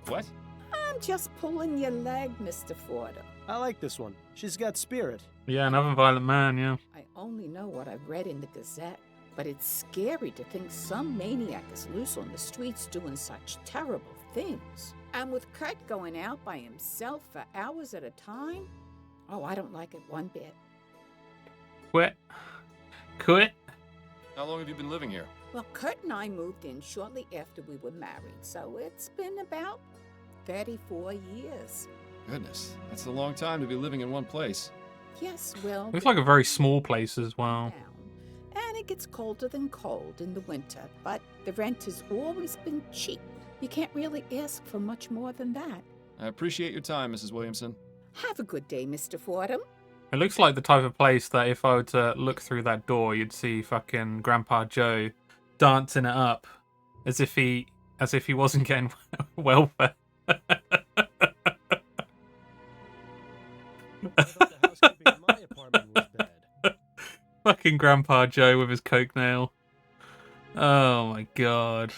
What? I'm just pulling your leg, Mr. Fordham. I like this one. She's got spirit. Yeah, another violent man, yeah. I only know what I've read in the Gazette, but it's scary to think some maniac is loose on the streets doing such terrible things. And with Kurt going out by himself for hours at a time, oh, I don't like it one bit. Quit. How long have you been living here? Well, Kurt and I moved in shortly after we were married, so it's been about 34 years. Goodness, that's a long time to be living in one place. Yes, well, Looks like a very small place as well. town, and it gets colder than cold in the winter, but the rent has always been cheap. You can't really ask for much more than that. I appreciate your time, Mrs. Williamson. Have a good day, Mr. Fordham. It looks like the type of place that if I were to look through that door, you'd see fucking Grandpa Joe dancing it up as if he wasn't getting welfare. I thought the housekeeping in my apartment was bad. Fucking Grandpa Joe with his coke nail. Oh my god.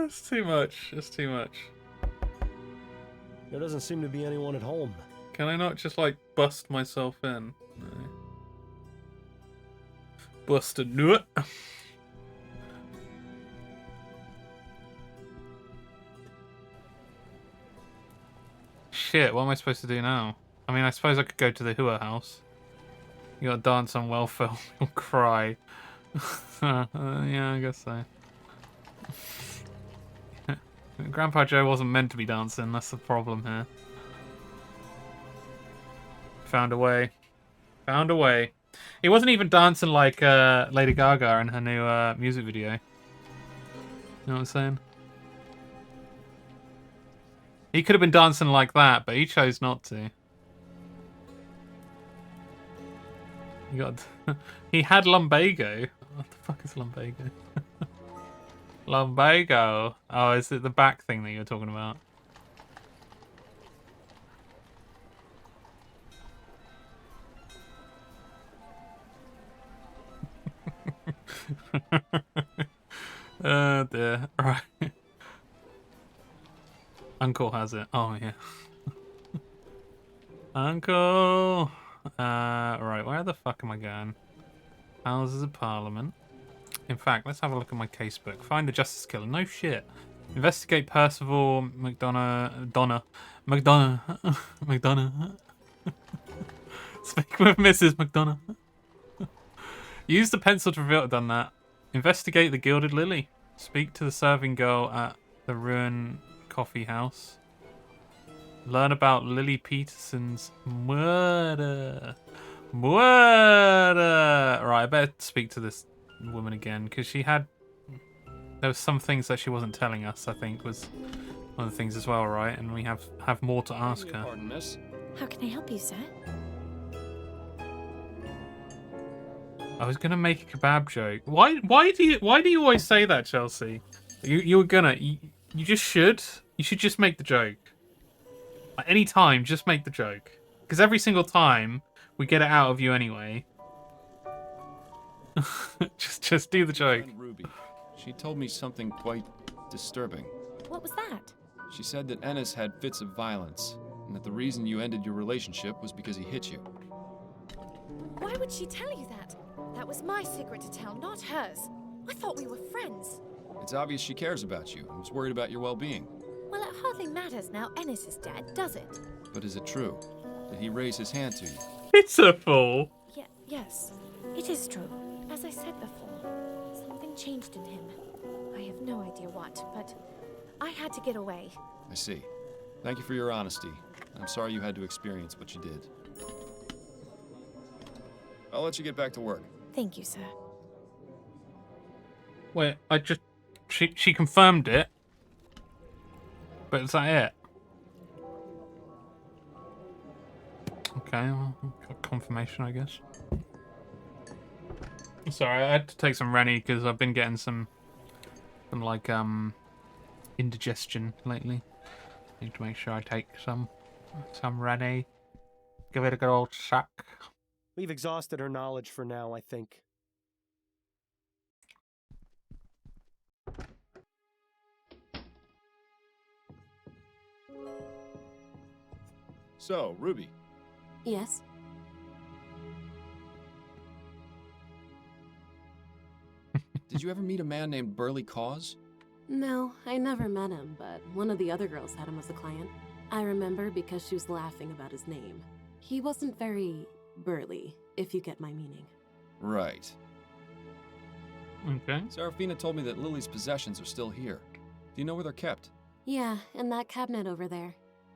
It's too much. It's too much. There doesn't seem to be anyone at home. Can I not just like bust myself in? No. Bust a nut. Shit, what am I supposed to do now? I mean, I suppose I could go to the Hua house. You gotta dance on welfare or cry. Yeah, I guess so. Grandpa Joe wasn't meant to be dancing, that's the problem here. Found a way. Found a way. He wasn't even dancing like Lady Gaga in her new music video. You know what I'm saying? He could have been dancing like that, but he chose not to. He got. He had lumbago. What the fuck is lumbago? Lumbago. Oh, is it the back thing that you're talking about? Oh dear. Right. Uncle has it. Oh yeah. Uncle. Right. Where the fuck am I going? Houses of Parliament. In fact, let's have a look at my casebook. Find the Justice Killer. No shit. Investigate Percival McDonough. Speak with Mrs. McDonough. Use the pencil to reveal. Done that. Investigate the Gilded Lily. Speak to the serving girl at the Ruin Coffee House. Learn about Lily Peterson's murder. Right, I better speak to this woman again because she had. There was some things that she wasn't telling us. I think was one of the things as well, right? And we have more to ask her. Pardon, miss. How can I help you, sir? I was gonna make a kebab joke. Why do you always say that, Chelsea? You were gonna. You just should. You should just make the joke. At any time, just make the joke. Because every single time we get it out of you anyway. just do the joke. Friend Ruby. She told me something quite disturbing. What was that? She said that Ennis had fits of violence, and that the reason you ended your relationship was because he hit you. Why would she tell you that? That was my secret to tell, not hers. I thought we were friends. It's obvious she cares about you and is worried about your well-being. Well, it hardly matters now Ennis is dead, does it? But is it true? Did he raise his hand to you? Pitiful. Yes, it is true. As I said before, something changed in him. I have no idea what, but I had to get away. I see. Thank you for your honesty. I'm sorry you had to experience what you did. I'll let you get back to work. Thank you, sir. Wait, she confirmed it. But is that it? Okay, well, got confirmation, I guess. Sorry, I had to take some Rennie because I've been getting some like indigestion lately. Need to make sure I take some Rennie. Give it a good old suck. We've exhausted her knowledge for now, I think. So, Ruby, Yes? did you ever meet a man named Burley Cause? No, I never met him, but one of the other girls had him as a client. I remember because she was laughing about his name. He wasn't very burly, if you get my meaning. Right. Okay. Serafina told me that Lily's possessions are still here. Do you know where they're kept? Yeah, in that cabinet over there.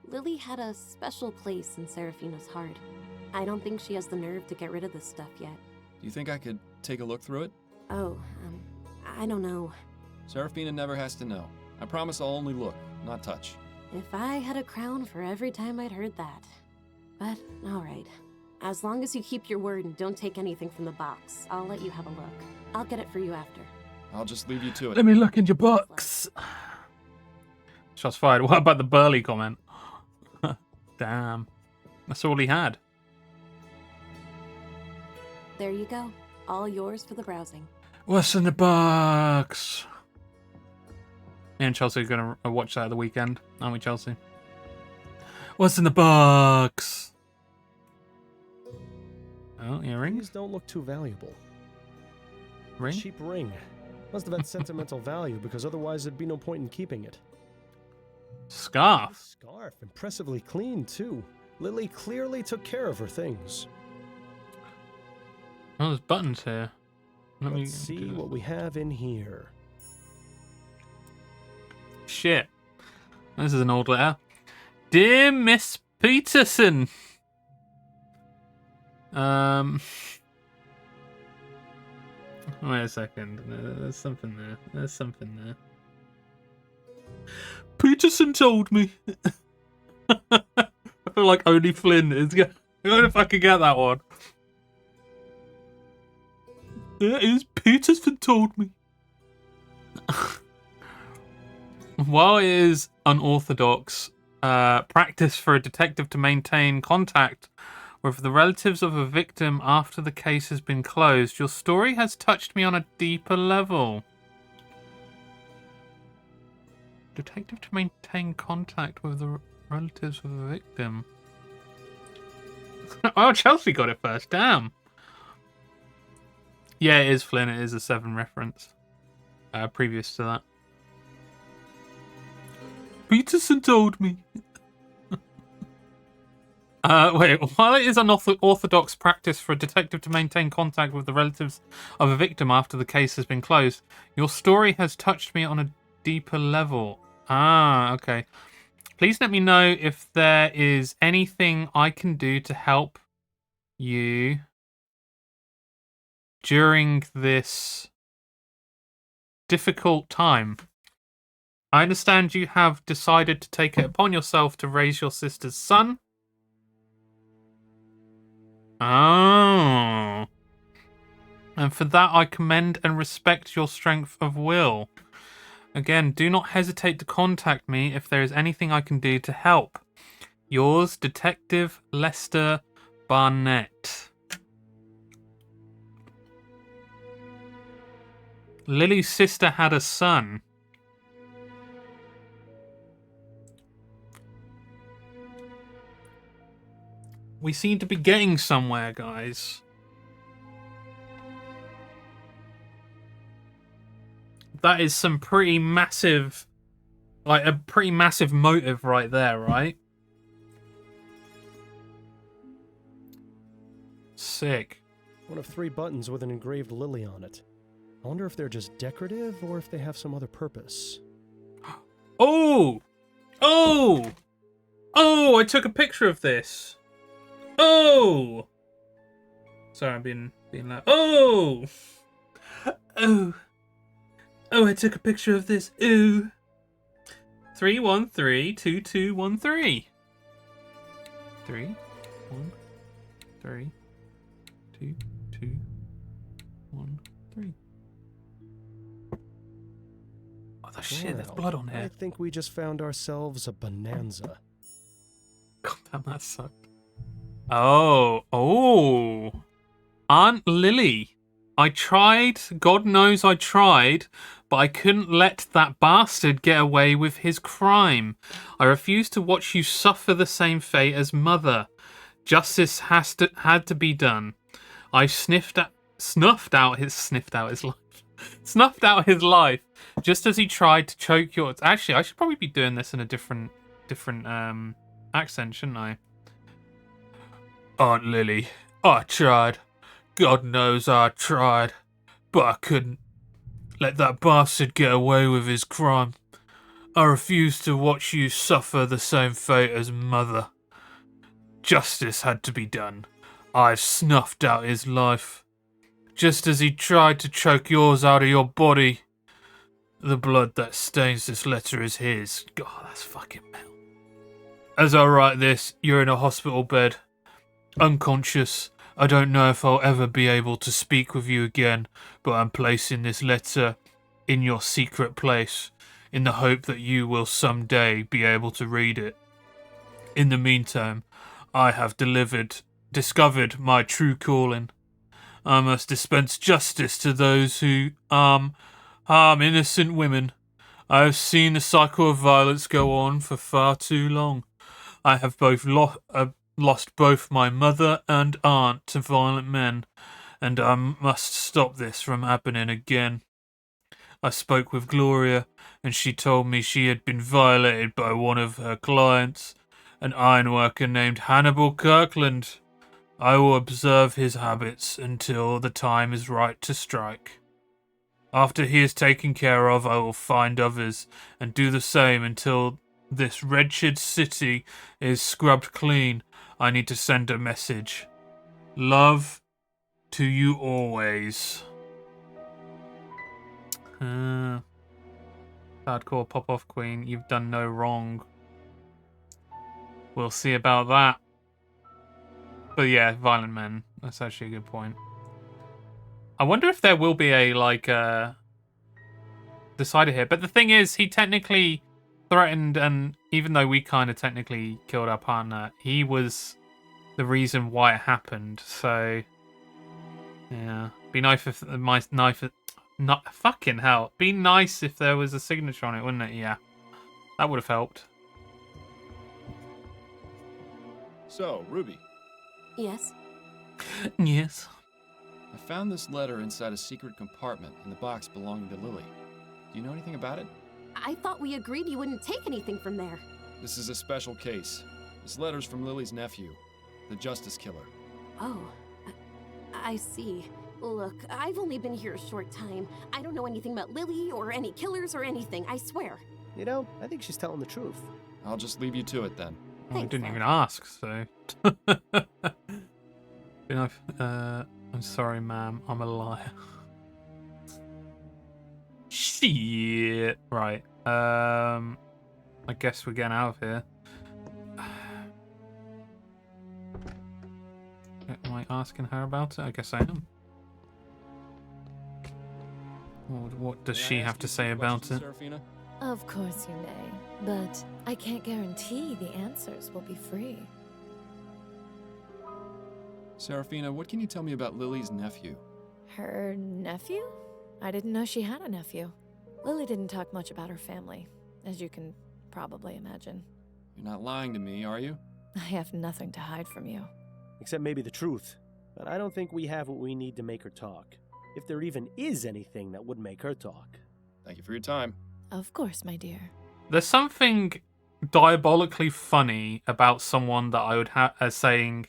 Lily had a special place in Serafina's heart. I don't think she has the nerve to get rid of this stuff yet. Do you think I could take a look through it? Oh, I don't know. Serafina never has to know. I promise I'll only look, not touch. If I had a crown for every time I'd heard that. But, alright. As long as you keep your word and don't take anything from the box, I'll let you have a look. I'll get it for you after. I'll just leave you to it. Let me look in your box. Shots fired. What about the burly comment? Damn. That's all he had. There you go. All yours for the browsing. What's in the box? Me and Chelsea are going to watch that at the weekend, aren't we, Chelsea? What's in the box? Oh, earrings? These don't look too valuable. Ring? Cheap ring. Must have had sentimental value because otherwise there'd be no point in keeping it. Scarf. Scarf. Impressively clean, too. Lily clearly took care of her things. Oh, there's buttons here. Let's see what we have in here. Shit. This is an old letter. Dear Miss Peterson. Wait a second. There's something there. There's something there. Peterson told me. I feel like only Flynn is going to fucking get that one. It is Peterson told me. While it is unorthodox practice for a detective to maintain contact with the relatives of a victim after the case has been closed, your story has touched me on a deeper level. Detective to maintain contact with the relatives of a victim. Oh, Chelsea got it first. Damn. Yeah, it is Flynn. It is a 7 reference. Previous to that. Peterson told me. Wait, while it is unorthodox practice for a detective to maintain contact with the relatives of a victim after the case has been closed, your story has touched me on a deeper level. Ah, okay. Please let me know if there is anything I can do to help you during this difficult time. I understand you have decided to take it upon yourself to raise your sister's son. Oh. And for that I commend and respect your strength of will. Again, do not hesitate to contact me if there is anything I can do to help. Yours, Detective Lester Barnett. Lily's sister had a son. We seem to be getting somewhere, guys. That is some pretty massive, like a pretty massive motive right there, right? Sick. One of 3 buttons with an engraved lily on it. I wonder if they're just decorative or if they have some other purpose. Oh! Oh! Oh, I took a picture of this. Oh! Sorry, I'm being loud. Oh! Oh! Oh, I took a picture of this. Ooh. 3132213. 3, 1, 3, 2, 2, 1, 3. Oh, the shit, there's blood on I here. think we just found ourselves a bonanza. God damn, that sucked. Oh. Aunt Lily. I tried, God knows I tried, but I couldn't let that bastard get away with his crime. I refuse to watch you suffer the same fate as Mother. Justice had to be done. I snuffed out his life, just as he tried to choke yours. Actually, I should probably be doing this in a different accent, shouldn't I? Aunt Lily, I tried. God knows I tried, but I couldn't let that bastard get away with his crime. I refuse to watch you suffer the same fate as Mother. Justice had to be done. I snuffed out his life, just as he tried to choke yours out of your body. The blood that stains this letter is his. God, that's fucking hell. As I write this, you're in a hospital bed, unconscious. I don't know if I'll ever be able to speak with you again, but I'm placing this letter in your secret place, in the hope that you will someday be able to read it. In the meantime, I have discovered my true calling. I must dispense justice to those who harm innocent women. I have seen the cycle of violence go on for far too long. I have lost both my mother and aunt to violent men, and I must stop this from happening again. I spoke with Gloria, and she told me she had been violated by one of her clients, an ironworker named Hannibal Kirkland. I will observe his habits until the time is right to strike. After he is taken care of, I will find others and do the same until this wretched city is scrubbed clean. I need to send a message. Love to you always. Hardcore pop-off queen, you've done no wrong. We'll see about that. But yeah, violent men. That's actually a good point. I wonder if there will be a, decider here. But the thing is, he technically threatened, and even though we kind of technically killed our partner, he was the reason why it happened. So, yeah. Be nice if my knife... Not fucking hell. Be nice if there was a signature on it, wouldn't it? Yeah. That would have helped. So, Ruby. Yes? Yes. I found this letter inside a secret compartment in the box belonging to Lily. Do you know anything about it? I thought we agreed you wouldn't take anything from there. This is a special case. This letter's from Lily's nephew, the Justice Killer. Oh, I see. Look, I've only been here a short time. I don't know anything about Lily or any killers or anything, I swear. You know, I think she's telling the truth. I'll just leave you to it then. Well, I Thanks, didn't Sam. even ask, so... I'm sorry, ma'am. I'm a liar. Shit. Right. I guess we're getting out of here. Am I asking her about it? I guess I am. What does she have to say about it? Serafina? Of course you may, but I can't guarantee the answers will be free. Serafina, what can you tell me about Lily's nephew? Her nephew? I didn't know she had a nephew. Lily didn't talk much about her family, as you can probably imagine. You're not lying to me, are you? I have nothing to hide from you. Except maybe the truth. But I don't think we have what we need to make her talk. If there even is anything that would make her talk. Thank you for your time. Of course, my dear. There's something diabolically funny about someone that I would have saying,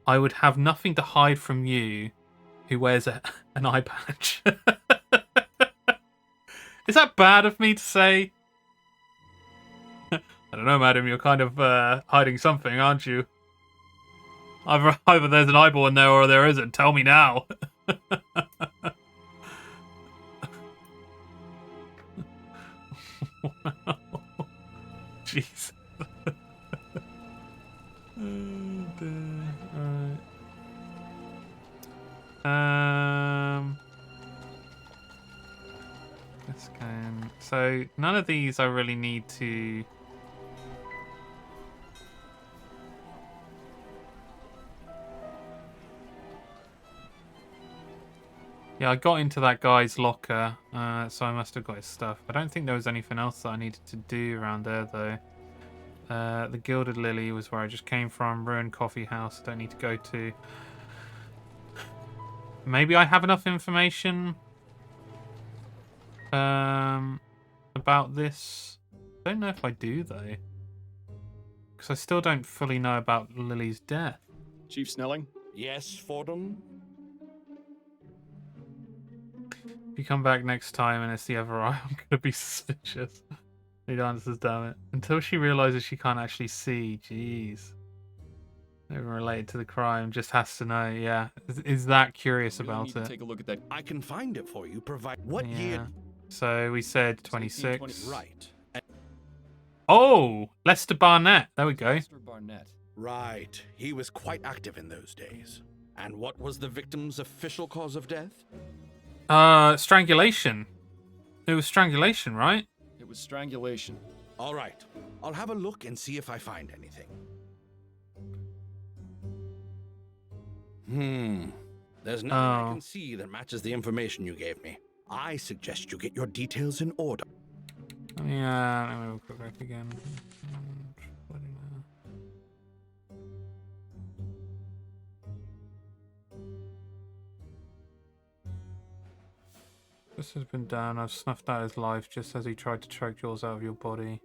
I would have nothing to hide from you, who wears an eye patch. Is that bad of me to say? I don't know, madam. You're kind of hiding something, aren't you? Either there's an eyeball in there or there isn't. Tell me now. Jeez. Alright. Let's go. So none of these I really need to. Yeah, I got into that guy's locker, so I must have got his stuff. I don't think there was anything else that I needed to do around there, though. The Gilded Lily was where I just came from. Ruined Coffee House, I don't need to go to. Maybe I have enough information about this. I don't know if I do, though. Because I still don't fully know about Lily's death. Chief Snelling? Yes, Fordham? If you come back next time and it's the other eye, I'm going to be suspicious. He answers, damn it. Until she realizes she can't actually see. Jeez. Not even related to the crime, just has to know, yeah. Is that curious Really about need to it? take a look at that. I can find it for you, provide... What Yeah. year? So we said It's 26. 1820. Right. Oh! Lester Barnett. There we go. Lester Barnett. Right. He was quite active in those days. And what was the victim's official cause of death? Strangulation. It was strangulation, right? It was strangulation. All right. I'll have a look and see if I find anything. There's nothing I can see that matches the information you gave me. I suggest you get your details in order. Yeah, let me have a quick look again. This has been done. I've snuffed out his life just as he tried to choke yours out of your body.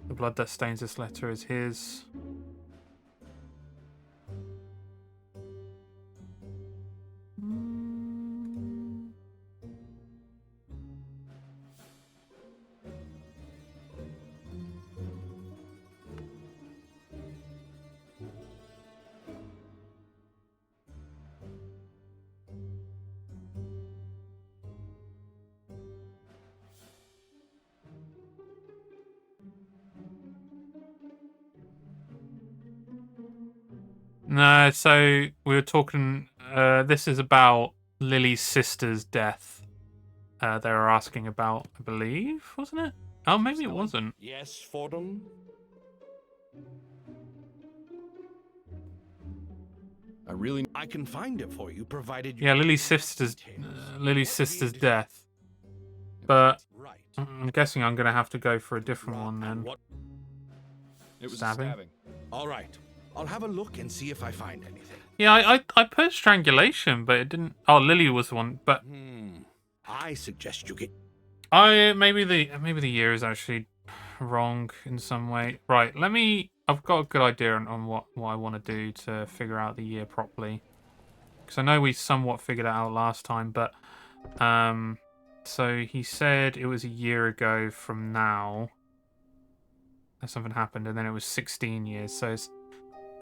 The blood that stains this letter is his. No, so we were talking. This is about Lily's sister's death. They were asking about, I believe, wasn't it? Oh, maybe it wasn't. Yes, Fordham? I can find it for you, provided you... Yeah, Lily's sister's death. But I'm guessing I'm gonna have to go for a different one then. It was Stabbing? stabbing. All right. I'll have a look and see if I find anything. Yeah, I put strangulation, but it didn't. Oh, Lily was the one, but I suggest you get... maybe the year is actually wrong in some way. Right, I've got a good idea on what I want to do to figure out the year properly. Because I know we somewhat figured it out last time, but so he said it was a year ago from now that something happened, and then it was 16 years, so it's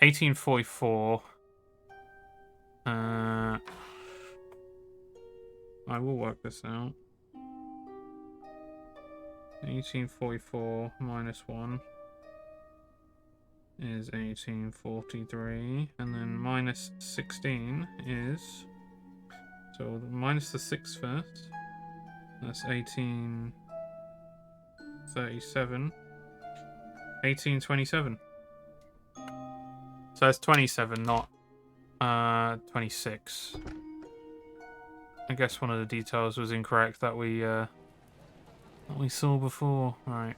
1844. I will work this out. 1844 minus 1 is 1843, and then minus 16 is, so minus the 6 first, that's 1837, 1827. So it's 27, not 26. I guess one of the details was incorrect that we saw before. Right,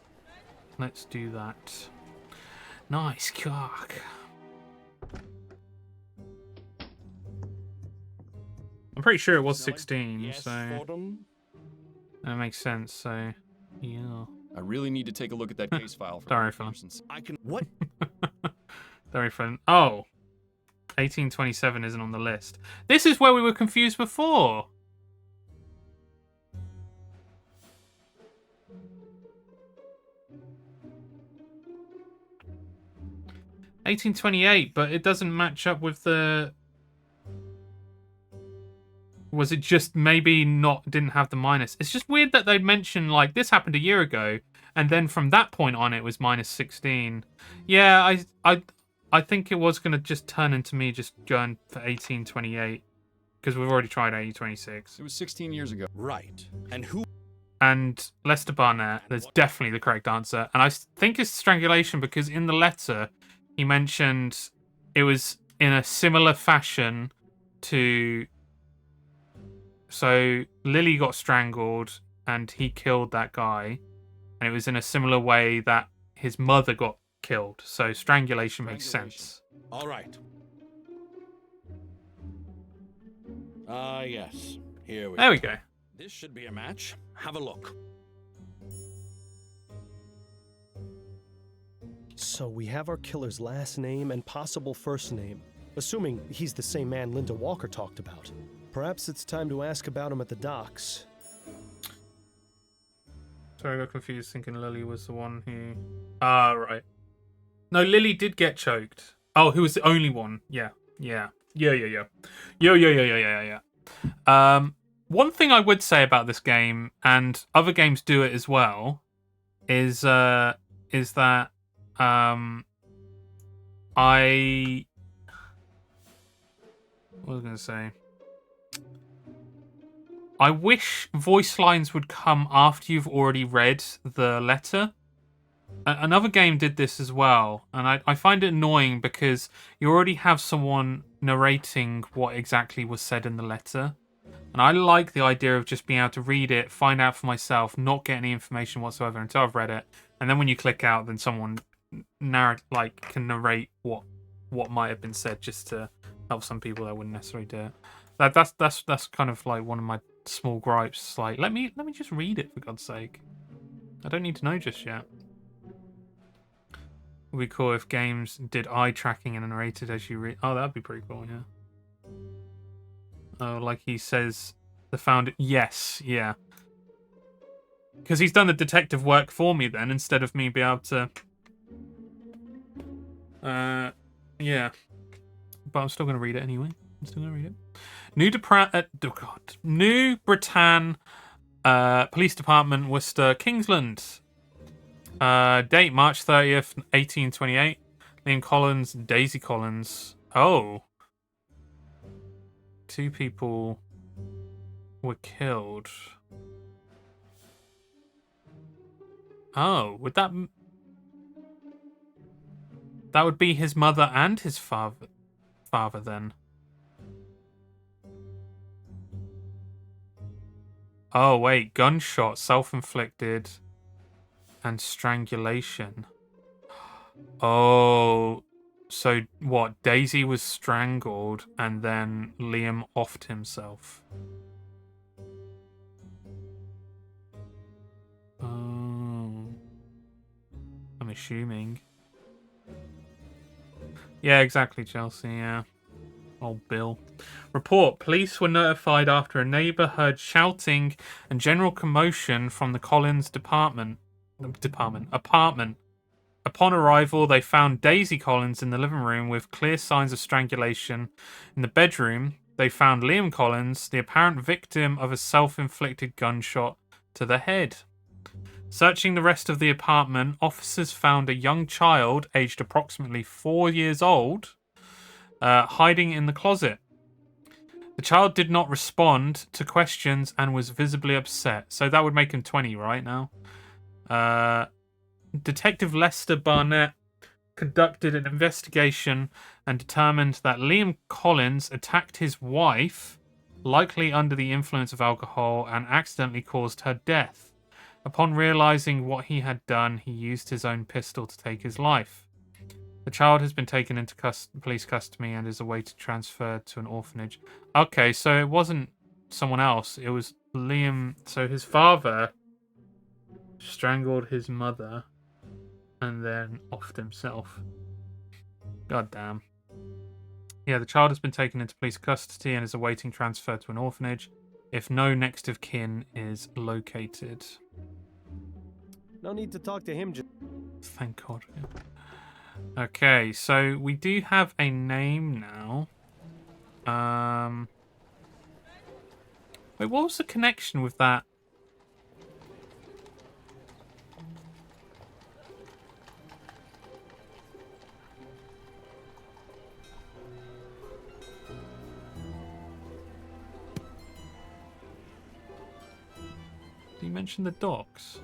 let's do that. Nice cock. I'm pretty sure it was 16, Yes, so Fordham? that makes sense. So yeah. I really need to take a look at that case file. Sorry, fun. I can... What? Sorry, fun. Oh, 1827 isn't on the list. This is where we were confused before. $1828, but it doesn't match up with the... Was it just maybe didn't have the minus? It's just weird that they mentioned, like, this happened a year ago, and then from that point on it was minus 16. Yeah, I think it was going to just turn into me just going for 1828, because we've already tried AE26. It was 16 years ago. Right. And who? And Lester Barnett, there's definitely the correct answer. And I think it's strangulation because in the letter, he mentioned it was in a similar fashion to... So Lily got strangled and he killed that guy. And it was in a similar way that his mother got killed. So strangulation makes sense. All right. Yes. Here we There we go. This should be a match. Have a look. So we have our killer's last name and possible first name, assuming he's the same man Linda Walker talked about. Perhaps it's time to ask about him at the docks. Sorry, I got confused thinking Lily was the one who... Ah, right. No, Lily did get choked. Oh, who was the only one? Yeah. One thing I would say about this game, and other games do it as well, is that I... What was I going to say? I wish voice lines would come after you've already read the letter. Another game did this as well, and I find it annoying because you already have someone narrating what exactly was said in the letter. And I like the idea of just being able to read it, find out for myself, not get any information whatsoever until I've read it. And then when you click out, then someone can narrate what might have been said just to help some people that wouldn't necessarily do it. That's kind of like one of my small gripes. Like, let me just read it for God's sake. I don't need to know just yet. It would be cool if games did eye tracking and narrated as you read. Oh, that'd be pretty cool, yeah. Oh, like he says, the founder. Yes, yeah. Because he's done the detective work for me then, instead of me being able to. Yeah. But I'm still going to read it anyway. New Britain Police Department, Worcester, Kingsland. Date March 30th, 1828. Liam Collins, Daisy Collins. Oh. 2 people were killed. Oh, would that would be his mother and his father then? Oh, wait. Gunshot, self-inflicted, and strangulation. Oh, so what? Daisy was strangled, and then Liam offed himself. Oh. I'm assuming. Yeah, exactly, Chelsea, yeah. Old Bill. Report. Police were notified after a neighbour heard shouting and general commotion from the Collins apartment. Upon arrival, they found Daisy Collins in the living room with clear signs of strangulation. In the bedroom, they found Liam Collins, the apparent victim of a self-inflicted gunshot to the head. Searching the rest of the apartment, officers found a young child, aged approximately 4 years old, hiding in the closet. The child did not respond to questions and was visibly upset. So that would make him 20 right now. Detective Lester Barnett conducted an investigation and determined that Liam Collins attacked his wife, likely under the influence of alcohol, and accidentally caused her death. Upon realizing what he had done, he used his own pistol to take his life. The child has been taken into police custody and is awaited transfer to an orphanage. Okay, so it wasn't someone else. It was Liam. So his father strangled his mother and then offed himself. God damn. Yeah, the child has been taken into police custody and is awaiting transfer to an orphanage if no next of kin is located. No need to talk to him. Thank God. Okay, so we do have a name now. Wait, what was the connection with that? mention the docks?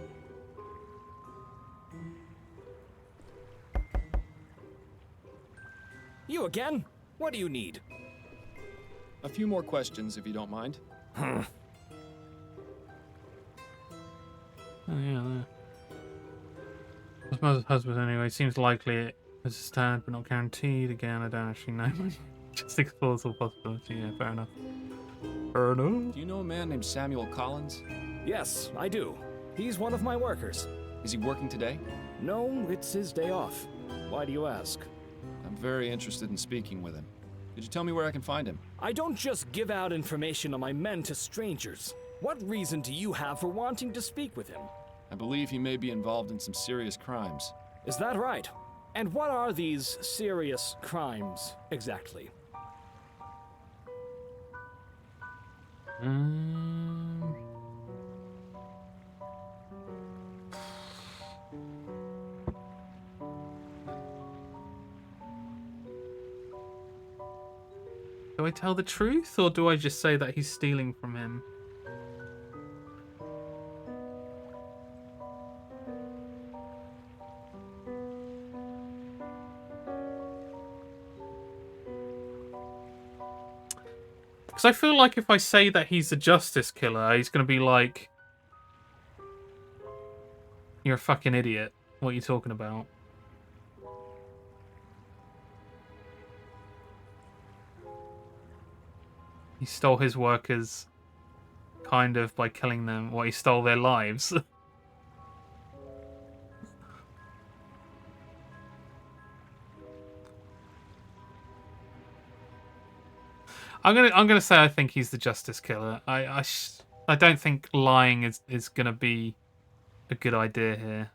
You again? What do you need? A few more questions, if you don't mind. Oh, yeah. His husband, anyway. Seems likely it was a stand, but not guaranteed. Again, I don't actually know. Just explores all possibility. Yeah, fair enough. Fair enough. Do you know a man named Samuel Collins? Yes, I do. He's one of my workers. Is he working today? No, it's his day off. Why do you ask? I'm very interested in speaking with him. Could you tell me where I can find him? I don't just give out information on my men to strangers. What reason do you have for wanting to speak with him? I believe he may be involved in some serious crimes. Is that right? And what are these serious crimes, exactly? Do I tell the truth, or do I just say that he's stealing from him? Because I feel like if I say that he's a justice killer, he's going to be like, "You're a fucking idiot. What are you talking about?" He stole his workers kind of by killing them. Well, he stole their lives. I'm gonna say I think he's the justice killer. I don't think lying is gonna be a good idea here.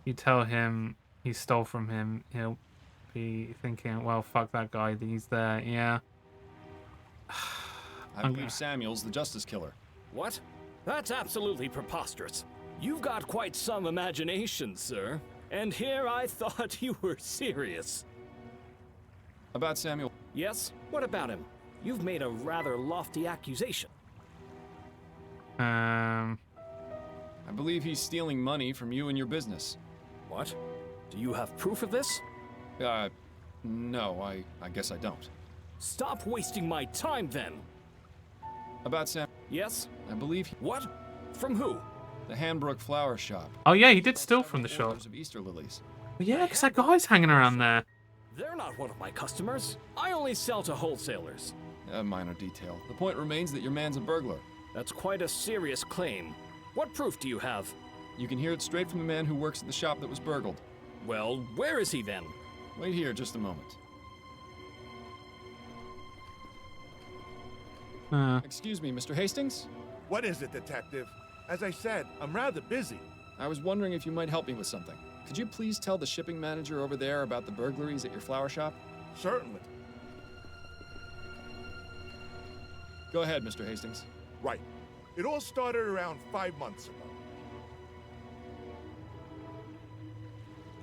You tell him you stole from him, he'll be thinking, well, fuck that guy, he's there. Yeah. I believe Samuel's the justice killer. What? That's absolutely preposterous. You've got quite some imagination, sir. And here I thought you were serious. About Samuel? Yes? What about him? You've made a rather lofty accusation. I believe he's stealing money from you and your business. What? Do you have proof of this? No, I guess I don't. Stop wasting my time, then. About Sam? Yes? I believe What? From who? The Hanbrook Flower Shop. Oh yeah, he did steal from the shop. Of Easter lilies. Well, yeah, because that guy's hanging around there. They're not one of my customers. I only sell to wholesalers. A minor detail. The point remains that your man's a burglar. That's quite a serious claim. What proof do you have? You can hear it straight from the man who works at the shop that was burgled. Well, where is he then? Wait here just a moment. Excuse me, Mr. Hastings? What is it, Detective? As I said, I'm rather busy. I was wondering if you might help me with something. Could you please tell the shipping manager over there about the burglaries at your flower shop? Certainly. Go ahead, Mr. Hastings. Right. It all started around 5 months ago.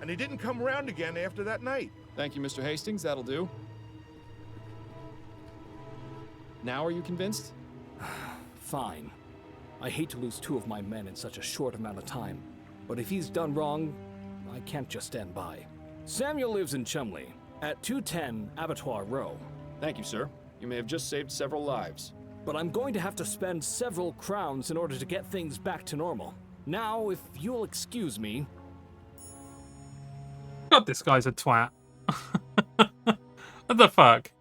And he didn't come around again after that night. Thank you, Mr. Hastings. That'll do. Now are you convinced? Fine. I hate to lose 2 of my men in such a short amount of time. But if he's done wrong, I can't just stand by. Samuel lives in Chumley, at 210 Abattoir Row. Thank you, sir. You may have just saved several lives. But I'm going to have to spend several crowns in order to get things back to normal. Now, if you'll excuse me... God, this guy's a twat. What the fuck?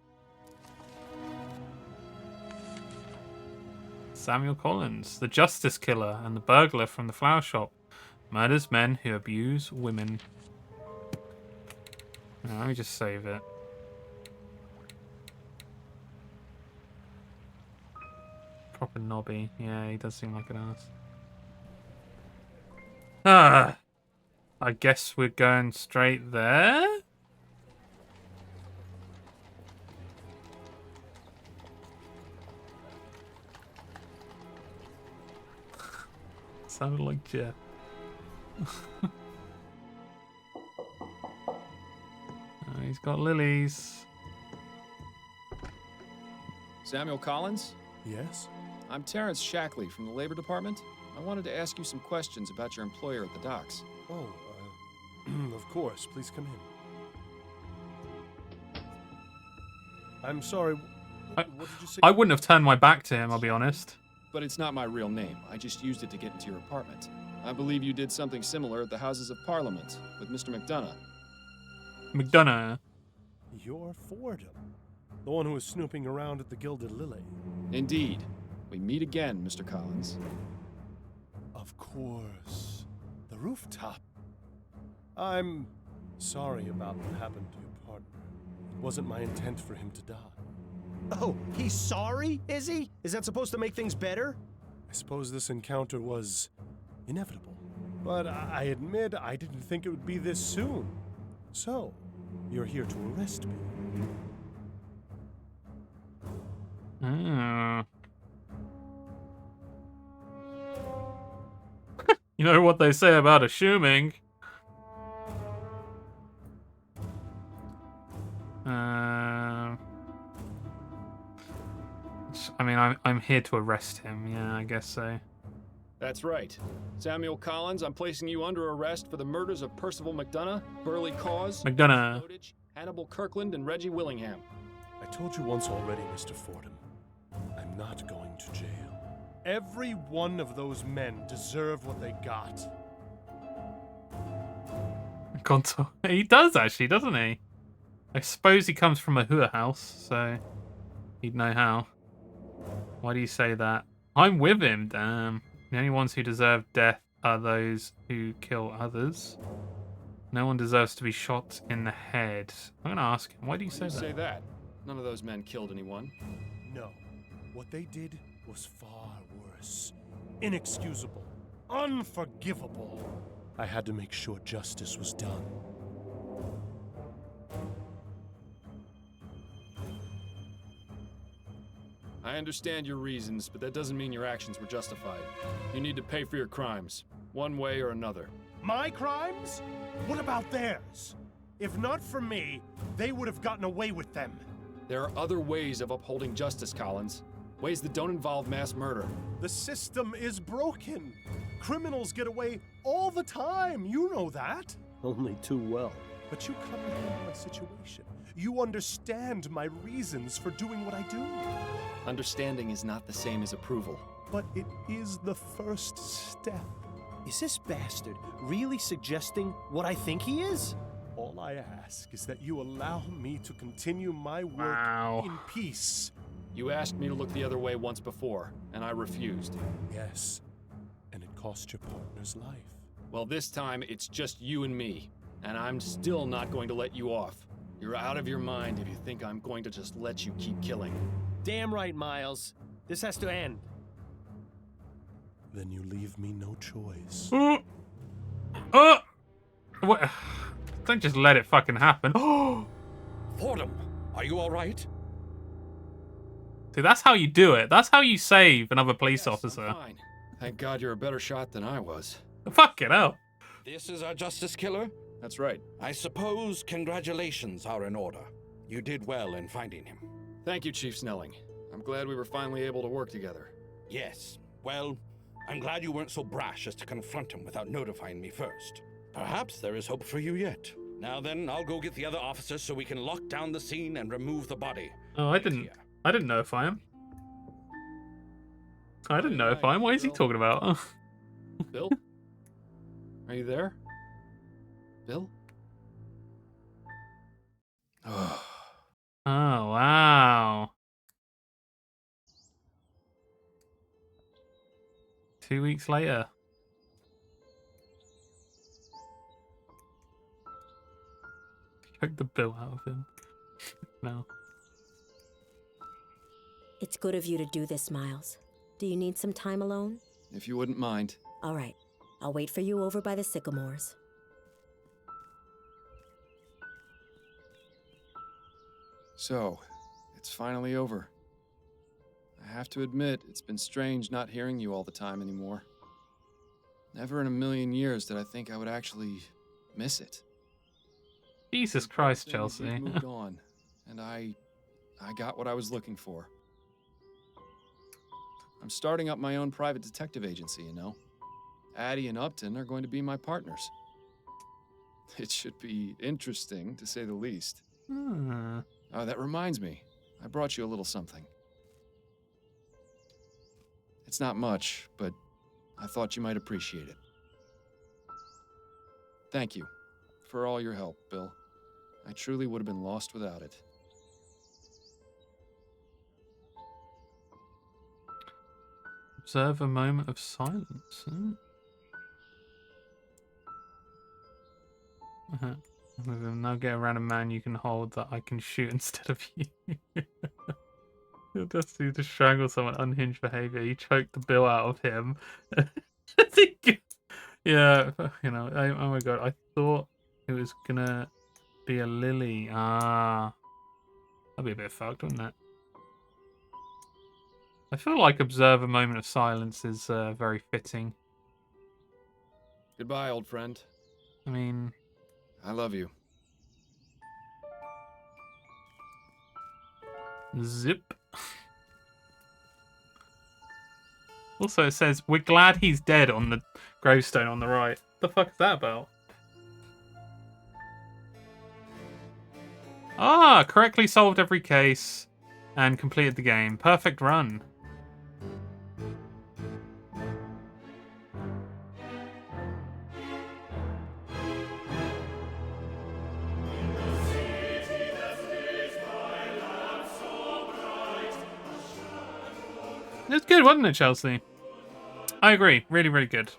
Samuel Collins, the justice killer and the burglar from the flower shop, murders men who abuse women. Now, let me just save it. Proper knobby. Yeah, he does seem like an ass. Ah, I guess we're going straight there. Sounded like Jeff. He's got lilies. Samuel Collins? Yes? I'm Terrence Shackley from the Labor Department. I wanted to ask you some questions about your employer at the docks. Oh, of course. Please come in. I'm sorry. What did you say? I wouldn't have turned my back to him, I'll be honest. But it's not my real name. I just used it to get into your apartment. I believe you did something similar at the Houses of Parliament with Mr. McDonough. McDonough. You're Fordham, the one who was snooping around at the Gilded Lily. Indeed. We meet again, Mr. Collins. Of course. The rooftop. I'm sorry about what happened to your partner. It wasn't my intent for him to die. Oh, he's sorry, is he? Is that supposed to make things better? I suppose this encounter was inevitable. But I admit I didn't think it would be this soon. So, you're here to arrest me. You know what they say about assuming. I mean, I'm here to arrest him. Yeah, I guess so. That's right. Samuel Collins, I'm placing you under arrest for the murders of Percival McDonough, Burley Cause, McDonough, Hannibal Kirkland, and Reggie Willingham. I told you once already, Mr. Fordham. I'm not going to jail. Every one of those men deserve what they got. He does actually, doesn't he? I suppose he comes from a Hua house, so he'd know how. Why do you say that? I'm with him, damn. The only ones who deserve death are those who kill others. No one deserves to be shot in the head. I'm gonna ask him, why do you say that? None of those men killed anyone. No. What they did was far worse. Inexcusable. Unforgivable. I had to make sure justice was done. I understand your reasons, but that doesn't mean your actions were justified. You need to pay for your crimes, one way or another. My crimes? What about theirs? If not for me, they would have gotten away with them. There are other ways of upholding justice, Collins. Ways that don't involve mass murder. The system is broken. Criminals get away all the time. You know that. Only too well. But you comprehend my situation. You understand my reasons for doing what I do. Understanding is not the same as approval. But it is the first step. Is this bastard really suggesting what I think he is? All I ask is that you allow me to continue my work in peace. You asked me to look the other way once before, and I refused. Yes, and it cost your partner's life. Well, this time it's just you and me, and I'm still not going to let you off. You're out of your mind if you think I'm going to just let you keep killing. Damn right, Miles. This has to end. Then you leave me no choice. What? Don't just let it fucking happen. Fordham, are you all right? See, that's how you do it. That's how you save another police officer. I'm fine. Thank God you're a better shot than I was. Fucking hell. This is our justice killer? That's right. I suppose congratulations are in order. You did well in finding him. Thank you, Chief Snelling. I'm glad we were finally able to work together. Yes. Well, I'm glad you weren't so brash as to confront him without notifying me first. Perhaps there is hope for you yet. Now then, I'll go get the other officers so we can lock down the scene and remove the body. Oh, I didn't notify him. I didn't notify him. What is he talking about? Bill? Are you there? Bill? Oh, wow. 2 weeks later. Choke the bill out of him. No. It's good of you to do this, Miles. Do you need some time alone? If you wouldn't mind. All right. I'll wait for you over by the sycamores. So, it's finally over. I have to admit, it's been strange not hearing you all the time anymore. Never in a million years did I think I would actually miss it. Jesus Christ, Chelsea. You've moved on, and I got what I was looking for. I'm starting up my own private detective agency, you know. Addie and Upton are going to be my partners. It should be interesting, to say the least. Oh, that reminds me. I brought you a little something. It's not much, but I thought you might appreciate it. Thank you for all your help, Bill. I truly would have been lost without it. Observe a moment of silence. With a nugget around a man you can hold that I can shoot instead of you. You'll just do to strangle someone, unhinged behavior. You choke the bill out of him. Yeah, you know, oh my god, I thought it was gonna be a lily. Ah, that'd be a bit fucked, wouldn't it? I feel like observe a moment of silence is very fitting. Goodbye, old friend. I mean, I love you. Zip. Also, it says, we're glad he's dead on the gravestone on the right. What the fuck is that about? Ah, correctly solved every case and completed the game. Perfect run. It was good, wasn't it, Chelsea? I agree. Really, really good.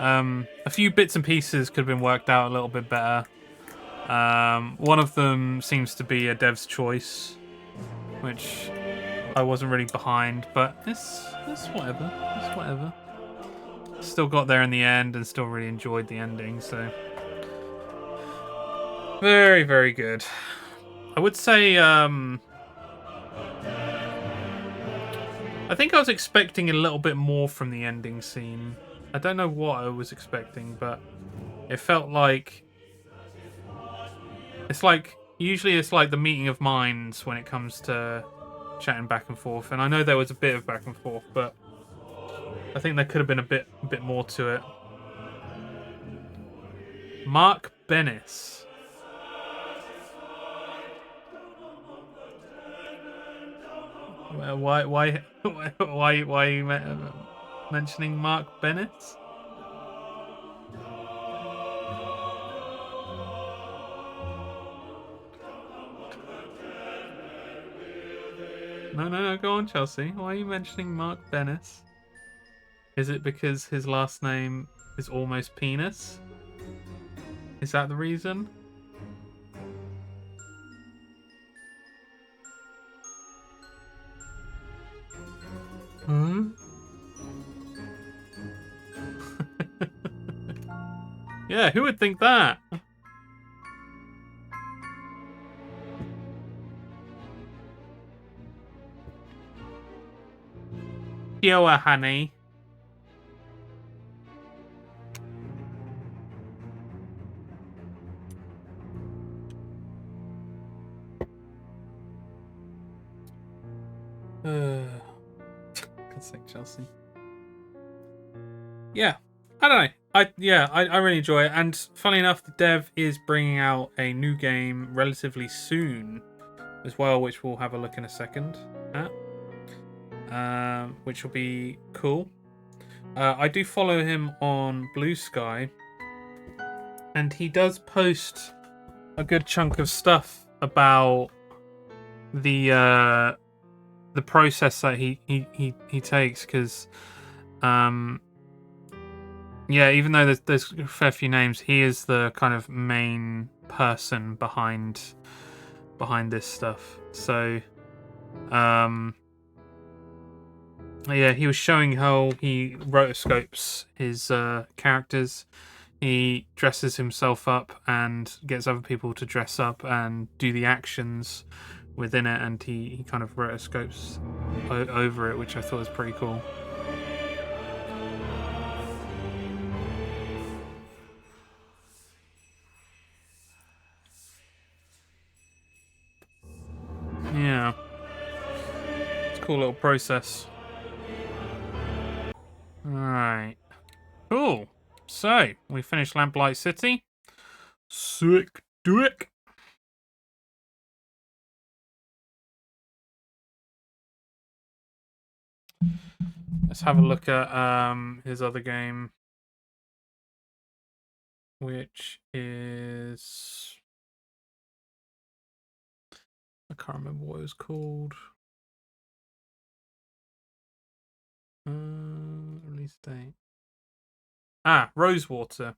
A few bits and pieces could have been worked out a little bit better. One of them seems to be a dev's choice, which I wasn't really behind, but it's whatever. It's whatever. Still got there in the end and still really enjoyed the ending, so... Very, very good. I would say, I think I was expecting a little bit more from the ending scene. I don't know what I was expecting, but it felt like... It's like... Usually it's like the meeting of minds when it comes to chatting back and forth. And I know there was a bit of back and forth, but I think there could have been a bit more to it. Mark Bennis. Why are you mentioning Mark Bennett? No, go on, Chelsea. Why are you mentioning Mark Bennett? Is it because his last name is almost penis? Is that the reason? Hmm? Yeah, who would think that? Yoa, honey. Good sake, Chelsea. Yeah, I don't know. I really enjoy it, and funny enough, the dev is bringing out a new game relatively soon as well, which we'll have a look in a second at, which will be cool. I do follow him on Blue Sky, and he does post a good chunk of stuff about the process that he takes, because yeah, even though there's a fair few names, he is the kind of main person behind this stuff. So yeah, he was showing how he rotoscopes his characters. He dresses himself up and gets other people to dress up and do the actions within it, and he kind of rotoscopes over it, which I thought was pretty cool. Yeah, it's a cool little process. Alright. Cool. So, we finished Lamplight City. Sick dick. Let's have a look at his other game, which is... I can't remember what it was called. Release date. Rosewater.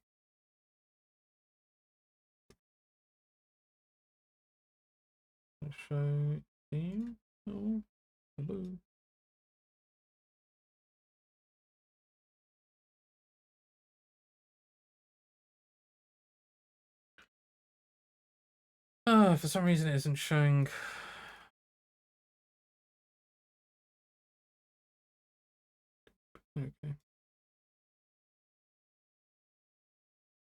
Show theme. Oh, hello. For some reason it isn't showing. Okay.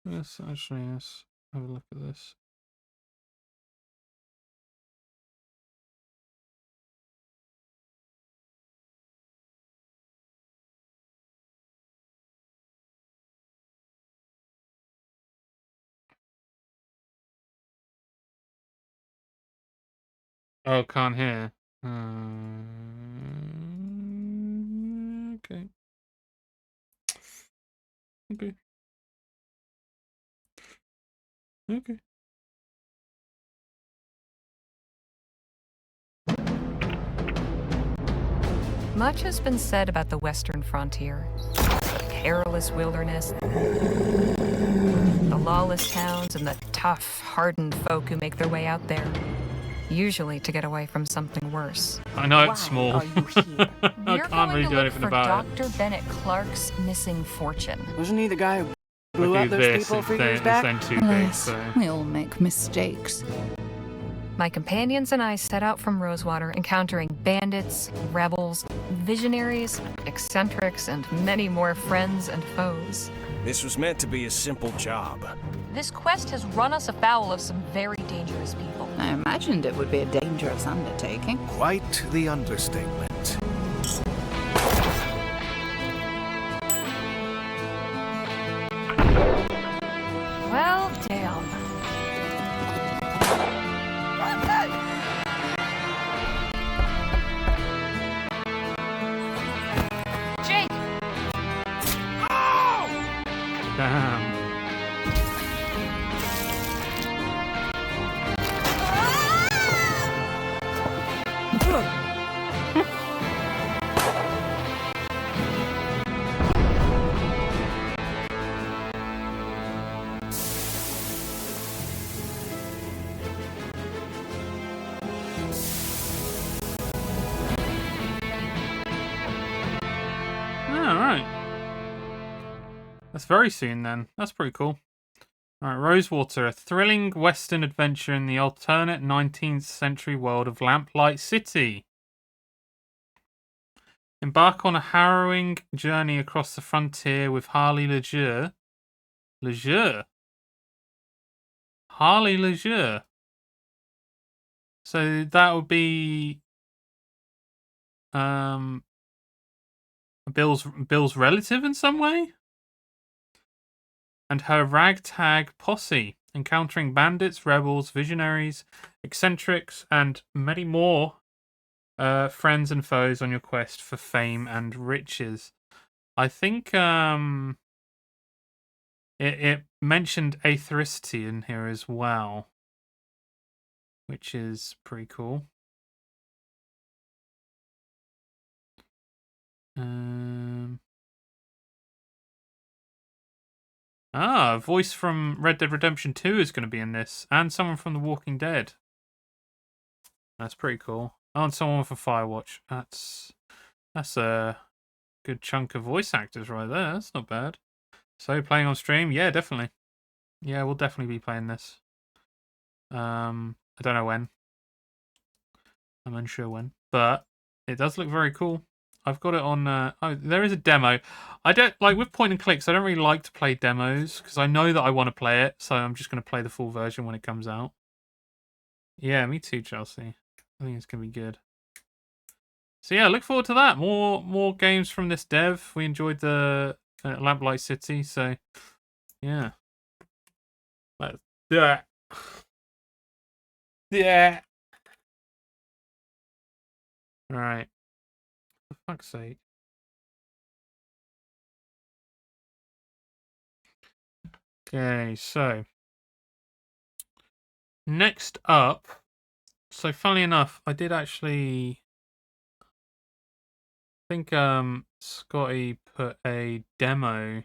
Yes, actually, yes. Have a look at this. Oh, can't hear. Okay. Okay. Okay. Much has been said about the western frontier. Perilous wilderness, the lawless towns, and the tough, hardened folk who make their way out there. Usually to get away from something worse. I know it's small. Are you here? I We're can't really going to do look anything for about it. Dr. Bennett Clark's missing fortune. Wasn't he the guy who I blew up do those this people a few instead, years back? it's then too big, Alas, so... we all make mistakes. My companions and I set out from Rosewater, encountering bandits, rebels, visionaries, eccentrics, and many more friends and foes. This was meant to be a simple job. This quest has run us afoul of some very dangerous people. I imagined it would be a dangerous undertaking. Quite the understatement. Well, damn. Jake! Damn. Alright. That's very soon then. That's pretty cool. Alright, Rosewater, a thrilling western adventure in the alternate 19th century world of Lamplight City. Embark on a harrowing journey across the frontier with Harley Leisure. Harley Leisure. So that would be Bill's relative in some way? And her ragtag posse, encountering bandits, rebels, visionaries, eccentrics, and many more friends and foes on your quest for fame and riches. I think it mentioned aethericity in here as well, which is pretty cool. A voice from Red Dead Redemption 2 is going to be in this, and someone from The Walking Dead. That's pretty cool. Oh, and someone from Firewatch. That's a good chunk of voice actors right there. That's not bad. So playing on stream, yeah, definitely. Yeah, we'll definitely be playing this. I don't know when. I'm unsure when, but it does look very cool. I've got it on. Oh, there is a demo. I don't like with point and clicks. I don't really like to play demos because I know that I want to play it. So I'm just going to play the full version when it comes out. Yeah, me too, Chelsea. I think it's going to be good. So yeah, look forward to that. More games from this dev. We enjoyed the Lamplight City, so yeah. Let's do it. Yeah. All right. For fuck's sake. Okay, so next up. So funnily enough, I did actually think Scotty put a demo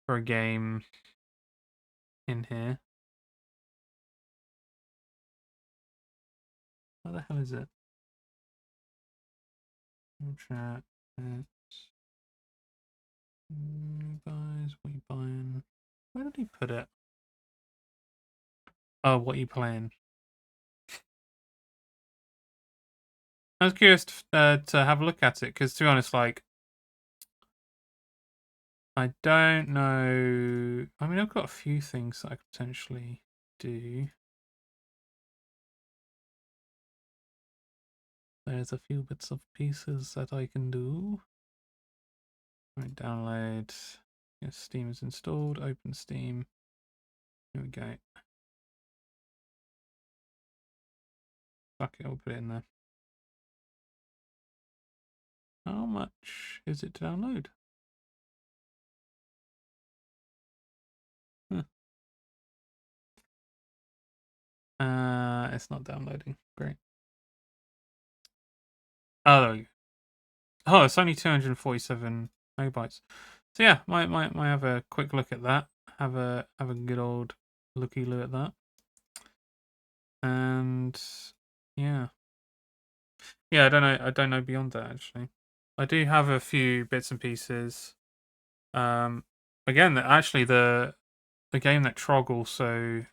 for a game in here. What the hell is it? Chat. Guys, what are you buying? Where did he put it? Oh, what are you playing? I was curious to have a look at it because, to be honest, like, I don't know. I mean, I've got a few things that I could potentially do. There's a few bits of pieces that I can do. Right, download. Yes, Steam is installed. Open Steam. Here we go. Fuck it, I'll put it in there. How much is it to download? Huh. It's not downloading. Great. Oh, there we go. Oh, it's only 247 megabytes. So yeah, might have a quick look at that. Have a good old looky look at that. And yeah. Yeah, I don't know beyond that actually. I do have a few bits and pieces. Again, actually the game that Trog also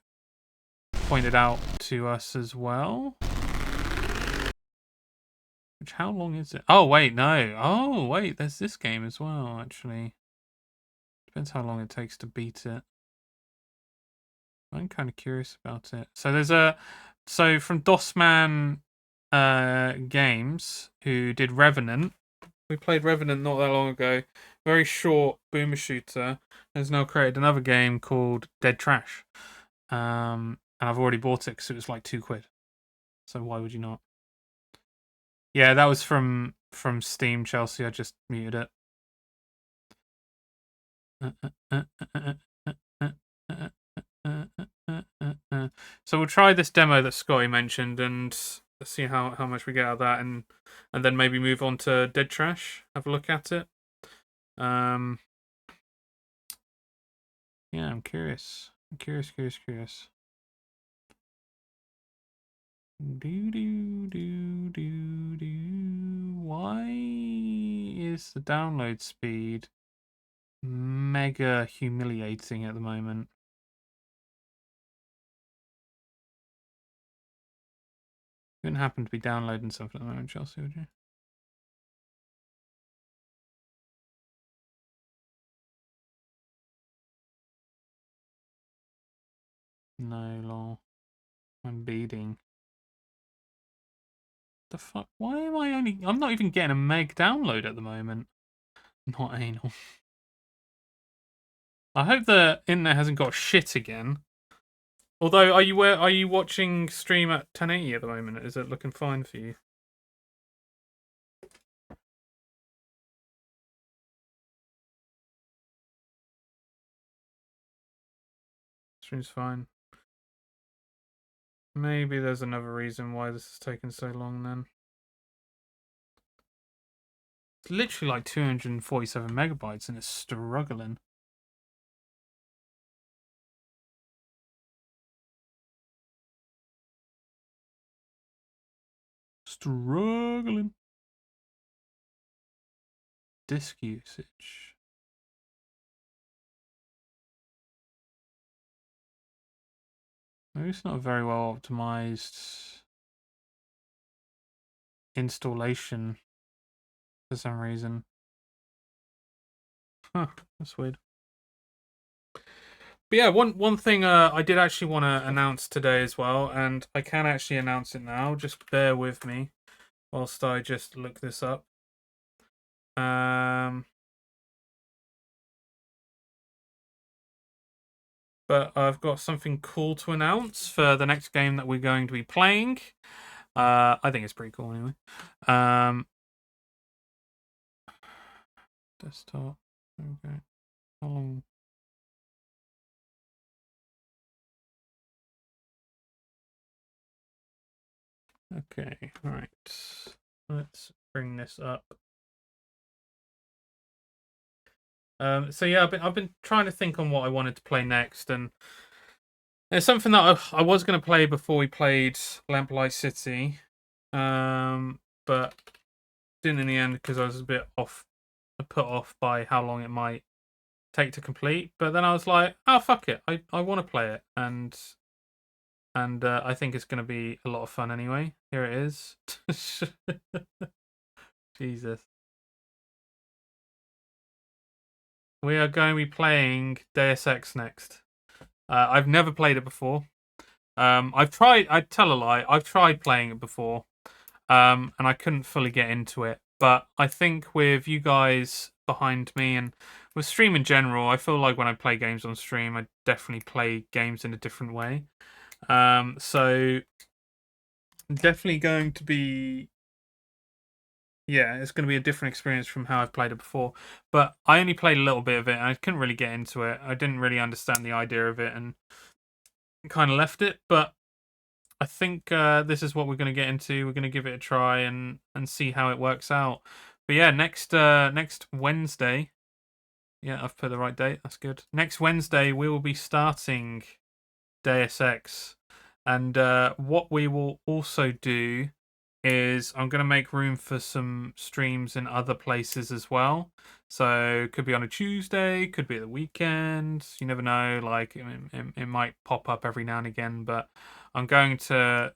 pointed out to us as well. Which, how long is it? Oh wait, no. Oh wait, there's this game as well. Actually, depends how long it takes to beat it. I'm kind of curious about it. So there's from Dossman Games, who did Revenant. We played Revenant not that long ago. Very short boomer shooter. Has now created another game called Dead Trash. And I've already bought it because it was like £2. So why would you not? Yeah, that was from Steam, Chelsea. I just muted it. So we'll try this demo that Scotty mentioned and see how much we get out of that, and then maybe move on to Dead Trash. Have a look at it. Yeah, I'm curious. Curious. Why is the download speed mega humiliating at the moment? You wouldn't happen to be downloading something at the moment, Chelsea, would you? No, lol. I'm beading. The fuck? Why am I only... I'm not even getting a meg download at the moment. Not anal. I hope the internet hasn't got shit again. Although, are you watching stream at 1080 at the moment? Is it looking fine for you? Stream's fine. Maybe there's another reason why this is taking so long then. It's literally like 247 megabytes and it's struggling. Struggling. Disk usage. Maybe it's not very well optimized installation for some reason. Huh, that's weird. But yeah, one thing I did actually want to announce today as well, and I can actually announce it now. Just bear with me. whilst I just look this up. But I've got something cool to announce for the next game that we're going to be playing. I think it's pretty cool anyway. Desktop. Okay. How long? Okay, right. Let's bring this up. So yeah, I've been trying to think on what I wanted to play next, and there's something that I was going to play before we played Lamplight City, but didn't in the end because I was a bit put off by how long it might take to complete. But then I was like, oh fuck it, I want to play it, and I think it's going to be a lot of fun anyway. Here it is. Jesus. We are going to be playing Deus Ex next. I've never played it before. I've tried. I tell a lie. I've tried playing it before, and I couldn't fully get into it. But I think with you guys behind me and with stream in general, I feel like when I play games on stream, I definitely play games in a different way. So definitely going to be. Yeah, it's going to be a different experience from how I've played it before. But I only played a little bit of it, and I couldn't really get into it. I didn't really understand the idea of it, and kind of left it. But I think this is what we're going to get into. We're going to give it a try and see how it works out. But yeah, next Wednesday. Yeah, I've put the right date. That's good. Next Wednesday, we will be starting Deus Ex. And what we will also do is I'm going to make room for some streams in other places as well. So could be on a Tuesday, could be at the weekend. You never know. Like it might pop up every now and again, but I'm going to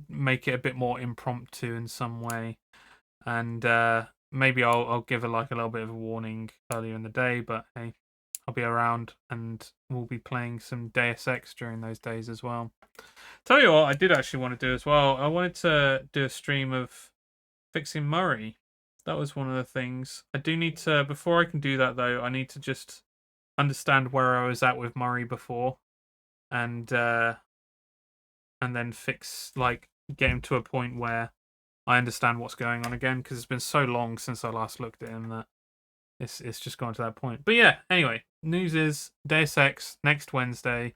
make it a bit more impromptu in some way, and maybe I'll give it like a little bit of a warning earlier in the day. But hey, I'll be around and we'll be playing some Deus Ex during those days as well. Tell you what, I did actually want to do as well. I wanted to do a stream of fixing Murray. That was one of the things. I do need to, before I can do that though, I need to just understand where I was at with Murray before, and then fix, like, get him to a point where I understand what's going on again, because it's been so long since I last looked at him that it's just gone to that point. But yeah, anyway, news is Deus Ex next Wednesday.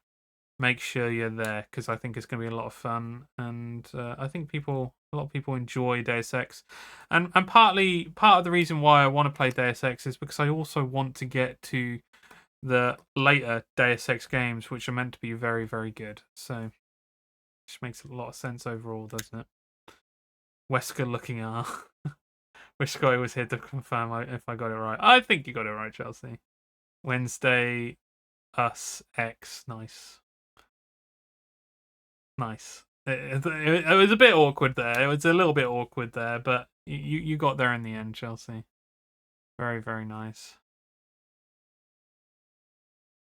Make sure you're there, because I think it's going to be a lot of fun, and I think a lot of people enjoy Deus Ex, and part of the reason why I want to play Deus Ex is because I also want to get to the later Deus Ex games, which are meant to be very, very good. So, which makes a lot of sense overall, doesn't it? Wesker looking at. Wish Scotty was here to confirm if I got it right. I think you got it right, Chelsea. Wednesday, us X, nice. Nice. It was a bit awkward there. It was a little bit awkward there, but you got there in the end, Chelsea. Very, very nice.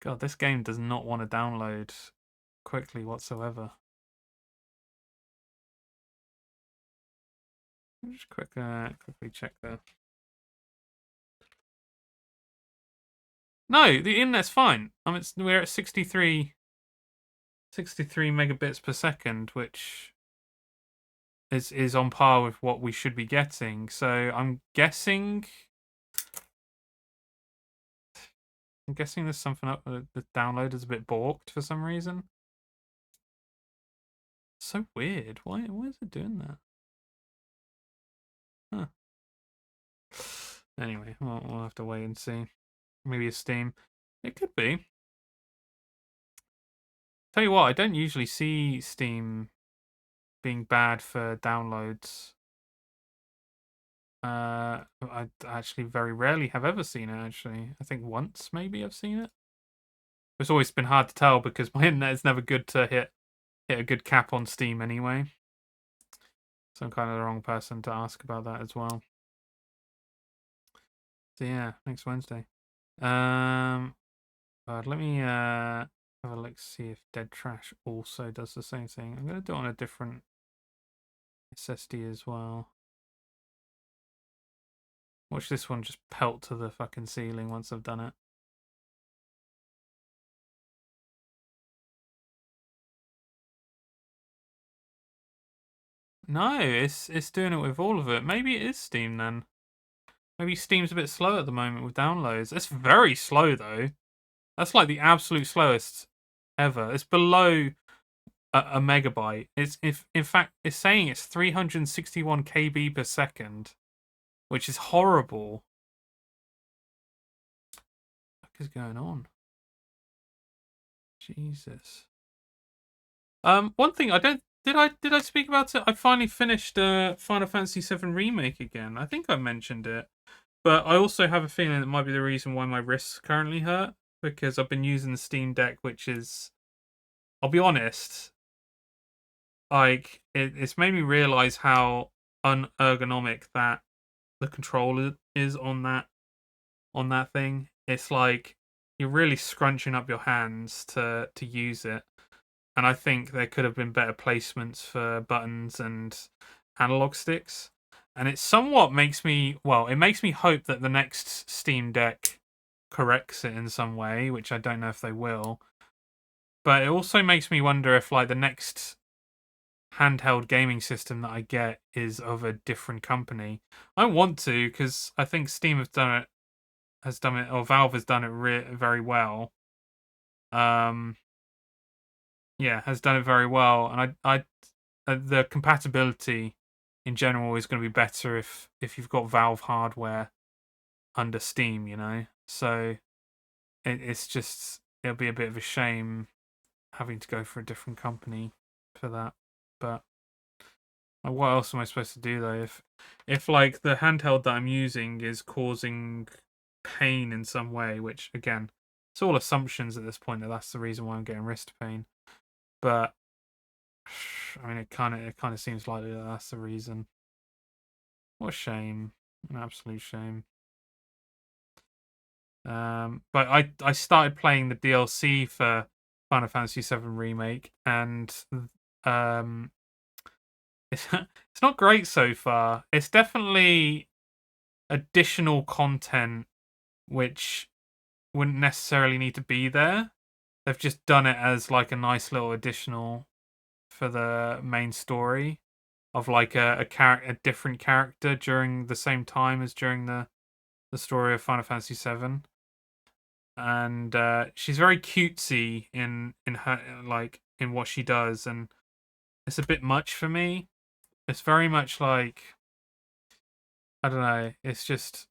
God, this game does not want to download quickly whatsoever. Just quickly check there. No, the internet's fine. We're at 63 megabits per second, which is on par with what we should be getting. So I'm guessing there's something up. The download is a bit balked for some reason. So weird. Why is it doing that? Huh. Anyway, we'll have to wait and see. Maybe it's Steam. It could be. Tell you what, I don't usually see Steam being bad for downloads. I actually very rarely have ever seen it, actually. I think once maybe I've seen it. It's always been hard to tell because my internet is never good to hit a good cap on Steam anyway. So I'm kind of the wrong person to ask about that as well. So yeah, next Wednesday. Let me have a look, see if Dead Trash also does the same thing. I'm gonna do it on a different SSD as well. Watch this one just pelt to the fucking ceiling once I've done it. No, it's doing it with all of it. Maybe it is Steam then. Maybe Steam's a bit slow at the moment with downloads. It's very slow though. That's like the absolute slowest ever. It's below a megabyte. It's in fact it's saying it's 361 KB per second, which is horrible. What is going on? Jesus. One thing did I speak about it? I finally finished Final Fantasy VII Remake again. I think I mentioned it, but I also have a feeling it might be the reason why my wrists currently hurt, because I've been using the Steam Deck, which is, I'll be honest, like it's made me realize how unergonomic that the controller is on that thing. It's like you're really scrunching up your hands to use it. And I think there could have been better placements for buttons and analog sticks. And it somewhat makes me, it makes me hope that the next Steam Deck corrects it in some way, which I don't know if they will. But it also makes me wonder if like the next handheld gaming system that I get is of a different company. I want to, because I think Steam has done it, or Valve has done it very well. Yeah, has done it very well, and I the compatibility in general is going to be better if you've got Valve hardware under Steam, you know. So it'll be a bit of a shame having to go for a different company for that. But what else am I supposed to do though? If like the handheld that I'm using is causing pain in some way, which again, it's all assumptions at this point that that's the reason why I'm getting wrist pain. But I mean, it kind of seems likely that that's the reason. What a shame! An absolute shame. But I started playing the DLC for Final Fantasy VII Remake, and it's not great so far. It's definitely additional content which wouldn't necessarily need to be there. They've just done it as like a nice little additional for the main story of like a different character during the same time as during the story of Final Fantasy VII. And she's very cutesy in her like in what she does, and it's a bit much for me. It's very much like, I don't know, it's just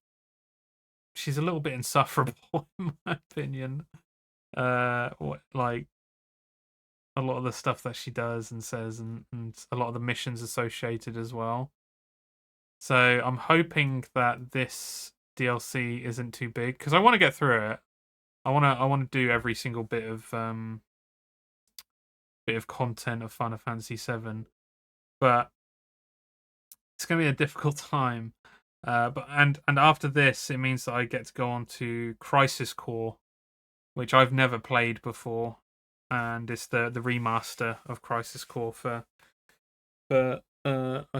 she's a little bit insufferable in my opinion. Like a lot of the stuff that she does and says, and a lot of the missions associated as well. So I'm hoping that this DLC isn't too big, because I want to get through it. I want to do every single bit of content of Final Fantasy VII, but it's going to be a difficult time. But after this, it means that I get to go on to Crisis Core, which I've never played before, and it's the remaster of Crisis Core for I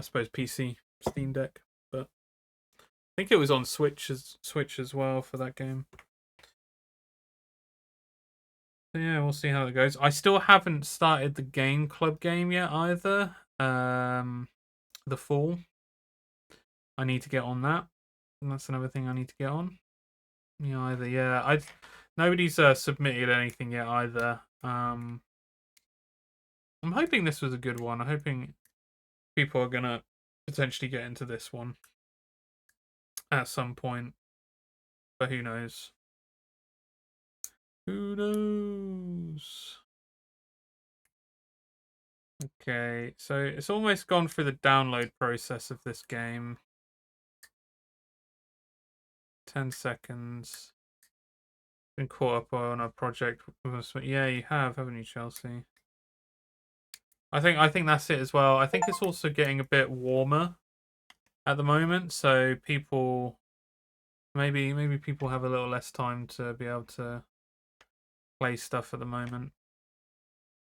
suppose PC, Steam Deck, but I think it was on Switch as well for that game. So yeah, we'll see how it goes. I still haven't started the Game Club game yet either. The Fall. I need to get on that. And that's another thing I need to get on. Nobody's submitted anything yet either. I'm hoping this was a good one. I'm hoping people are gonna potentially get into this one at some point. But who knows? Who knows? Okay, so it's almost gone through the download process of this game. 10 seconds. Been caught up on a project. Yeah, you have, haven't you, Chelsea? I think that's it as well. I think it's also getting a bit warmer at the moment, so people maybe people have a little less time to be able to play stuff at the moment,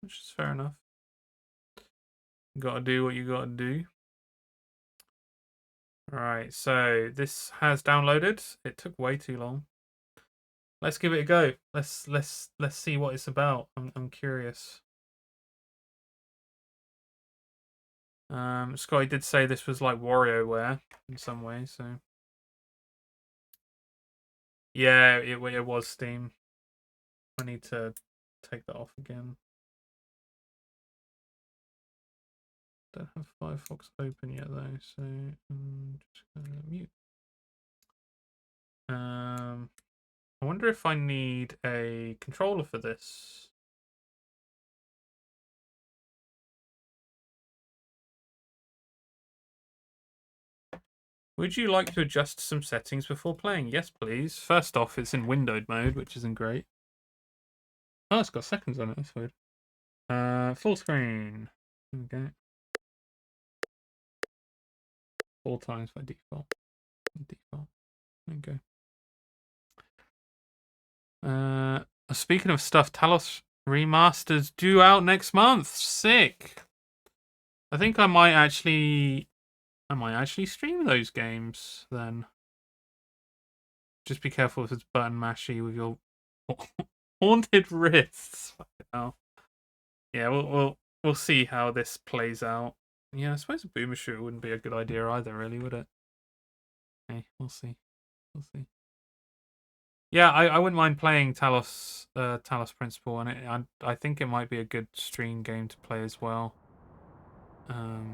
which is fair enough. You gotta do what you gotta do. Right, so this has downloaded. It took way too long. Let's give it a go. Let's see what it's about. I'm curious. Scotty did say this was like WarioWare in some way, so yeah, it was Steam. I need to take that off again. Don't have Firefox open yet though, so I'm just gonna mute. I wonder if I need a controller for this. Would you like to adjust some settings before playing? Yes, please. First off, it's in windowed mode, which isn't great. Oh, it's got seconds on it. That's weird. Full screen. Okay. 4 times by default. There you go. Speaking of stuff, Talos Remastered's due out next month. Sick. I think I might actually stream those games then. Just be careful if it's button mashy with your haunted wrists. Oh. Yeah, we'll see how this plays out. Yeah, I suppose a boomer shooter wouldn't be a good idea either, really, would it? Hey, we'll see. Yeah, I wouldn't mind playing Talos Principle, and I think it might be a good stream game to play as well. Yeah.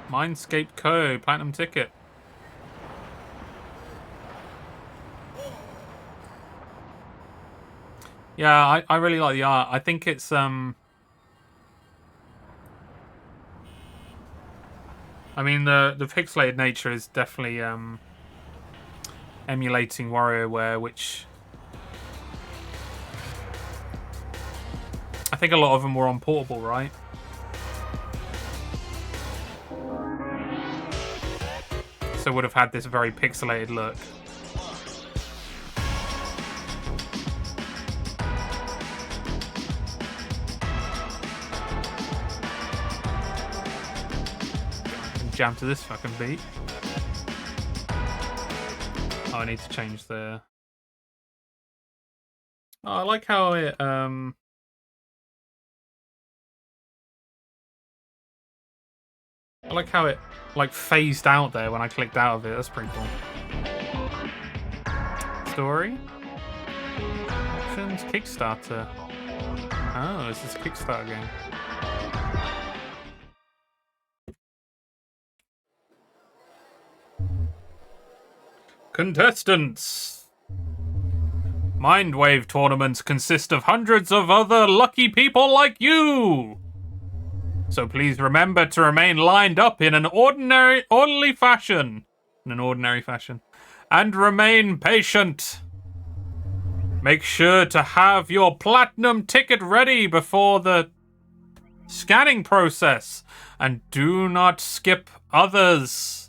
Mindscape Co. Platinum ticket. Yeah, I really like the art. I think it's I mean the pixelated nature is definitely emulating WarioWare, which I think a lot of them were on portable, right? So would have had this very pixelated look. Jam to this fucking beat. Oh, I need to change the... Oh, I like how it I like how it like phased out there when I clicked out of it. That's pretty cool. Story? Options? Kickstarter. Oh, this is a Kickstarter game. Contestants! Mindwave tournaments consist of hundreds of other lucky people like you! So please remember to remain lined up in an orderly fashion. And remain patient. Make sure to have your platinum ticket ready before the scanning process. And do not skip others.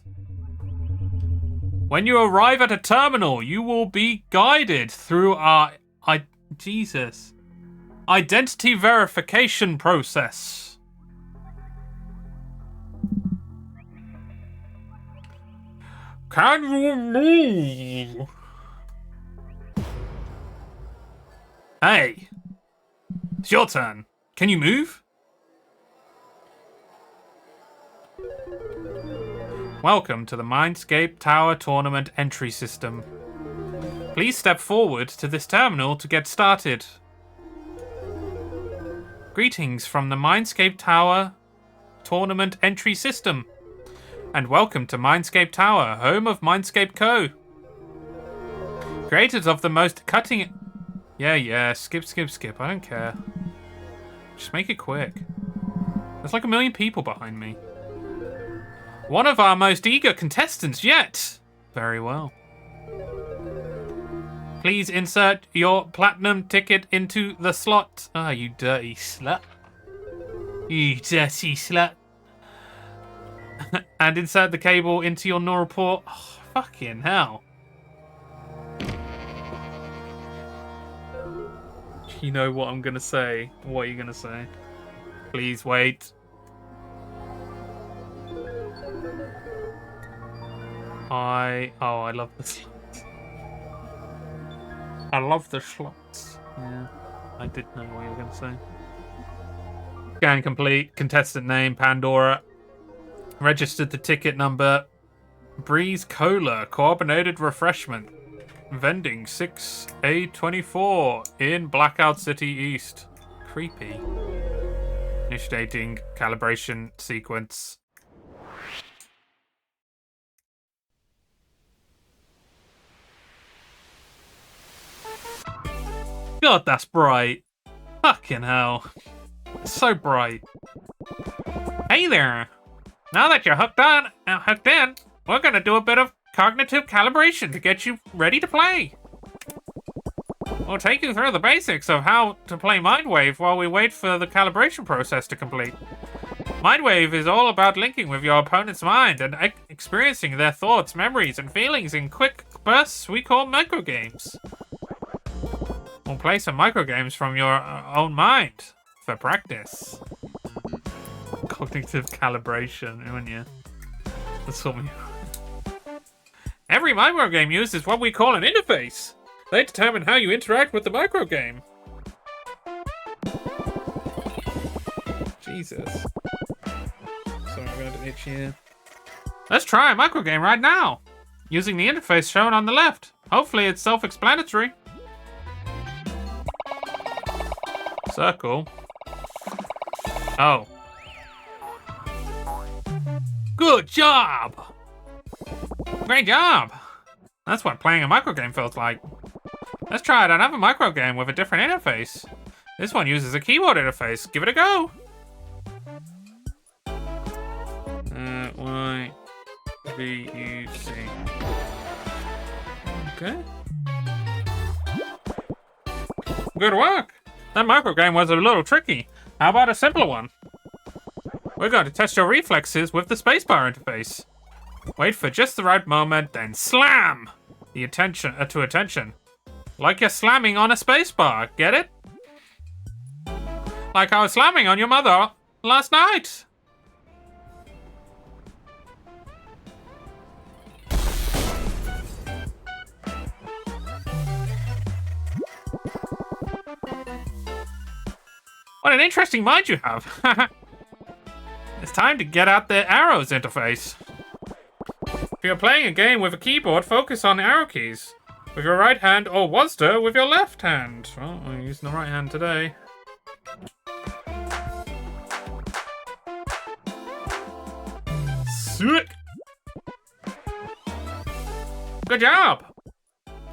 When you arrive at a terminal, you will be guided through our identity verification process. Can you move? Hey, it's your turn. Can you move? Welcome to the Mindscape Tower Tournament entry system. Please step forward to this terminal to get started. Greetings from the Mindscape Tower Tournament entry system. And welcome to Mindscape Tower, home of Mindscape Co. Creators of the most cutting... Yeah, skip. I don't care. Just make it quick. There's like 1 million people behind me. One of our most eager contestants yet. Very well. Please insert your platinum ticket into the slot. Ah, you dirty slut. You dirty slut. and insert the cable into your neural port. Oh, fucking hell. You know what I'm gonna say. What are you gonna say? Please wait. I love the slots. I love the slots. Yeah, I did know what you were gonna say. Scan complete. Contestant name Pandora. Registered the ticket number. Breeze Cola carbonated refreshment. Vending 6A24 in Blackout City East. Creepy. Initiating calibration sequence. God, that's bright. Fucking hell. It's so bright. Hey there. Now that you're hooked in, we're gonna do a bit of cognitive calibration to get you ready to play. We'll take you through the basics of how to play Mindwave while we wait for the calibration process to complete. Mindwave is all about linking with your opponent's mind and experiencing their thoughts, memories, and feelings in quick bursts we call microgames. We'll play some microgames from your own mind for practice. Cognitive calibration, wouldn't you? That's what we... Every microgame uses what we call an interface. They determine how you interact with the microgame. Jesus. Sorry, I'm gonna itch here. Let's try a microgame right now, using the interface shown on the left. Hopefully it's self-explanatory. Circle. Oh. Good job! Great job! That's what playing a microgame feels like. Let's try out another microgame with a different interface. This one uses a keyboard interface. Give it a go! Y, B, U, C. Okay. Good work! That microgame was a little tricky. How about a simpler one? We're going to test your reflexes with the spacebar interface. Wait for just the right moment, then slam! The attention to attention. Like you're slamming on a spacebar, get it? Like I was slamming on your mother last night. What an interesting mind you have. It's time to get out the arrows interface. If you're playing a game with a keyboard, focus on the arrow keys with your right hand or WASD with your left hand. Well, I'm using the right hand today. Sick. Good job.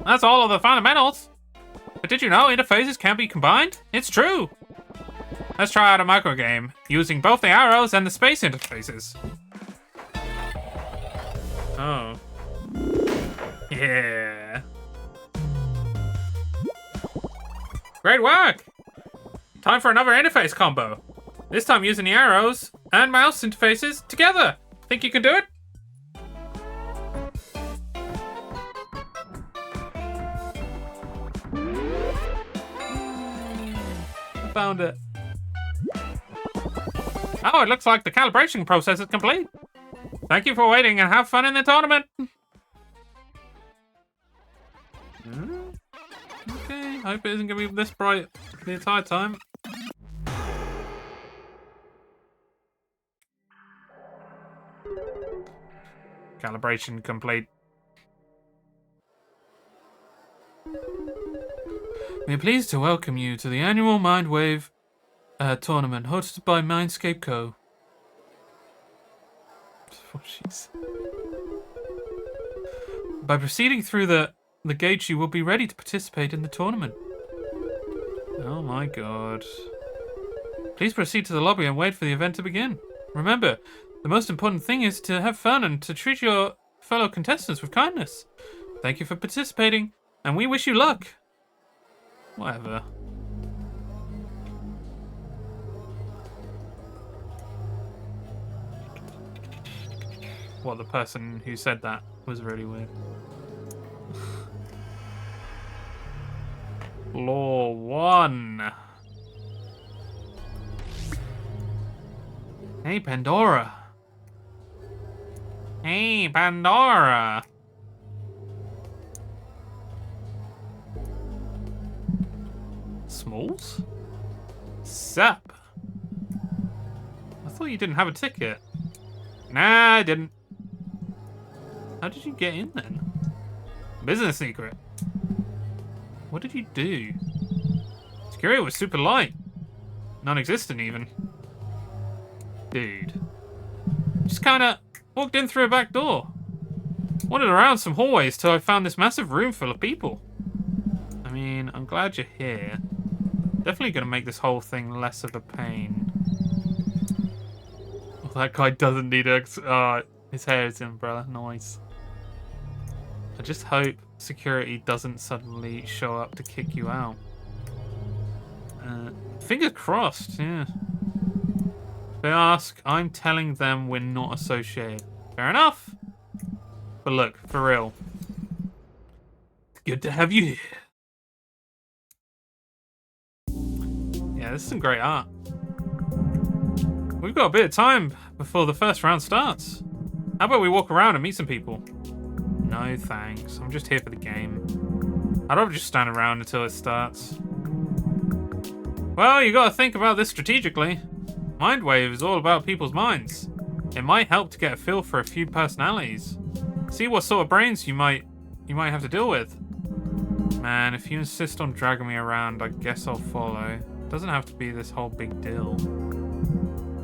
That's all of the fundamentals. But did you know interfaces can be combined? It's true. Let's try out a microgame using both the arrows and the space interfaces. Oh. Yeah. Great work! Time for another interface combo. This time using the arrows and mouse interfaces together. Think you can do it? I found it. Oh, it looks like the calibration process is complete. Thank you for waiting and have fun in the tournament. Okay, hope it isn't going to be this bright the entire time. Calibration complete. We're pleased to welcome you to the annual Mindwave tournament hosted by Mindscape Co. Oh, jeez. By proceeding through the gates, you will be ready to participate in the tournament. Oh my god. Please proceed to the lobby and wait for the event to begin. Remember, the most important thing is to have fun and to treat your fellow contestants with kindness. Thank you for participating, and we wish you luck. Whatever. what the person who said that was really weird. Floor 1. Hey, Pandora. Hey, Pandora. Smalls? Sup? I thought you didn't have a ticket. Nah, I didn't. How did you get in then? Business secret. What did you do? Security was super light. Non-existent even. Dude. Just kinda walked in through a back door. Wandered around some hallways till I found this massive room full of people. I mean, I'm glad you're here. Definitely gonna make this whole thing less of a pain. Oh, that guy doesn't need his hair is an umbrella. Nice. I just hope security doesn't suddenly show up to kick you out. Fingers crossed, yeah. They ask, I'm telling them we're not associated. Fair enough. But look, for real. It's good to have you here. Yeah, this is some great art. We've got a bit of time before the first round starts. How about we walk around and meet some people? No, thanks. I'm just here for the game. I'd rather just stand around until it starts. Well, you gotta think about this strategically. Mindwave is all about people's minds. It might help to get a feel for a few personalities. See what sort of brains you might have to deal with. Man, if you insist on dragging me around, I guess I'll follow. Doesn't have to be this whole big deal.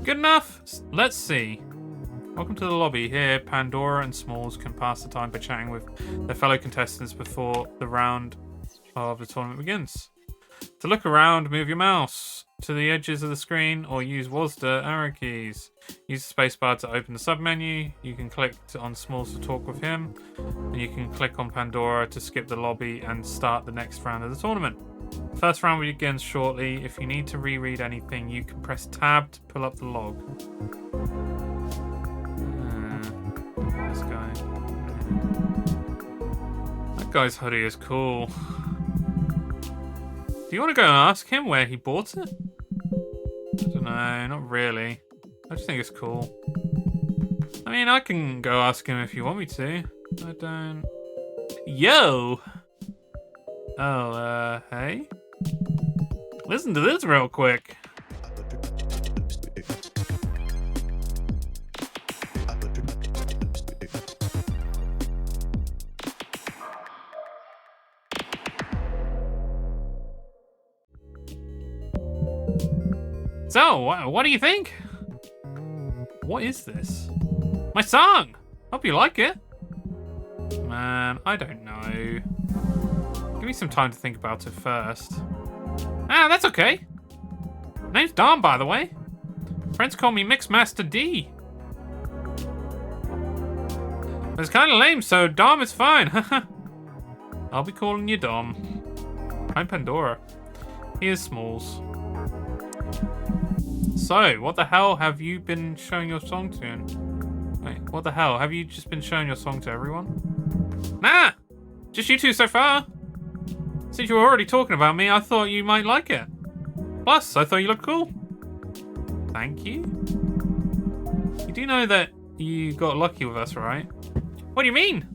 Good enough? Let's see. Welcome to the lobby. Here, Pandora and Smalls can pass the time by chatting with their fellow contestants before the round of the tournament begins. To look around, move your mouse to the edges of the screen or use WASD arrow keys. Use the spacebar to open the submenu. You can click on Smalls to talk with him. And you can click on Pandora to skip the lobby and start the next round of the tournament. First round begins shortly. If you need to reread anything, you can press tab to pull up the log. This guy. That guy's hoodie is cool. Do you want to go and ask him where he bought it? I don't know, not really. I just think it's cool. I mean, I can go ask him if you want me to. I don't... Yo! Oh, hey? Listen to this real quick. So, what do you think? What is this? My song! Hope you like it. Man, I don't know. Give me some time to think about it first. Ah, that's okay. Name's Dom, by the way. Friends call me Mixmaster D. But it's kind of lame, so Dom is fine. I'll be calling you Dom. I'm Pandora. Here's Smalls. So, what the hell have you been showing your song to? Wait, what the hell? Have you just been showing your song to everyone? Nah! Just you two so far. Since you were already talking about me, I thought you might like it. Plus, I thought you looked cool. Thank you. You do know that you got lucky with us, right? What do you mean?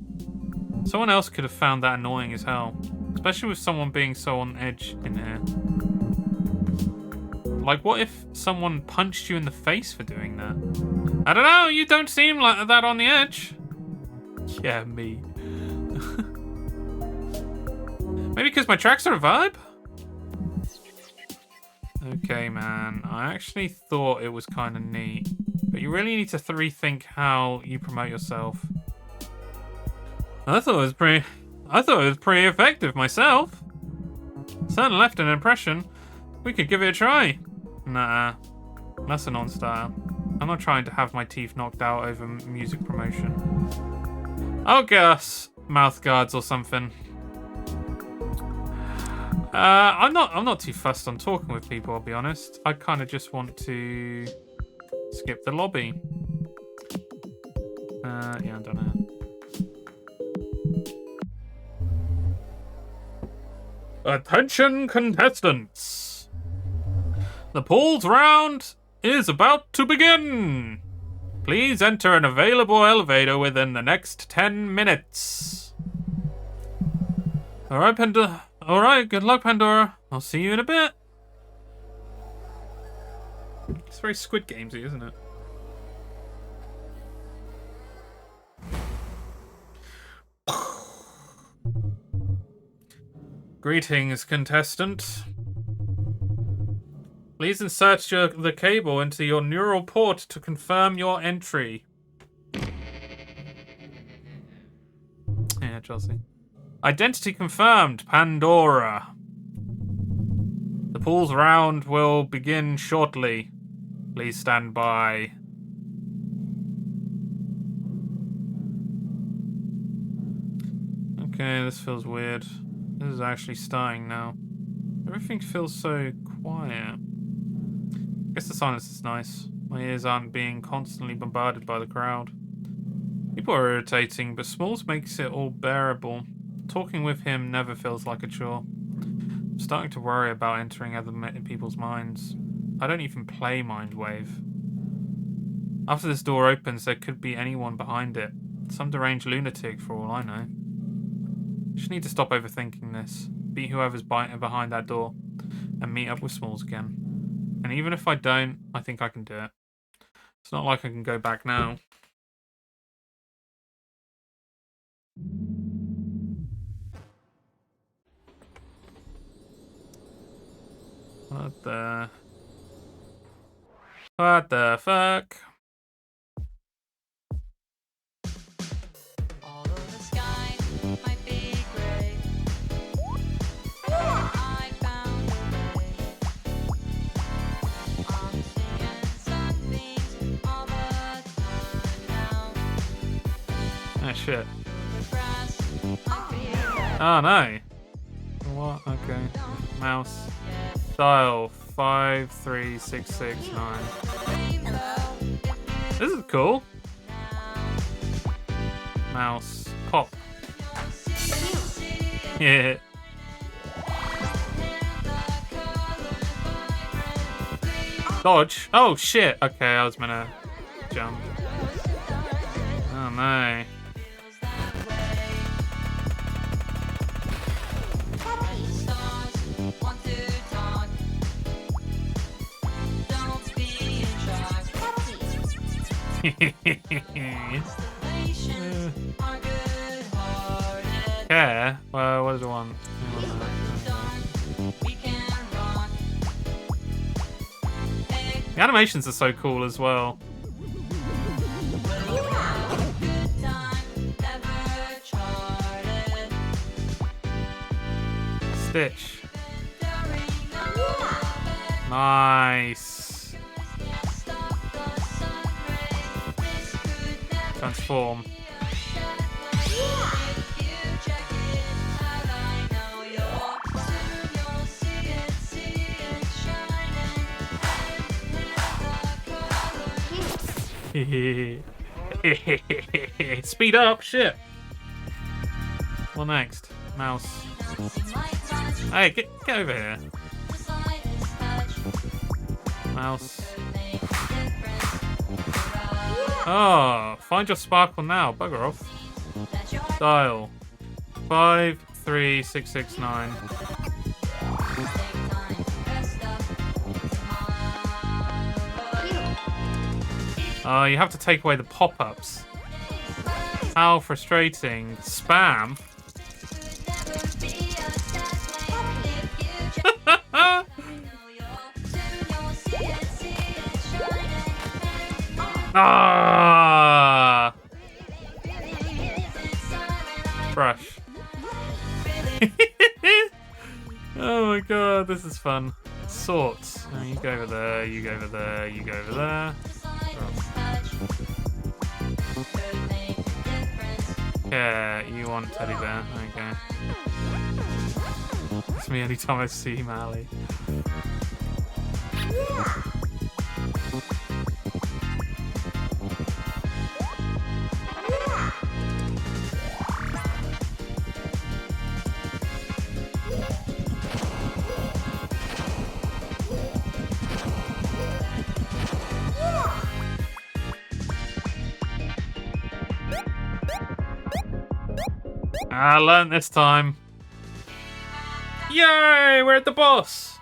Someone else could have found that annoying as hell. Especially with someone being so on edge in here. Like, what if someone punched you in the face for doing that? I don't know, you don't seem like that on the edge. Yeah, me. Maybe because my tracks are a vibe? Okay, man. I actually thought it was kind of neat. But you really need to rethink how you promote yourself. I thought it was pretty effective myself. Certainly left an impression. We could give it a try. Nah, that's a non-starter. I'm not trying to have my teeth knocked out over music promotion. I'll guess mouth guards or something. I'm not too fussed on talking with people, I'll be honest. I kind of just want to skip the lobby. Yeah, I don't know. Attention, contestants! The pool's round is about to begin. Please enter an available elevator within the next 10 minutes. Alright, Pandora. Alright, good luck, Pandora. I'll see you in a bit. It's very Squid Gamesy, isn't it? Greetings, contestant. Please insert the cable into your neural port to confirm your entry. Yeah, Chelsea. Identity confirmed, Pandora. The pool's round will begin shortly. Please stand by. Okay, this feels weird. This is actually starting now. Everything feels so quiet. I guess the silence is nice. My ears aren't being constantly bombarded by the crowd. People are irritating, but Smalls makes it all bearable. Talking with him never feels like a chore. I'm starting to worry about entering other people's minds. I don't even play Mindwave. After this door opens, there could be anyone behind it. Some deranged lunatic, for all I know. I just need to stop overthinking this. Beat whoever's behind that door. And meet up with Smalls again. And even if I don't, I think I can do it. It's not like I can go back now. What the fuck? Oh shit. Oh no. What? Okay. Mouse. Dial 53669. This is cool. Mouse. Pop. Yeah. Dodge. Oh shit. Okay, I was gonna jump. Oh no. Yeah. Well, what does it want? The animations are so cool as well. Stitch. Nice. Transform. Speed up, shit. What next? Mouse. Hey, get over here. Mouse. Oh, find your sparkle now. Bugger off. Dial 53669. You have to take away the pop-ups. How frustrating. Spam. Ah! Brush. Oh my god, this is fun. Sorts. Oh, you go over there, you go over there, you go over there. Yeah, you want teddy bear. Okay. It's me anytime I see Mally. I learned this time. Yay! We're at the boss.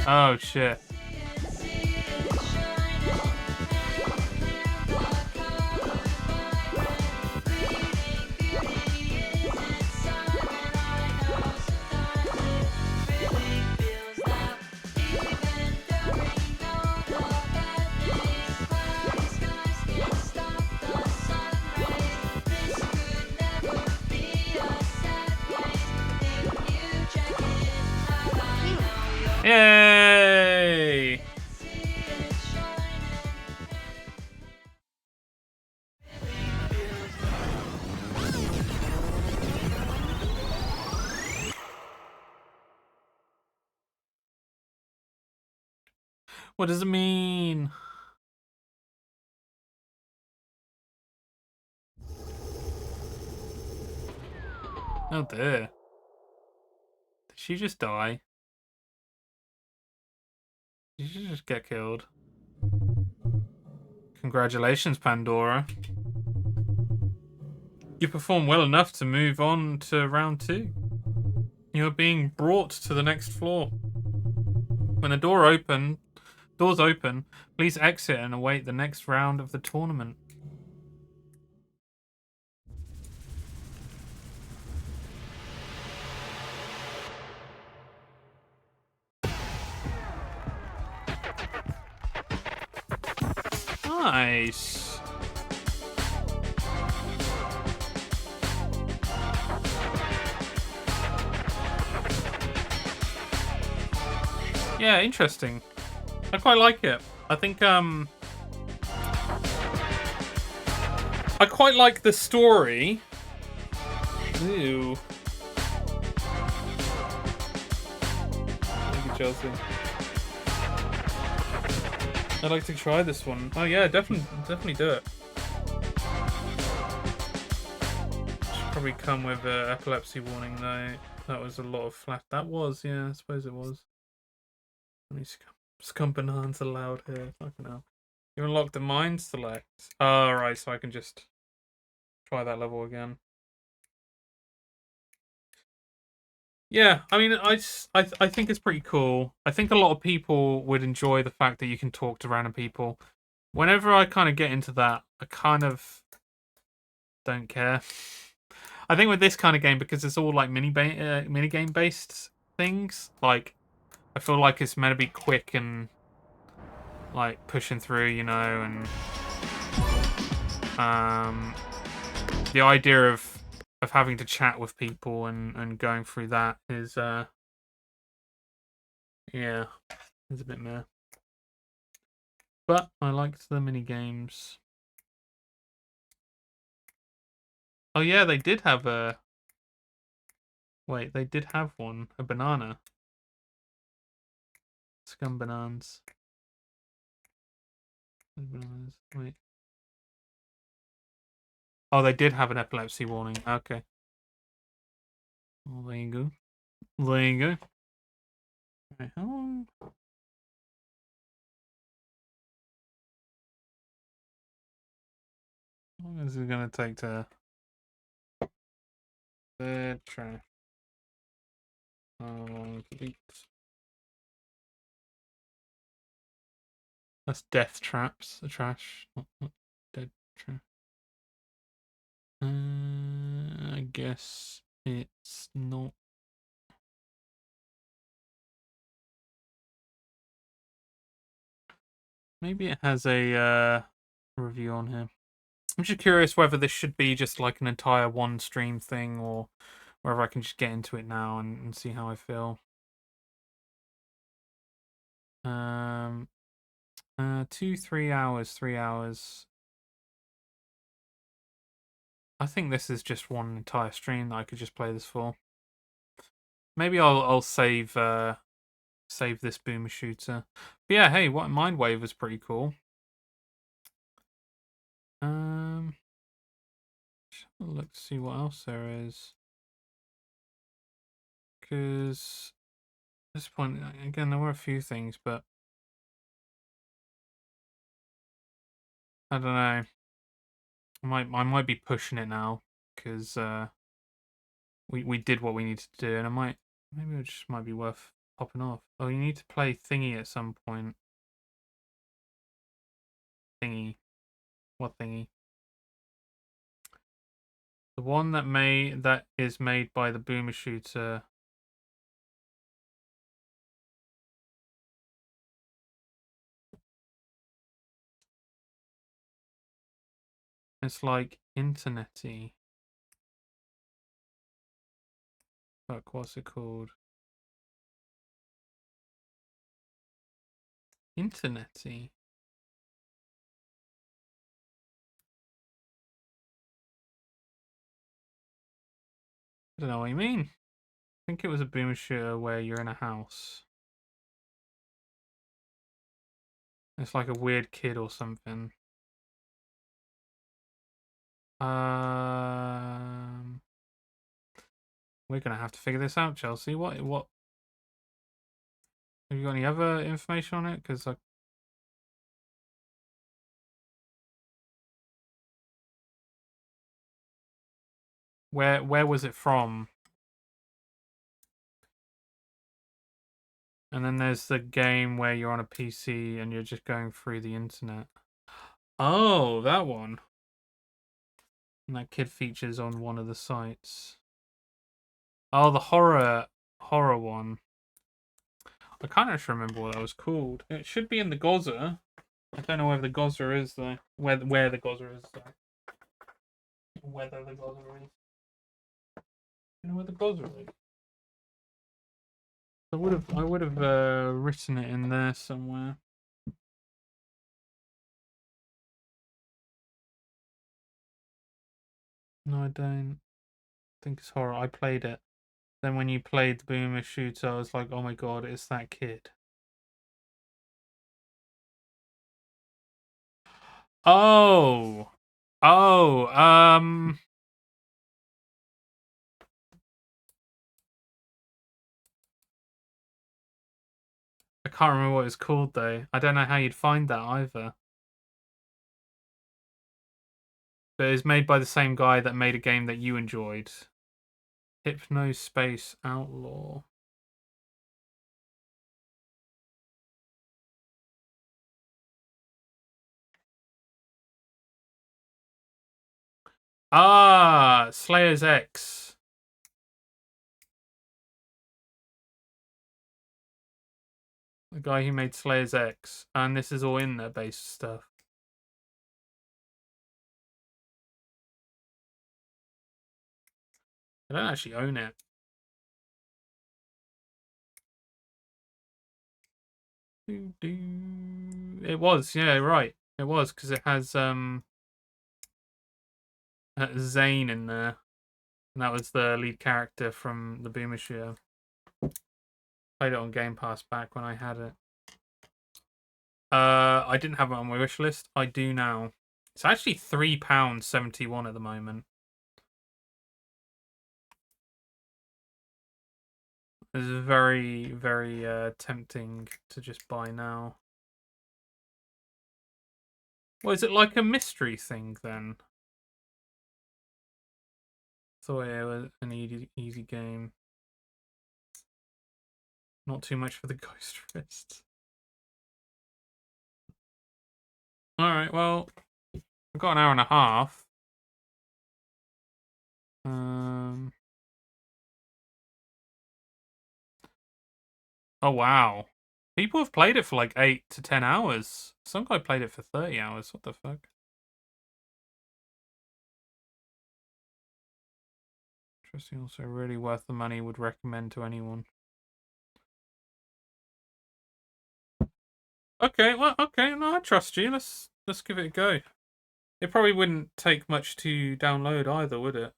Oh shit. Yay! What does it mean? Oh dear. Did she just die? Did she just get killed? Congratulations, Pandora. You performed well enough to move on to round 2. You are being brought to the next floor. When the doors open, please exit and await the next round of the tournament. Nice. Yeah, interesting. I quite like it. I think I quite like the story. Ew. Thank you, Chelsea. I'd like to try this one. Oh yeah, definitely do it. Should probably come with an epilepsy warning though. That was a lot of flash. That was, yeah, I suppose it was. Let me scum bananas allowed here. Fucking hell. You unlock the mine select. Oh, right, so I can just try that level again. Yeah, I mean, I think it's pretty cool. I think a lot of people would enjoy the fact that you can talk to random people. Whenever I kind of get into that, I kind of don't care. I think with this kind of game, because it's all like mini game based things, like I feel like it's meant to be quick and like pushing through, you know, and the idea of having to chat with people and going through that is yeah, it's a bit meh. But I liked the mini games. Oh yeah, they did have a... Wait, they did have one. A banana. Scum bananas. Bananas. Wait. Oh, they did have an epilepsy warning. Okay. Well, there you go. There you go. Right, how long? How long is it going to take to... Third trash. Delete. That's death traps. The trash. Not dead trash. I guess it's not. Maybe it has a review on here. I'm just curious whether this should be just like an entire one stream thing or whether I can just get into it now and see how I feel. 3 hours, 3 hours. I think this is just one entire stream that I could just play this for. Maybe I'll save this boomer shooter. But yeah, hey, what Mindwave was pretty cool. Let's see what else there is. Because this point, again, there were a few things, but I don't know. I might be pushing it now because we did what we needed to do, and maybe it just might be worth popping off. Oh, you need to play Thingy at some point. Thingy, what Thingy? The one that is made by the Boomer Shooter. It's like internety. Fuck, what's it called? Internety. I don't know what you mean. I think it was a Boomer Shooter where you're in a house. It's like a weird kid or something. We're gonna have to figure this out, Chelsea. What? Have you got any other information on it? Because where was it from? And then there's the game where you're on a PC and you're just going through the internet. Oh, that one. And that kid features on one of the sites. Oh, the horror one. I can't actually remember what that was called. It should be in the Gozza. I don't know whether the Gozza is though. Where the Gozza is though. Whether the Gozza is. You know where the Gozza is? I would have written it in there somewhere. No, I don't think it's horror. I played it. Then when you played the Boomer Shooter, I was like, oh my god, it's that kid. Oh. Oh, I can't remember what it's called though. I don't know how you'd find that either. But it's made by the same guy that made a game that you enjoyed. Hypnospace Outlaw. Ah, Slayer's X. The guy who made Slayer's X. And this is all in there based stuff. I don't actually own it. It was, yeah, right. It was, because it has Zane in there. And that was the lead character from the Boomer Shooter. Played it on Game Pass back when I had it. I didn't have it on my wish list. I do now. It's actually £3.71 at the moment. It's very, very tempting to just buy now. Well, is it like a mystery thing then? Thought it was an easy game. Not too much for the ghost wrist. Alright, well, I've got an hour and a half. Oh, wow. People have played it for like 8 to 10 hours. Some guy played it for 30 hours. What the fuck? Interesting. Also, really worth the money. Would recommend to anyone. Okay, well, okay. No, I trust you. Let's give it a go. It probably wouldn't take much to download either, would it?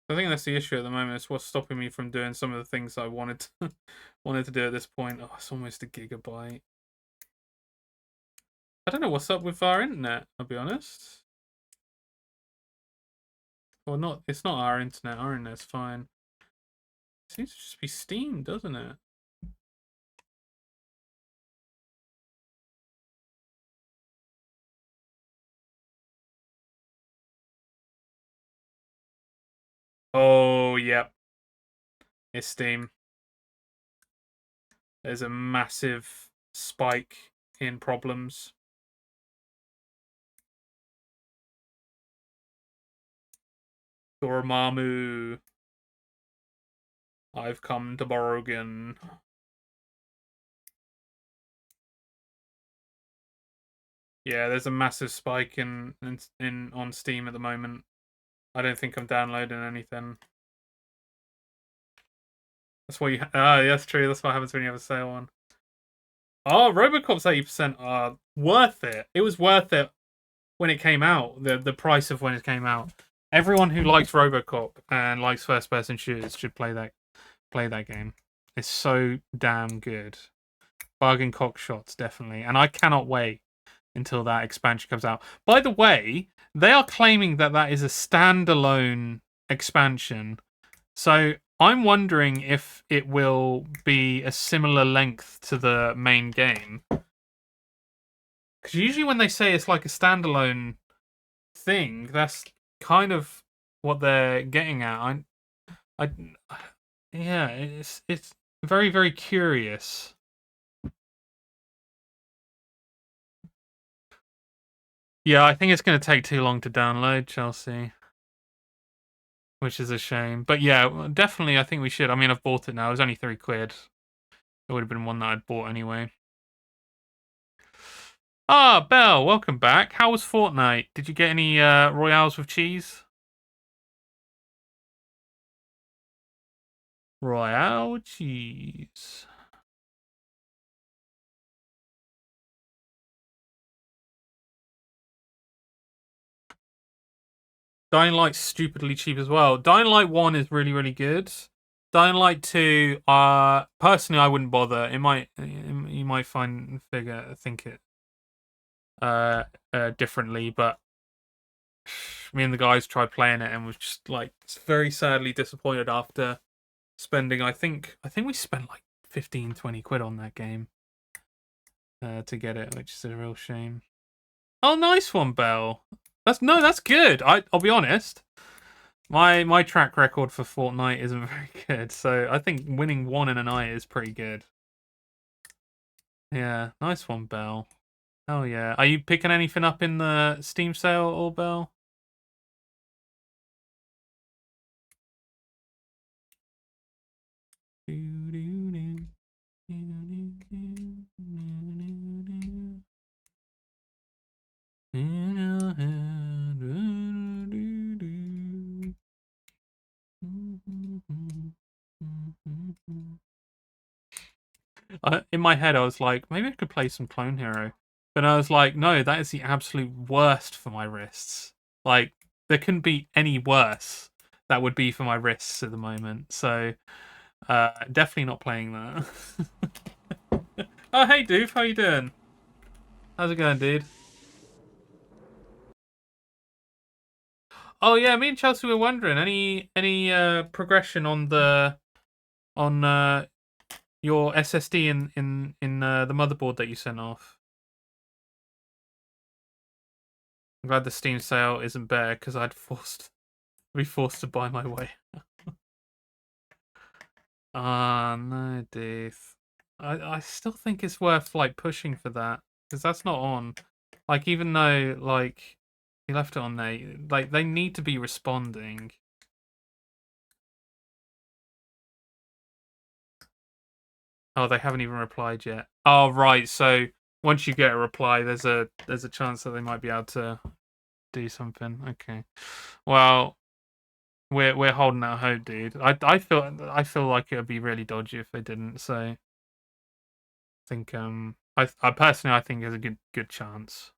I think that's the issue at the moment. It's what's stopping me from doing some of the things I wanted to do at this point. Oh, it's almost a gigabyte. I don't know what's up with our internet, I'll be honest. Well, not. It's not our internet. Our internet's fine. It seems to just be Steam, doesn't it? Oh, yep. It's Steam. There's a massive spike in problems. Dormammu. I've come to Borgen. Yeah, there's a massive spike in on Steam at the moment. I don't think I'm downloading anything. That's why you. Ah, that's true. That's what happens when you have a sale on. Oh, RoboCop's 80%. Worth it. It was worth it when it came out. The price of when it came out. Everyone who likes RoboCop and likes first-person shooters should play that game. It's so damn good. Bargain cock shots, definitely. And I cannot wait until that expansion comes out. By the way, they are claiming that that is a standalone expansion. So I'm wondering if it will be a similar length to the main game. Because usually when they say it's like a standalone thing, that's kind of what they're getting at. Yeah, it's very, very curious. Yeah, I think it's going to take too long to download, Chelsea. Which is a shame. But yeah, definitely I think we should. I mean, I've bought it now. It was only £3. It would have been one that I'd bought anyway. Ah, Belle, welcome back. How was Fortnite? Did you get any Royales with cheese? Royale cheese. Dying Light's stupidly cheap as well. Dying Light 1 is really, really good. Dying Light 2, personally, I wouldn't bother. You might think it differently, but me and the guys tried playing it and was just like very sadly disappointed after spending. I think we spent like 15-20 quid on that game to get it, which is a real shame. Oh, nice one, Belle. That's good. I'll be honest. My track record for Fortnite isn't very good, so I think winning one in a night is pretty good. Yeah, nice one, Belle. Oh yeah. Are you picking anything up in the Steam sale or Belle? In my head, I was like, maybe I could play some Clone Hero. But I was like, no, that is the absolute worst for my wrists. Like, there couldn't be any worse that would be for my wrists at the moment. So, definitely not playing that. Oh, hey, Doof, how you doing? How's it going, dude? Oh yeah, me and Chelsea were wondering any progression on your SSD in the motherboard that you sent off. I'm glad the Steam sale isn't better because I'd be forced to buy my way. Ah, no, Dave. I still think it's worth like pushing for that because that's not on. Like, even though like you left it on there, like they need to be responding. Oh, they haven't even replied yet. Oh, right. So once you get a reply, there's a chance that they might be able to do something. Okay. Well, we're holding out hope, dude. I feel like it would be really dodgy if they didn't. So I think I personally think there's a good chance.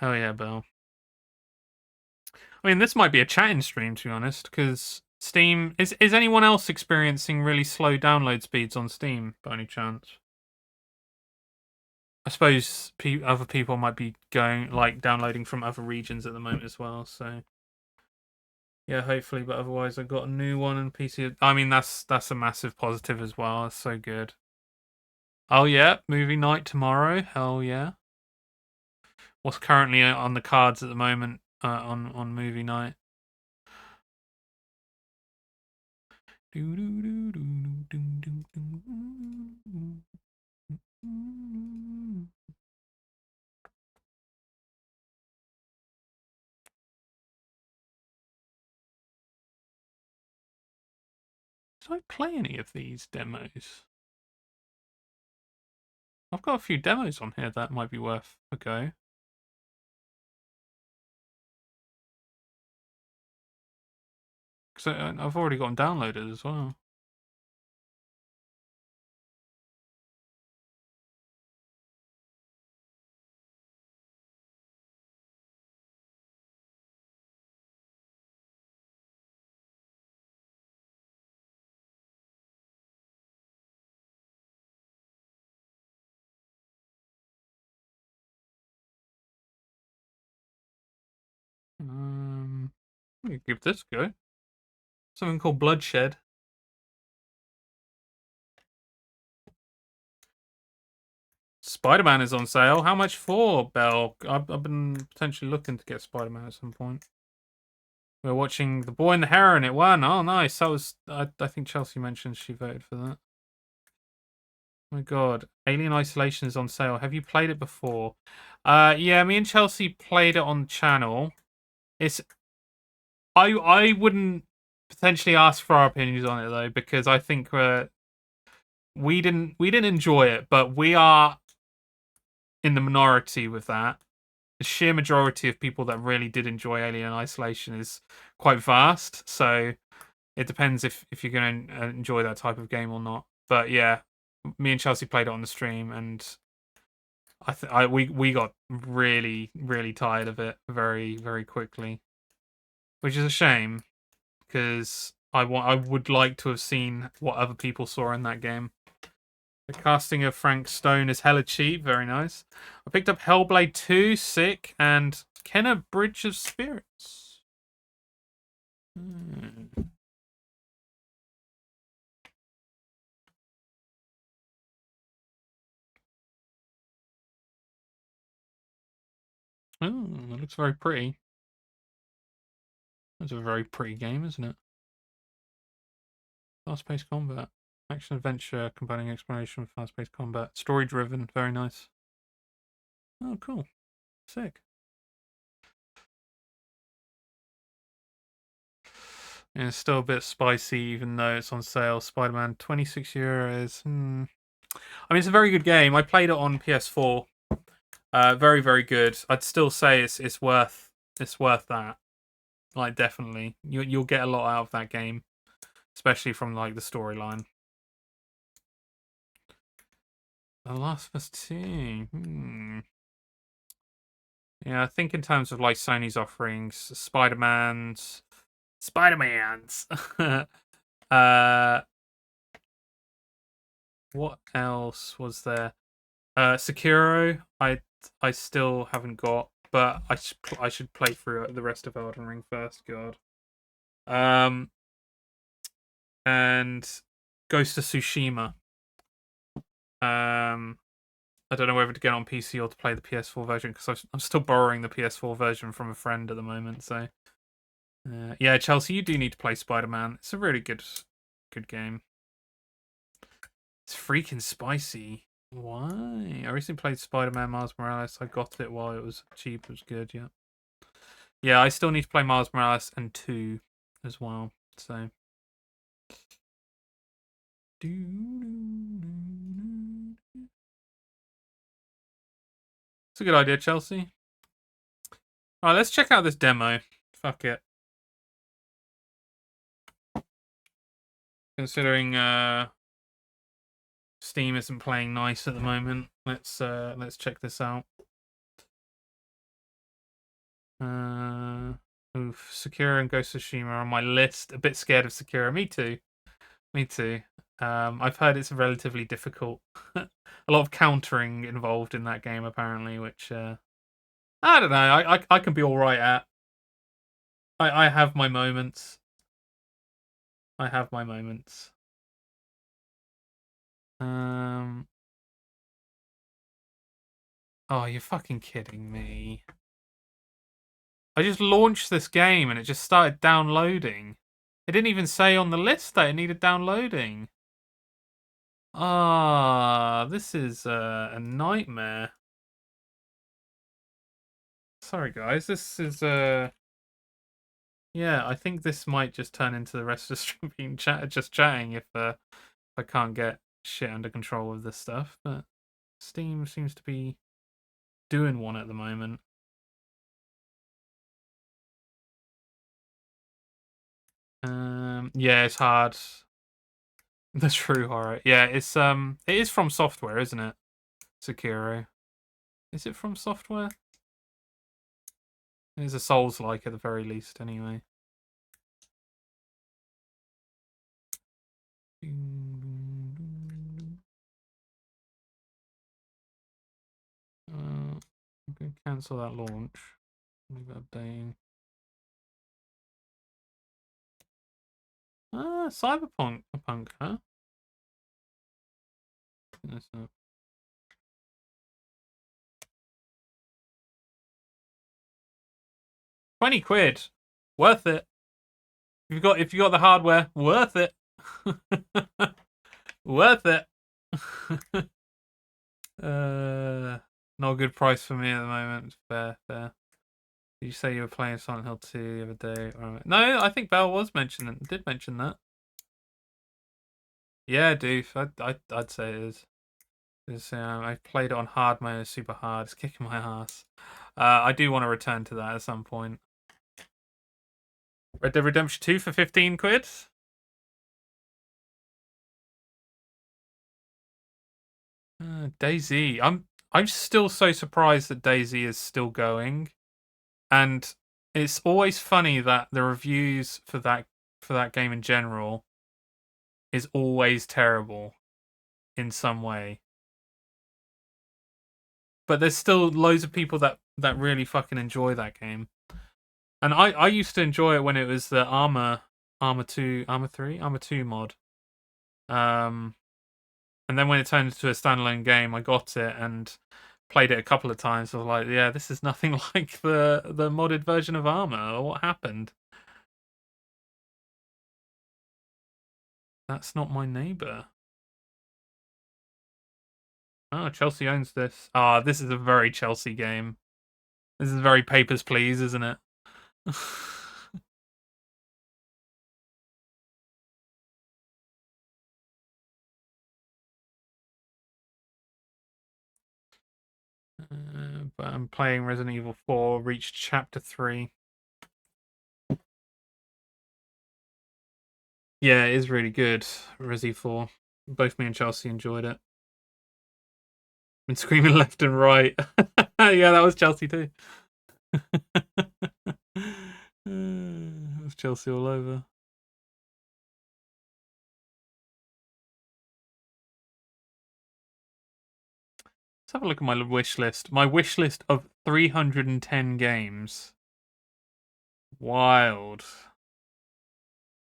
Oh yeah, Bill. I mean, this might be a chatting stream, to be honest, because Steam... Is anyone else experiencing really slow download speeds on Steam, by any chance? I suppose other people might be downloading from other regions at the moment as well, so... Yeah, hopefully, but otherwise I've got a new one on PC. I mean, that's a massive positive as well. That's so good. Oh, yeah, movie night tomorrow. Hell yeah. What's currently on the cards at the moment on movie night? Did I play any of these demos? I've got a few demos on here that might be worth a go. Because I've already got them downloaded as well. Let me give this a go. Something called Bloodshed. Spider-Man is on sale. How much for, Belle? I've been potentially looking to get Spider-Man at some point. We're watching The Boy and the Heron. It won. Oh, nice. That was... I think Chelsea mentioned she voted for that. Oh my god. Alien Isolation is on sale. Have you played it before? Yeah, me and Chelsea played it on the channel. It's... I wouldn't potentially ask for our opinions on it, though, because I think we didn't enjoy it, but we are in the minority with that. The sheer majority of people that really did enjoy Alien Isolation is quite vast, so it depends if you're going to enjoy that type of game or not. But yeah, me and Chelsea played it on the stream, and we got really, really tired of it very, very quickly, which is a shame, because I would like to have seen what other people saw in that game. The casting of Frank Stone is hella cheap. Very nice. I picked up Hellblade 2, sick, and Kenna Bridge of Spirits. Oh, that looks very pretty. That's a very pretty game, isn't it? Fast-paced combat. Action-adventure, combining exploration with fast-paced combat. Story-driven, very nice. Oh, cool. Sick. And it's still a bit spicy, even though it's on sale. Spider-Man, €26. I mean, it's a very good game. I played it on PS4. Very, very good. I'd still say it's worth that. Like, definitely, you'll get a lot out of that game, especially from like the storyline. The Last of Us 2. Yeah, I think in terms of like Sony's offerings, Spider-Man's. What else was there? Sekiro. I still haven't got, but I should play through the rest of Elden Ring first. God. And Ghost of Tsushima. I don't know whether to get on PC or to play the PS4 version, because I'm still borrowing the PS4 version from a friend at the moment. So, yeah, Chelsea, you do need to play Spider-Man. It's a really good game. It's freaking spicy. Why? I recently played Spider-Man Miles Morales. I got it while it was cheap. It was good, yeah. Yeah, I still need to play Miles Morales and 2 as well. So. It's a good idea, Chelsea. Alright, let's check out this demo. Fuck it. Considering Steam isn't playing nice at the moment, let's check this out. Oof, Sekiro and Ghost of Tsushima are on my list. A bit scared of Sekiro. Me too. Me too. I've heard it's relatively difficult. A lot of countering involved in that game, apparently, which I don't know. I can be all right at. I have my moments. I have my moments. Oh, you're fucking kidding me. I just launched this game and it just started downloading. It didn't even say on the list that it needed downloading. Ah, this is a nightmare. Sorry, guys. This is yeah, I think this might just turn into the rest of the stream being just chatting if I can't get shit under control with this stuff. But Steam seems to be doing one at the moment. Yeah, it's hard. The true horror. Yeah, it is from Software, isn't it? Sekiro. Is it from Software? It's a Souls-like at the very least, anyway. I'm going to cancel that launch. Leave it updating. Ah, Cyberpunk, huh? That's not. £20. Worth it. If you got the hardware, worth it. Worth it. Not a good price for me at the moment. Fair. Did you say you were playing Silent Hill 2 the other day? No, I think Belle did mention that. Yeah, Doof. I'd say it is. I played it on hard mode, super hard. It's kicking my ass. I do want to return to that at some point. Red Dead Redemption 2 for £15. DayZ. I'm still so surprised that DayZ is still going, and it's always funny that the reviews for that game in general is always terrible in some way. But there's still loads of people that really fucking enjoy that game. And I used to enjoy it when it was the Armor 2 mod. And then when it turned into a standalone game, I got it and played it a couple of times. I was like, yeah, this is nothing like the modded version of Armor. What happened? That's not my neighbor. Oh, Chelsea owns this. Ah, this is a very Chelsea game. This is very Papers, Please, isn't it? But I'm playing Resident Evil 4, reached chapter 3. Yeah, it is really good, Resi 4. Both me and Chelsea enjoyed it. Been screaming left and right. Yeah, that was Chelsea too. It was Chelsea all over. Let's have a look at my wish list. My wish list of 310 games. Wild.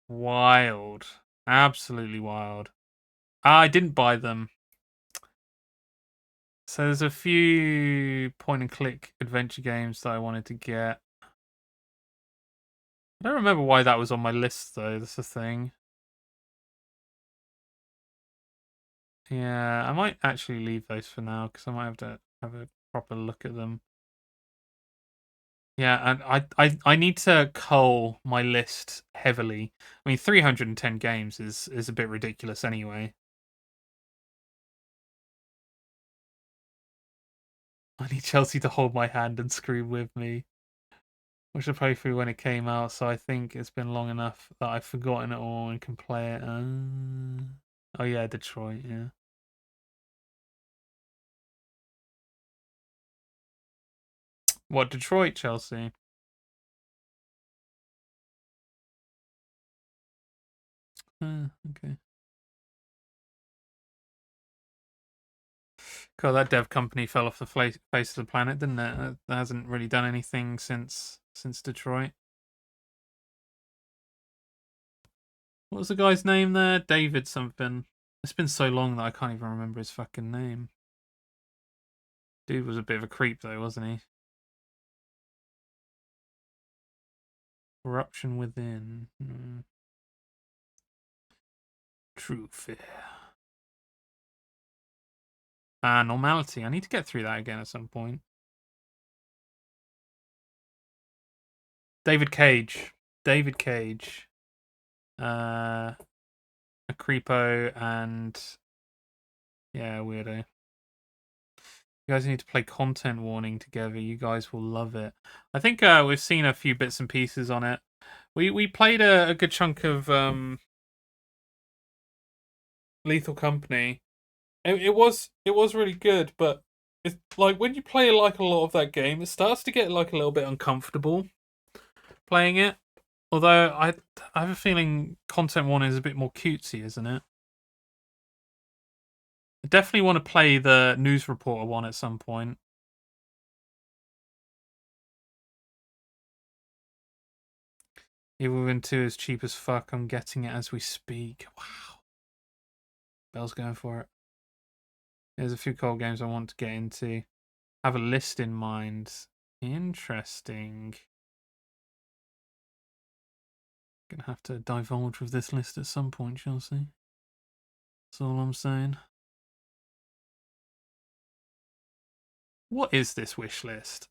Wild. Absolutely wild. I didn't buy them. So there's a few point-and-click adventure games that I wanted to get. I don't remember why that was on my list, though. That's the thing. Yeah, I might actually leave those for now, because I might have to have a proper look at them. Yeah, and I need to cull my list heavily. I mean, 310 games is a bit ridiculous anyway. I need Chelsea to hold my hand and scream with me. I should play through when it came out, so I think it's been long enough that I've forgotten it all and can play it. Oh yeah, Detroit, yeah. What, Detroit, Chelsea? Okay. God, that dev company fell off the face of the planet, didn't it? It hasn't really done anything since Detroit. What was the guy's name there? David something. It's been so long that I can't even remember his fucking name. Dude was a bit of a creep though, wasn't he? Corruption Within. True Fear. Normality. I need to get through that again at some point. David Cage. A creepo and yeah, weirdo. You guys need to play Content Warning together. You guys will love it. I think we've seen a few bits and pieces on it. We played a good chunk of Lethal Company. It was really good, but it's like when you play like a lot of that game, it starts to get like a little bit uncomfortable playing it. Although I have a feeling Content Warning is a bit more cutesy, isn't it? I definitely want to play the News Reporter one at some point. Evil Within 2 is cheap as fuck. I'm getting it as we speak. Wow. Bell's going for it. There's a few cold games I want to get into. Have a list in mind. Interesting. Gonna have to divulge with this list at some point, Chelsea. That's all I'm saying. What is this wish list?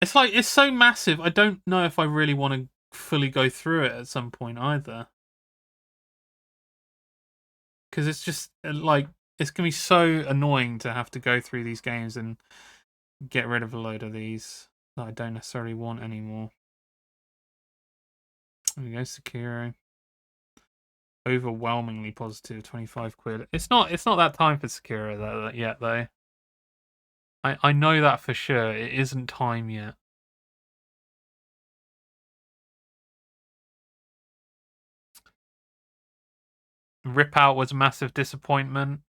It's like, it's so massive. I don't know if I really want to fully go through it at some point either. Because it's just like, it's going to be so annoying to have to go through these games and get rid of a load of these that I don't necessarily want anymore. There we go, Sekiro. Overwhelmingly positive, 25 quid. It's not that time for Sekiro yet though. I know that for sure. It isn't time yet. Rip Out was a massive disappointment,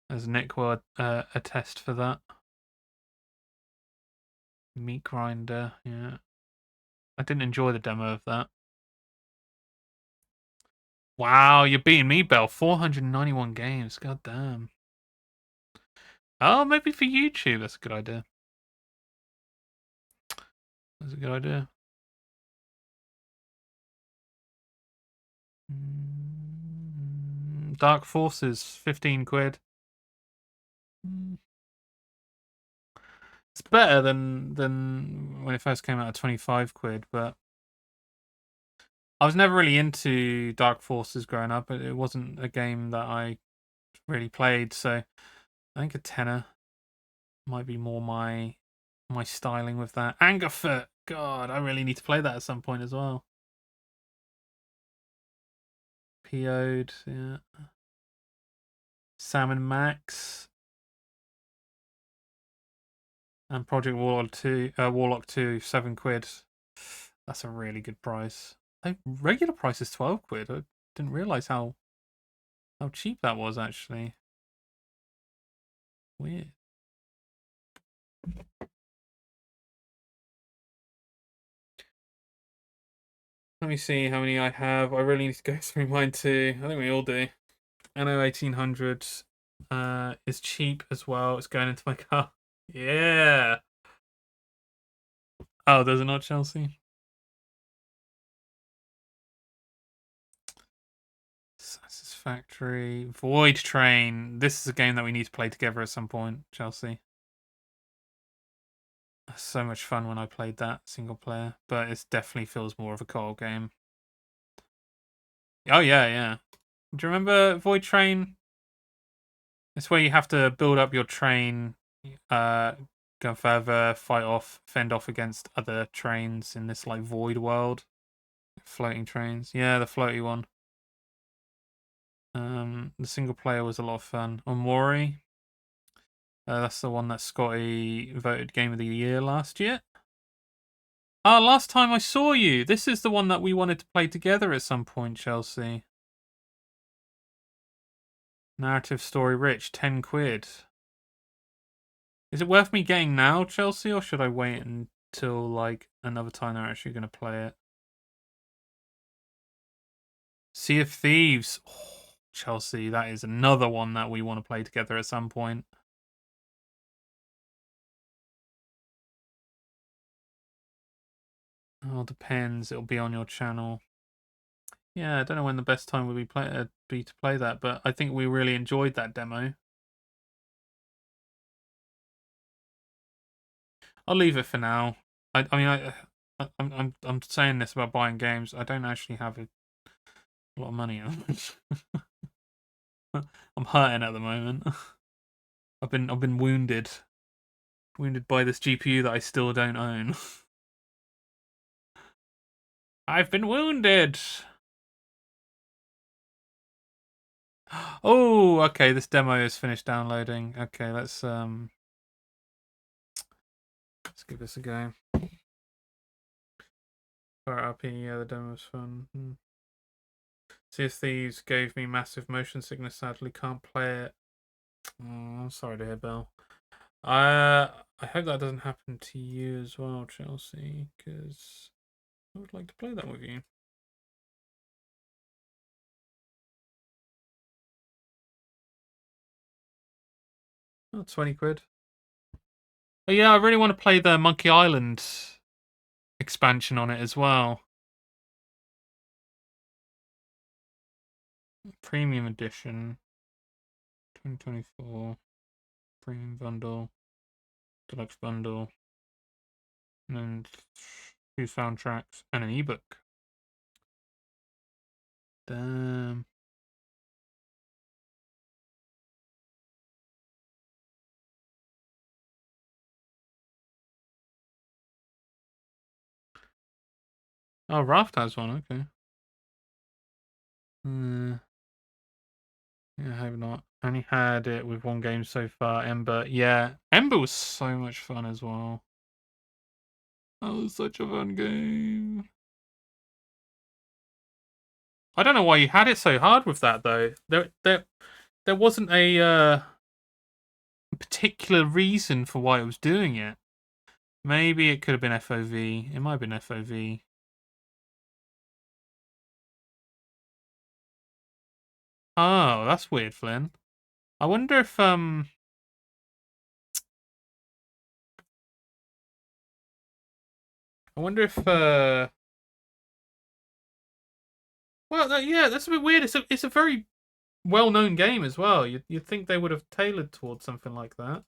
as Nick will attest for that. Meat Grinder, yeah. I didn't enjoy the demo of that. Wow, you're beating me, Bell. 491 games. God damn. Oh, maybe for YouTube. That's a good idea. That's a good idea. Dark Forces, 15 quid. It's better than when it first came out at 25 quid, but I was never really into Dark Forces growing up. It wasn't a game that I really played, so I think a tenner might be more my styling with that. Angerfoot! God, I really need to play that at some point as well. PO'd, yeah. Sam and Max. And Project Warlock 2, 7 quid. That's a really good price. Regular price is 12 quid. I didn't realise how cheap that was actually. Weird. Let me see how many I have. I really need to go through mine too. I think we all do. Anno 1800 is cheap as well. It's going into my car. Yeah. Oh, does it not, Chelsea? Satisfactory. Void Train. This is a game that we need to play together at some point, Chelsea. So much fun when I played that single player, but it definitely feels more of a co-op game. Oh yeah, yeah. Do you remember Void Train? It's where you have to build up your train, go further, fend off against other trains in this like void world. Floating trains. Yeah, the floaty one. The single player was a lot of fun. Omori. That's the one that Scotty voted Game of the Year last year. Ah, last time I saw you. This is the one that we wanted to play together at some point, Chelsea. Narrative story rich, 10 quid. Is it worth me getting now, Chelsea, or should I wait until like another time they're actually going to play it? Sea of Thieves. Oh, Chelsea, that is another one that we want to play together at some point. Oh, depends. It'll be on your channel. Yeah, I don't know when the best time would be to play that, but I think we really enjoyed that demo. I'll leave it for now. I'm saying this about buying games. I don't actually have a lot of money. I'm hurting at the moment. I've been wounded by this GPU that I still don't own. I've been wounded. Oh, okay. This demo is finished downloading. Okay, let's give this a go. Fire RP, yeah, the demo was fun. Sea of Thieves gave me massive motion sickness. Sadly, can't play it. Oh, I'm sorry to hear, Belle. I hope that doesn't happen to you as well, Chelsea, because I would like to play that with you. Oh, 20 quid. Oh yeah, I really want to play the Monkey Island expansion on it as well. Premium edition. 2024. Premium bundle. Deluxe bundle. And then 2 soundtracks and an ebook. Damn. Oh, Raft has one, okay. Yeah, I hope not. Only had it with one game so far, Ember. Yeah, Ember was so much fun as well. That was such a fun game. I don't know why you had it so hard with that though. There wasn't a particular reason for why it was doing it. Maybe it could have been FOV. It might have been FOV. Oh, that's weird, Flynn. I wonder if I wonder if well, yeah, that's a bit weird. It's a very well-known game as well. You'd think they would have tailored towards something like that.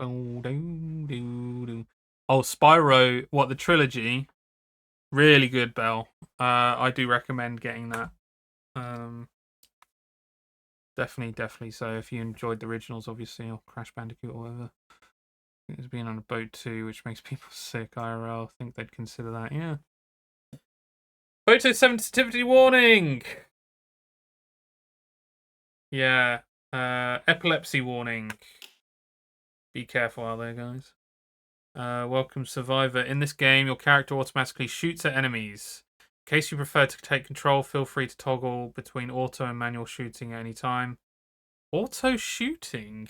Oh, Spyro, what, the trilogy? Really good, Belle. I do recommend getting that. Definitely. So if you enjoyed the originals, obviously, or Crash Bandicoot or whatever. It's been on a boat too, which makes people sick. IRL, I think they'd consider that, yeah. Photo sensitivity warning! Yeah. Epilepsy warning. Be careful out there, guys. Welcome, Survivor. In this game, your character automatically shoots at enemies. In case you prefer to take control, feel free to toggle between auto and manual shooting at any time. Auto shooting?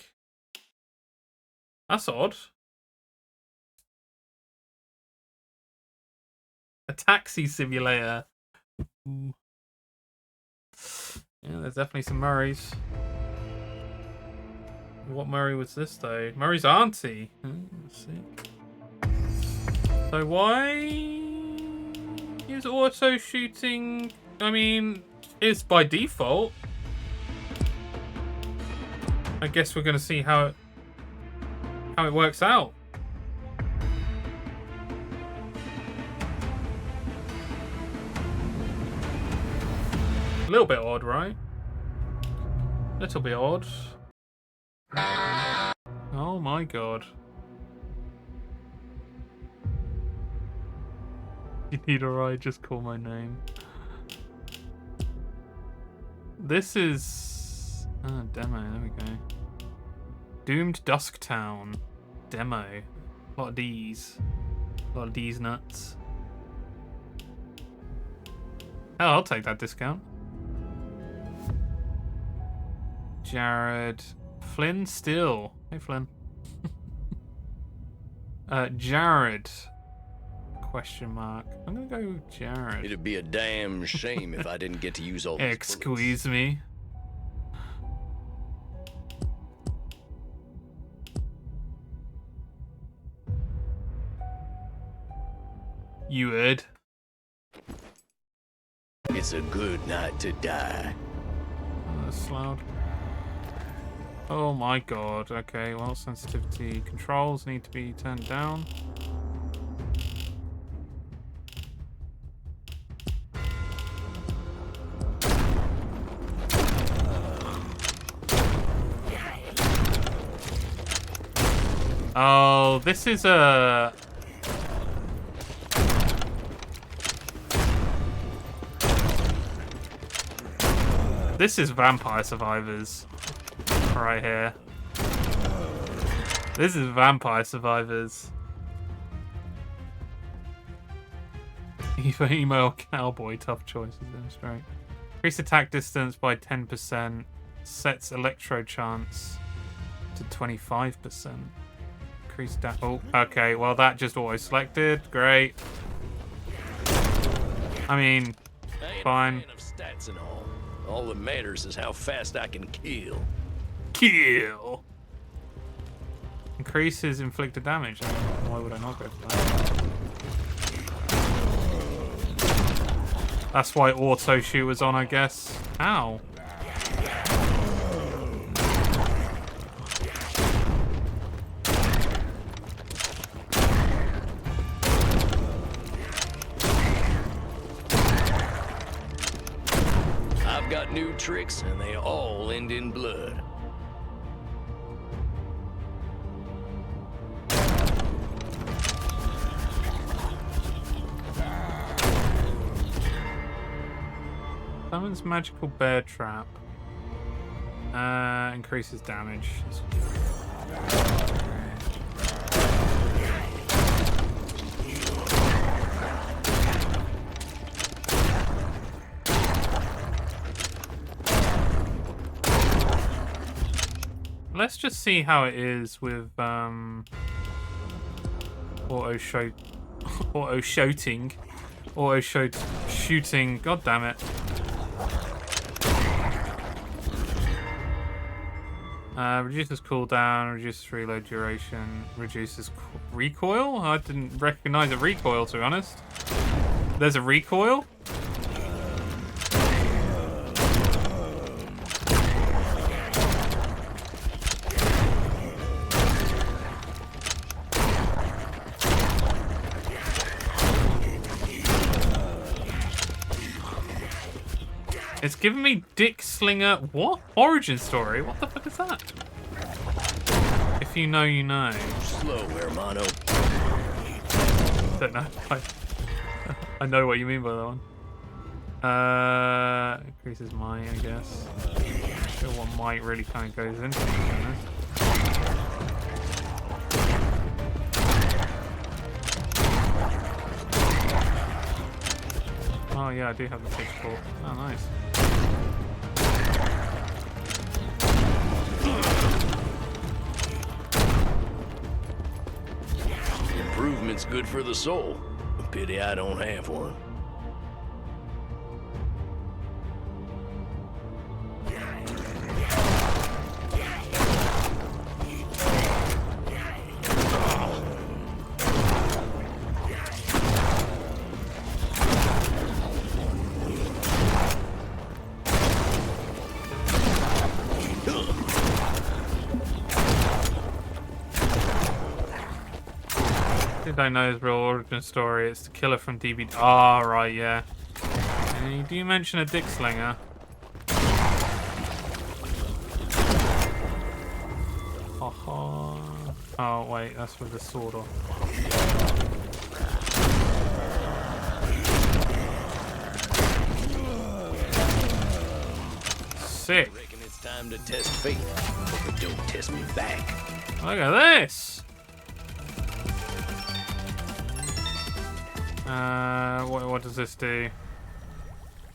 That's odd. A taxi simulator. Ooh. Yeah, there's definitely some Murrays. What Murray was this, though? Murray's auntie. Let's see. So why is auto shooting? I mean, it's by default. I guess we're going to see how it works out. A little bit odd, right? Little bit odd. Oh my god. You need a ride, just call my name. This is... demo, there we go. Doomed Dusktown. Demo. A lot of D's. A lot of D's nuts. Oh, I'll take that discount. Jared. Flynn still. Hey, Flynn. Jared. Question mark. I'm gonna go with Jared. It'd be a damn shame if I didn't get to use all these Excuse me. You heard. It's a good night to die. Oh, that's loud. Oh my god. Okay, well, sensitivity controls need to be turned down. Oh, this is a... This is Vampire Survivors. Right here. This is Vampire Survivors. Emo cowboy, tough choices, demonstrate. Increase attack distance by 10%. Sets electro chance to 25%. Increase oh, okay, well that just auto-selected. Great. I mean, fine. Stats and all that matters is how fast I can kill. Kill. Increases inflicted damage. Why would I not go for that? That's why auto shoot was on, I guess. Ow. I've got new tricks and they all end in blood. Summons magical bear trap. Increases damage. Let's just see how it is with auto shooting. God damn it. Reduces cooldown, reduces reload duration, reduces recoil? I didn't recognize a recoil, to be honest. There's a recoil? It's giving me Dick Slinger. What? Origin story? What the fuck is that? If you know, you know. Slow, hermano. Don't know. I know what you mean by that one. Increases might, I guess. Not sure what might really kind of goes into, to be honest. Oh yeah, I do have the pitchfork. Oh, nice. Improvement's good for the soul. Pity I don't have one. I don't know his real origin story. It's the killer from DB. Ah, right, yeah. And you do mention a Dick Slinger. Oh, wait, that's with the sword off. Sick. I reckon it's time to test fate. Hope it don't test me back. Look at this. What does this do?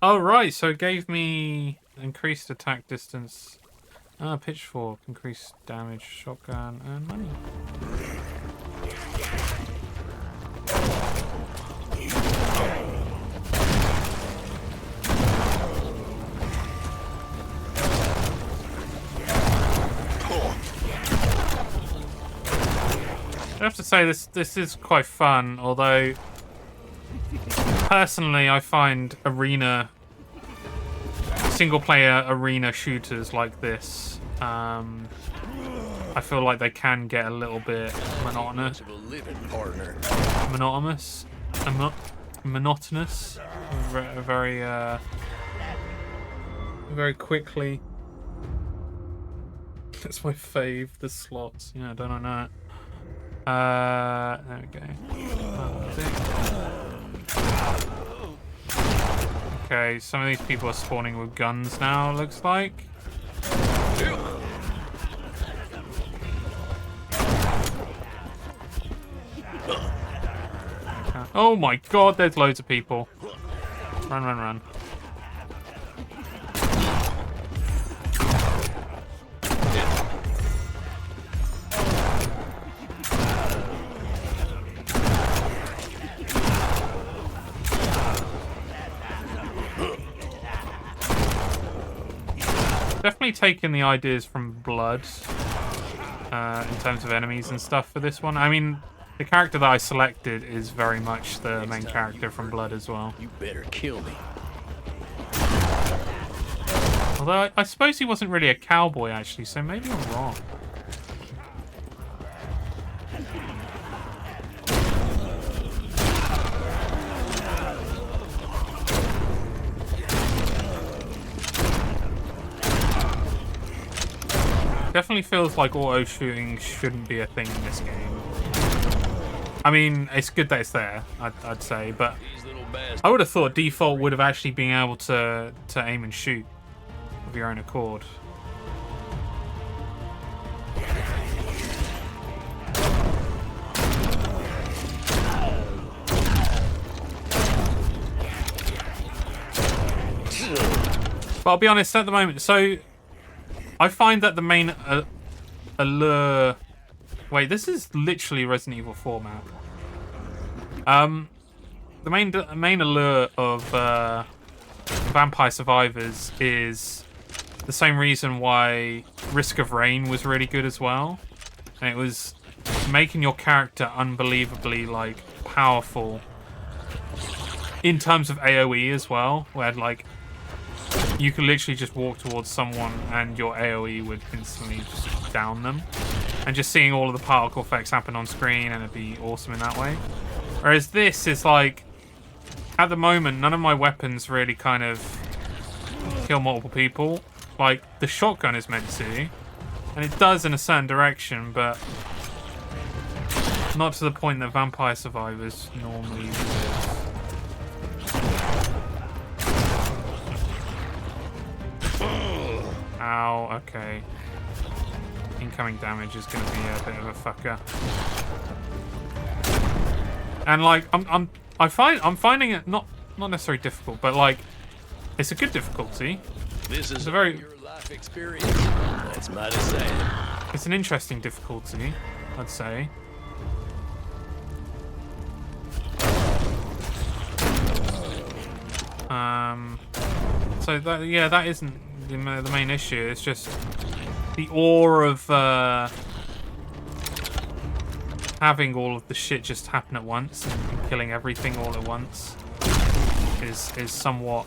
Oh, right. So it gave me increased attack distance. Pitchfork, increased damage, shotgun, and money. I have to say this is quite fun, although personally I find single-player arena shooters like this, I feel like they can get a little bit monotonous. Monotonous. Very quickly. That's my fave. The slots. Yeah, I don't know. There we go. Okay, some of these people are spawning with guns now, it looks like. Oh my god, there's loads of people. Run, run, run. Definitely taking the ideas from Blood in terms of enemies and stuff for this one. I mean, the character that I selected is very much the main character from Blood as well. You better kill me. Although I suppose he wasn't really a cowboy actually, so maybe I'm wrong. Definitely feels like auto shooting shouldn't be a thing in this game. I mean, it's good that it's there, I'd say, but I would have thought default would have actually been able to aim and shoot of your own accord. But I'll be honest, at the moment, so I find that the main allure... Wait, this is literally Resident Evil 4 map. The main allure of Vampire Survivors is the same reason why Risk of Rain was really good as well. And it was making your character unbelievably, like, powerful in terms of AoE as well, where, like, you could literally just walk towards someone and your AoE would instantly just down them. And just seeing all of the particle effects happen on screen, and it'd be awesome in that way. Whereas this is like, at the moment, none of my weapons really kind of kill multiple people. Like, the shotgun is meant to, and it does in a certain direction, but not to the point that Vampire Survivors normally do. Ow, okay. Incoming damage is going to be a bit of a fucker. And like, I'm finding it not necessarily difficult, but like, it's a good difficulty. This is a very your life experience. That's mighty sad. It's an interesting difficulty, I'd say. So that isn't the main issue. It's just the awe of having all of the shit just happen at once and killing everything all at once is somewhat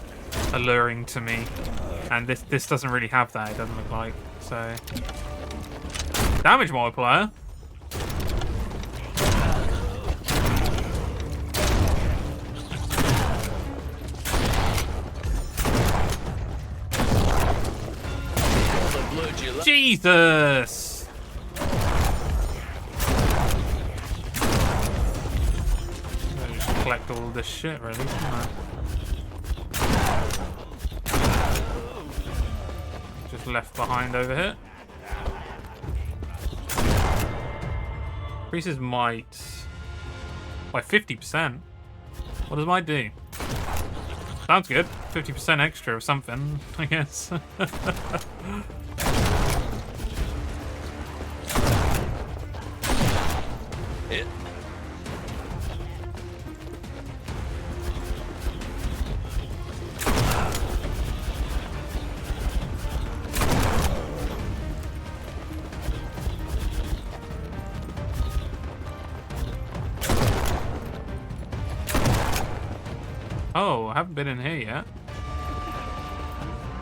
alluring to me. And this doesn't really have that, it doesn't look like. So, damage multiplier. Jesus! I just collect all of this shit, really, don't I? just left behind over here. Increases might by 50%. What does might do? Sounds good. 50% extra or something, I guess. Oh, I haven't been in here yet.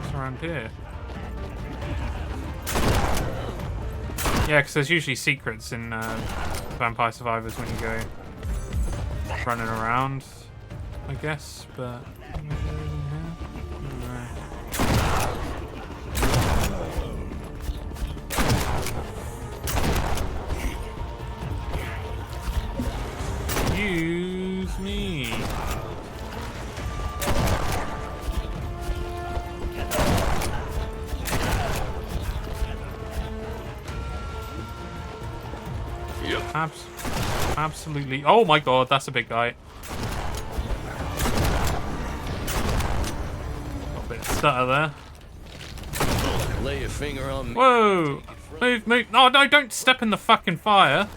What's around here? Yeah, because there's usually secrets in Vampire Survivors when you go running around, I guess, but... Use me. Absolutely. Oh my god, that's a big guy. Got a bit of stutter there. Lay a finger on me. Whoa! Move, move. No, no, don't step in the fucking fire.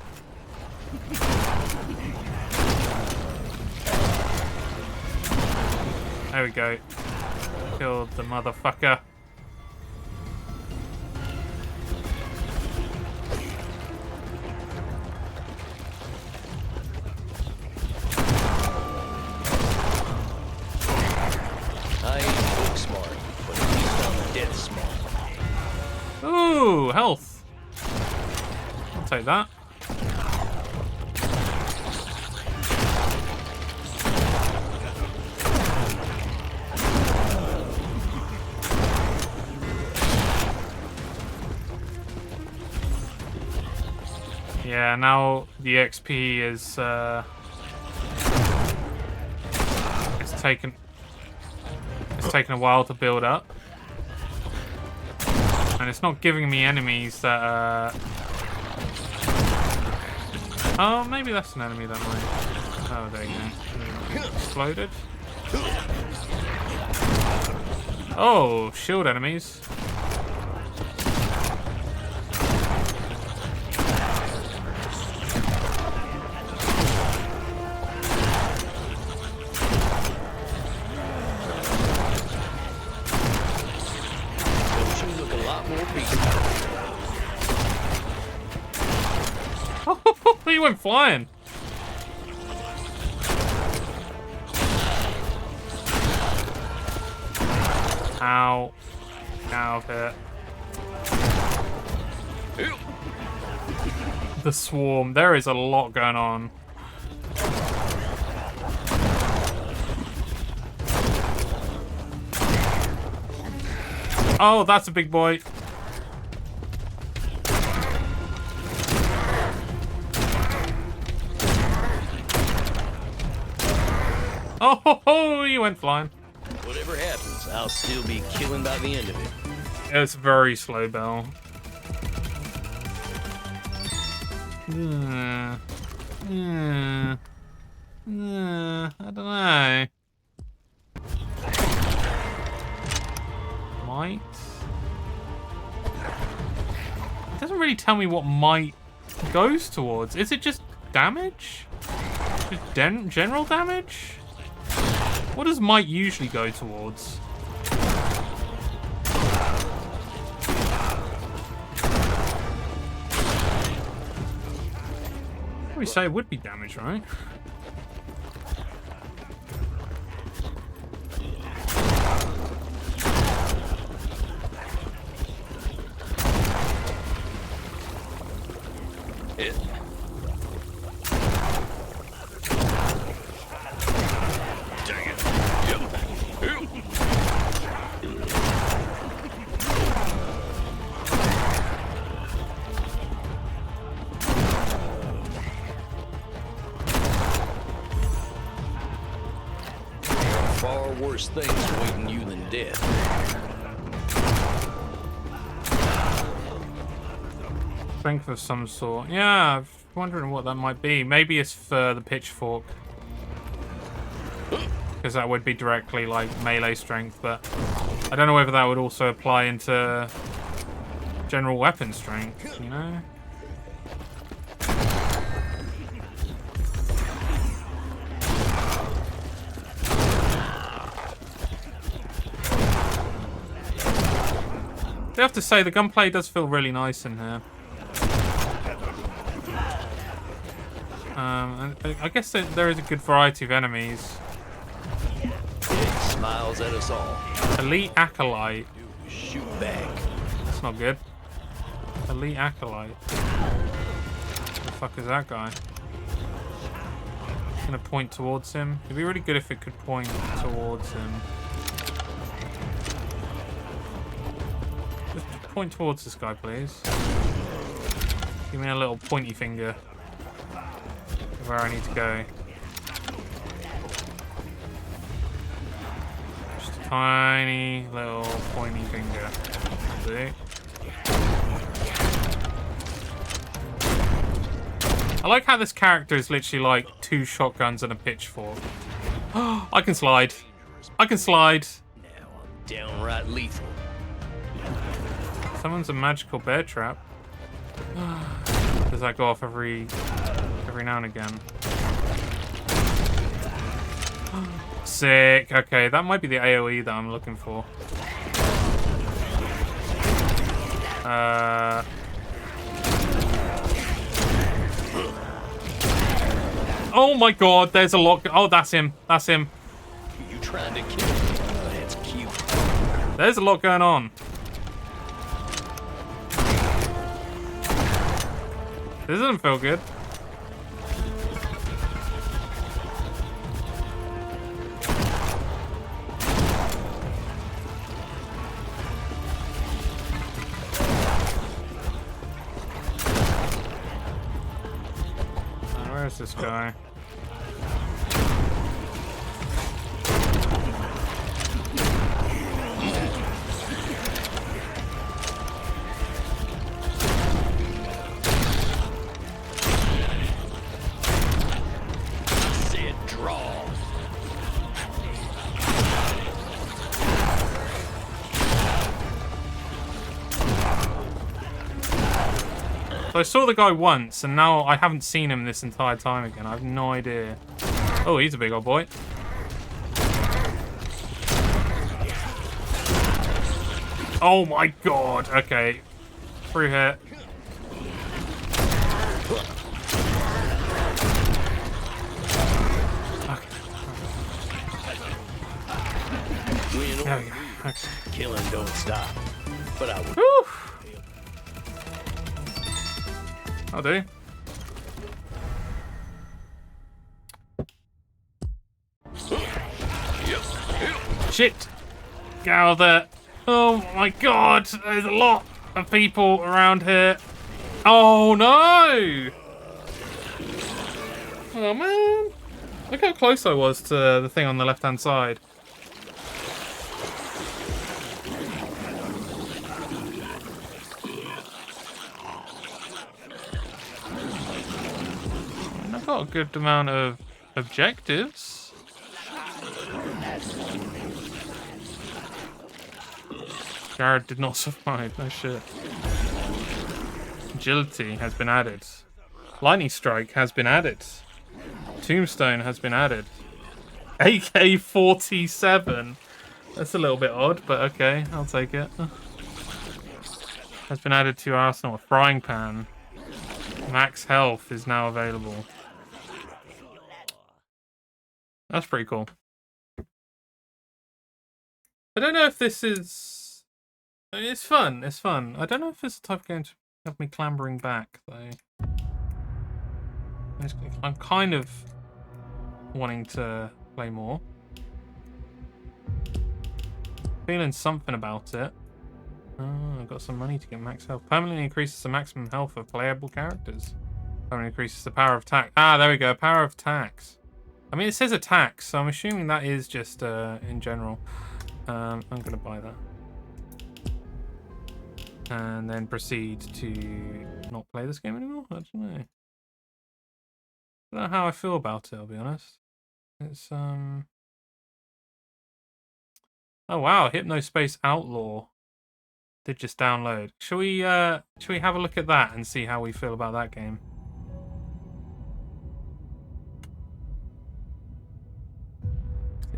There we go. Killed the motherfucker. Ooh, health. I'll take that. Yeah, now the XP is it's taken a while to build up. And it's not giving me enemies that oh, maybe that's an enemy that might... Oh, there you go. Exploded. Oh, shield enemies. He went flying. Ow. Out of here. The swarm. There is a lot going on. Oh, that's a big boy. Oh, he went flying. Whatever happens, I'll still be killing by the end of it. It's very slow, Bell. I don't know. Might? It doesn't really tell me what might goes towards. Is it just damage? Just general damage? What does might usually go towards? We say it would be damage, right? Things awaiting you than death. Strength of some sort. Yeah, I'm wondering what that might be. Maybe it's for the pitchfork. Because that would be directly like melee strength, but I don't know whether that would also apply into general weapon strength, you know? I have to say, the gunplay does feel really nice in here. And I guess there is a good variety of enemies. It smiles at us all. Elite Acolyte. Shoot back. That's not good. Elite Acolyte. What the fuck is that guy? It's gonna point towards him. It'd be really good if it could point towards him. Just point towards this guy, please. Give me a little pointy finger of where I need to go. Just a tiny little pointy finger. See? I like how this character is literally like 2 shotguns and a pitchfork. I can slide. I can slide. Now I'm downright lethal. Someone's a magical bear trap. Does that go off every now and again? Sick. Okay, that might be the AoE that I'm looking for. Oh my god, there's a lot. Oh, that's him. That's him. You trying to kill me? Oh, that's cute. There's a lot going on. This doesn't feel good. Where's this guy? So I saw the guy once, and now I haven't seen him this entire time again. I have no idea. Oh, he's a big old boy. Oh my god. Okay. Through here. Win or There we go. lose, Okay. killing don't stop. But I would. Whew. I'll do. Shit! Get out of there. Oh my god! There's a lot of people around here. Oh no! Oh man! Look how close I was to the thing on the left-hand side. I've got a good amount of objectives. Jared did not survive, no shit. Agility has been added. Lightning Strike has been added. Tombstone has been added. AK-47. That's a little bit odd, but okay, I'll take it. Has been added to your arsenal. A frying pan. Max health is now available. That's pretty cool. I don't know if this is... It's fun, it's fun. I don't know if it's the type of game to have me clambering back, though. I'm kind of wanting to play more. Feeling something about it. Oh, I've got some money to get max health. Permanently increases the maximum health of playable characters. Permanently increases the power of attack. Ah, there we go. Power of attacks. I mean, it says attacks, so I'm assuming that is just in general. I'm going to buy that. and then proceed to not play this game anymore. I don't know. I don't know how I feel about it, I'll be honest. It's oh wow, Hypnospace Outlaw did just download. Shall we have a look at that and see how we feel about that game?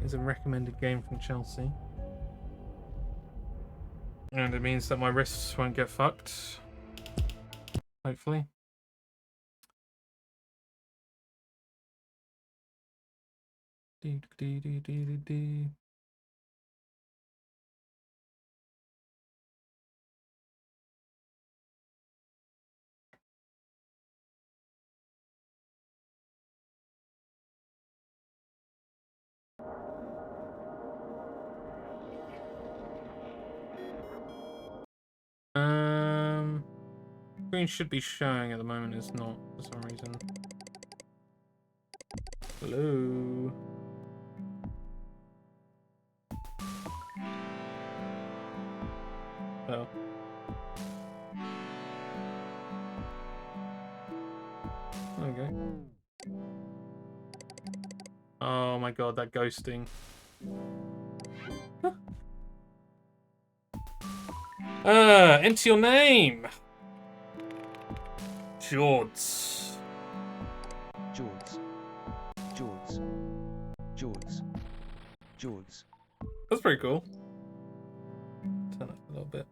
It's a recommended game from Chelsea. And it means that my wrists won't get fucked. Hopefully. Screen should be showing at the moment. It's not for some reason. Hello. Oh. Okay. Oh my god, that ghosting. Enter your name. Jords. Jords. That's pretty cool. Turn up a little bit.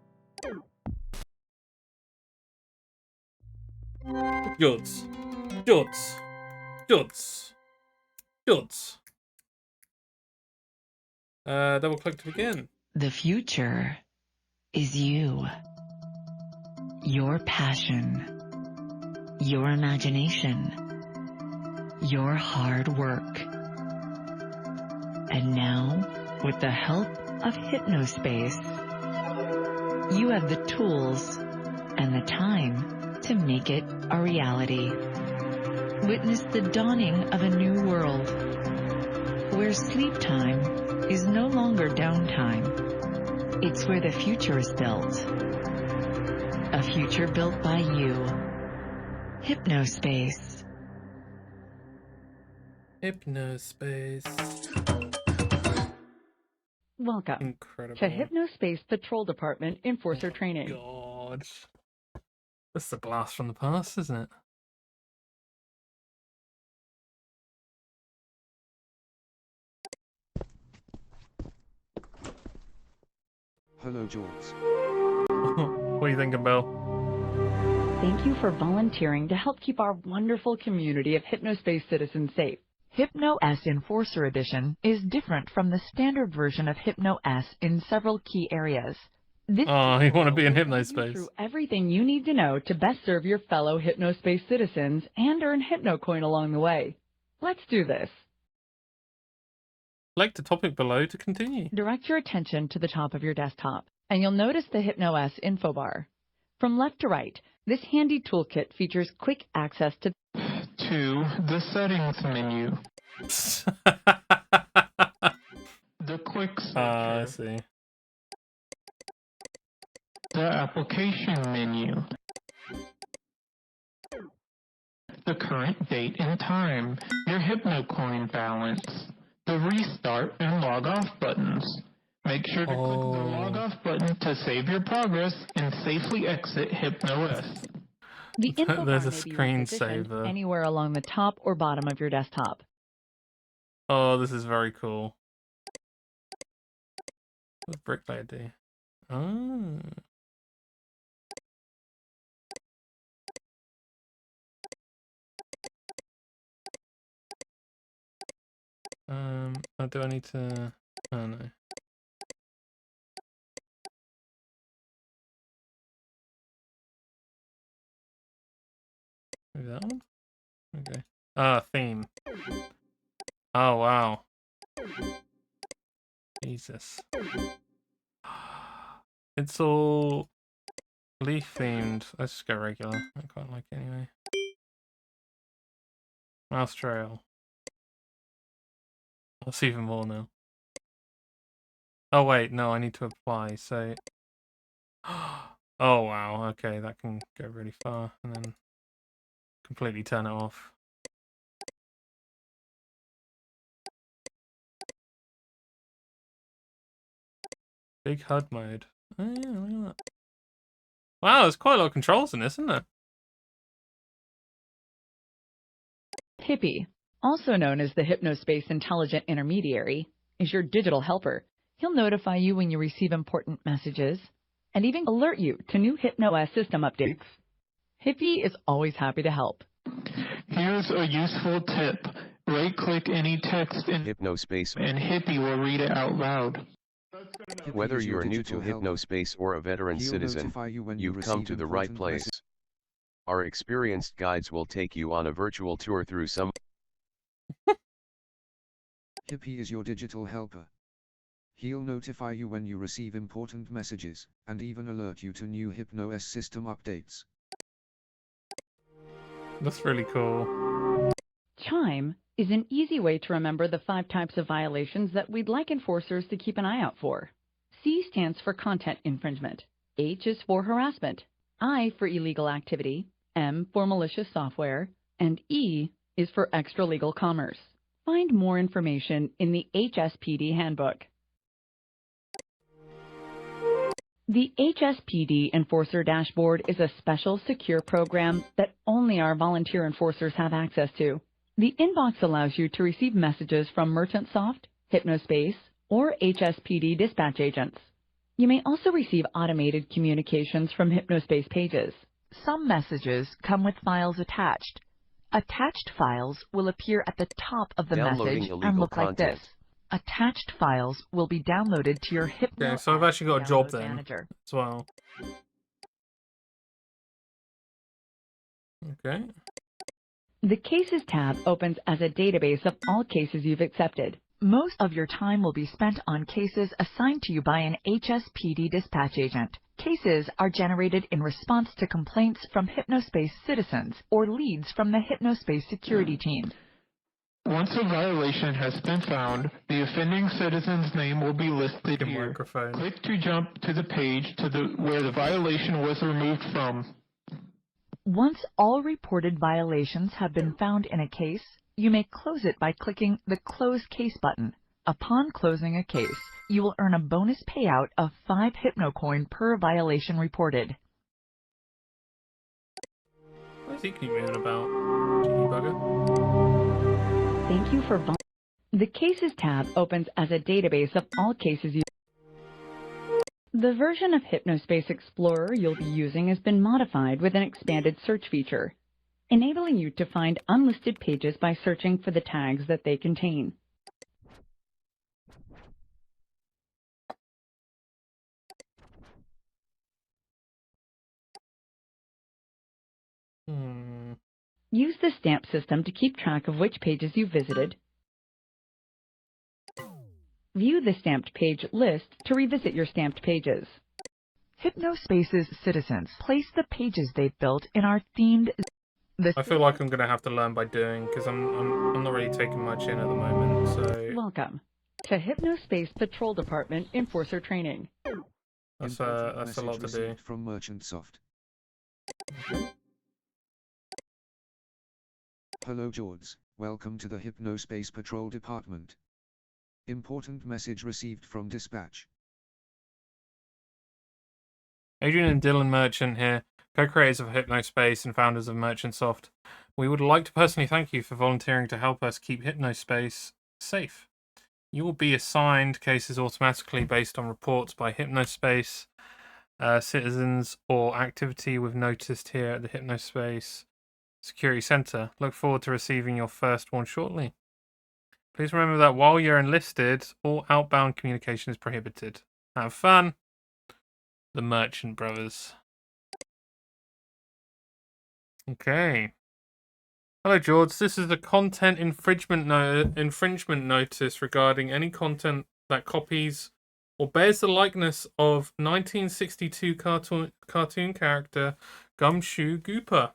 Jords. Double click to begin. The future is you. Your passion. Your imagination. Your hard work. And now, with the help of Hypnospace, you have the tools and the time to make it a reality. Witness the dawning of a new world, where sleep time is no longer downtime. It's where the future is built. A future built by you. Hypnospace. Welcome Incredible. to Hypnospace Patrol Department Enforcer Training. God. That's a blast from the past, isn't it? Hello, Jules. What are you thinking, Bill? Thank you for volunteering to help keep our wonderful community of Hypnospace citizens safe. Hypno S Enforcer Edition is different from the standard version of Hypno S in several key areas. This you want to be in guide you Hypnospace? through everything you need to know to best serve your fellow Hypnospace citizens and earn Hypnocoin along the way. Let's do this. Select the topic below to continue. Direct your attention to the top of your desktop, and you'll notice the Hypno S info bar. From left to right, this handy toolkit features quick access to the settings menu. The quick searcher. I see. The application menu. The current date and time. Your Hypnocoin balance. The restart and log off buttons. Make sure to click the log off button to save your progress and safely exit HypnoS. the info There's bar a may be repositioned screensaver. anywhere along the top or bottom of your desktop. Oh, this is very cool. What does Bricklayer do? Oh. Do I need to? Oh no. Maybe that one? Okay. Theme. Oh wow. Jesus. It's all leaf themed. Let's just go regular. I quite like it anyway. Mouse trail. That's even more now. Oh wait, no, I need to apply, so Oh, wow. Okay, that can go really far. And then completely turn it off. Big HUD mode. Oh, yeah, look at that. Wow, there's quite a lot of controls in this, isn't there? Hippie, also known as the Hypnospace Intelligent Intermediary, is your digital helper. He'll notify you when you receive important messages and even alert you to new HypnoS system updates. Hippie is always happy to help. Here's a useful tip. Right-click any text in Hypnospace, and Hippie will read it out loud. Whether you're new to Hypnospace or a veteran citizen, you've come to the right place. Our experienced guides will take you on a virtual tour through some. Hippie is your digital helper. He'll notify you when you receive important messages, and even alert you to new HypnoS system updates. That's really cool. Chime is an easy way to remember the 5 types of violations that we'd like enforcers to keep an eye out for. C stands for content infringement. H is for harassment. I for illegal activity. M for malicious software. And E is for extra-legal commerce. Find more information in the HSPD handbook. The HSPD Enforcer Dashboard is a special, secure program that only our volunteer enforcers have access to. The inbox allows you to receive messages from MerchantSoft, Hypnospace, or HSPD dispatch agents. You may also receive automated communications from Hypnospace pages. Some messages come with files attached. Attached files will appear at the top of the message and look like this. Attached files will be downloaded to your Hypno. Okay, so I've actually got a job then manager. as well. Okay. The Cases tab opens as a database of all cases you've accepted. Most of your time will be spent on cases assigned to you by an HSPD dispatch agent. Cases are generated in response to complaints from Hypnospace citizens or leads from the Hypnospace security team. Once a violation has been found, the offending citizen's name will be listed here. Microphone. Click to jump to the page where the violation was removed from. Once all reported violations have been found in a case, you may close it by clicking the Close Case button. Upon closing a case, you will earn a bonus payout of 5 HypnoCoin per violation reported. What does he keep moving about? Cheeky bugger. Thank you for The Cases tab opens as a database of all cases you. The version of Hypnospace Explorer you'll be using has been modified with an expanded search feature, enabling you to find unlisted pages by searching for the tags that they contain. Use the stamp system to keep track of which pages you visited. View the stamped page list to revisit your stamped pages. Hypnospace's citizens place the pages they've built in our themed... I feel like I'm going to have to learn by doing, because I'm not really taking much in at the moment, so... Welcome to Hypnospace Patrol Department Enforcer Training. That's a lot to do. From MerchantSoft. Hello George, welcome to the Hypnospace Patrol Department. Important message received from dispatch. Adrian and Dylan Merchant here, co-creators of Hypnospace and founders of MerchantSoft. We would like to personally thank you for volunteering to help us keep Hypnospace safe. You will be assigned cases automatically based on reports by Hypnospace citizens or activity we've noticed here at the Hypnospace Security Center. Look forward to receiving your first one shortly. Please remember that while you're enlisted, all outbound communication is prohibited. Have fun. The Merchant Brothers. Okay. Hello, George. This is the content infringement notice regarding any content that copies or bears the likeness of 1962 cartoon character Gumshoe Gooper.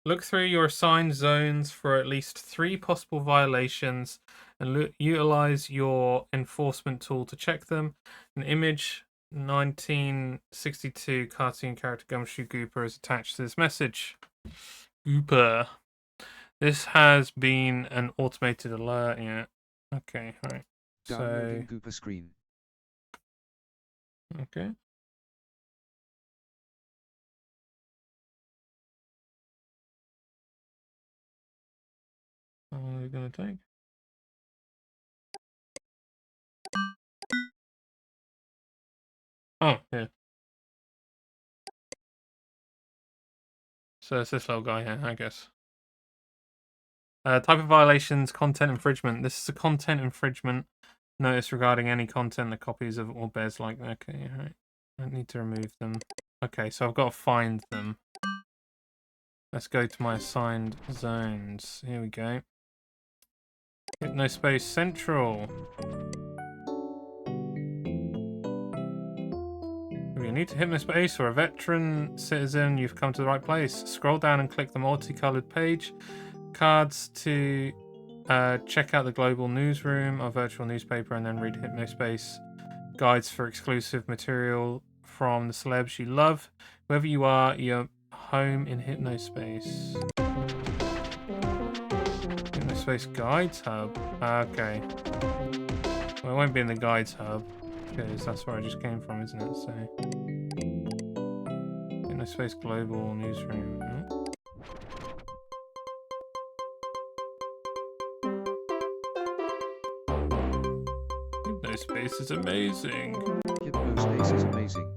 Look through your assigned zones for at least 3 possible violations and utilize your enforcement tool to check them. An image 1962 cartoon character Gumshoe Gooper is attached to this message. Gooper. This has been an automated alert. Yeah. Okay. Right. Downloading Gooper screen. Okay. How long are we going to take? Oh, yeah. So it's this little guy here, I guess. Type of violations, content infringement. This is a content infringement notice regarding any content that copies of or bears like. Okay, right. I need to remove them. Okay, so I've got to find them. Let's go to my assigned zones. Here we go. Hypnospace Central. If you're new to Hypnospace or a veteran citizen, you've come to the right place. Scroll down and click the multicolored page. Cards to check out the global newsroom, our virtual newspaper, and then read Hypnospace guides for exclusive material from the celebs you love. Wherever you are, you're home in Hypnospace. Hypnospace Guides Hub. Okay. Well, it won't be in the Guides Hub because that's where I just came from, isn't it? So, Hypnospace Global Newsroom. Hypnospace is amazing. Hypnospace is amazing.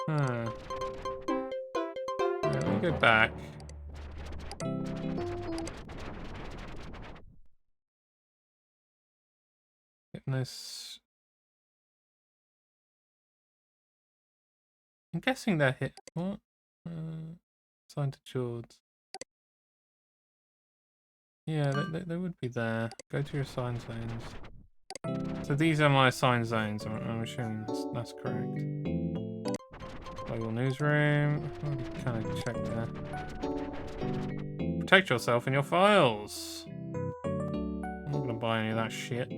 Huh. Let me go back. Hypnos. I'm guessing they're hit. What? Assigned to Jords. Yeah, they would be there. Go to your assigned zones. So these are my assigned zones. I'm assuming that's correct. Global newsroom. Already kind of checked there. Protect yourself and your files. I'm not gonna buy any of that shit.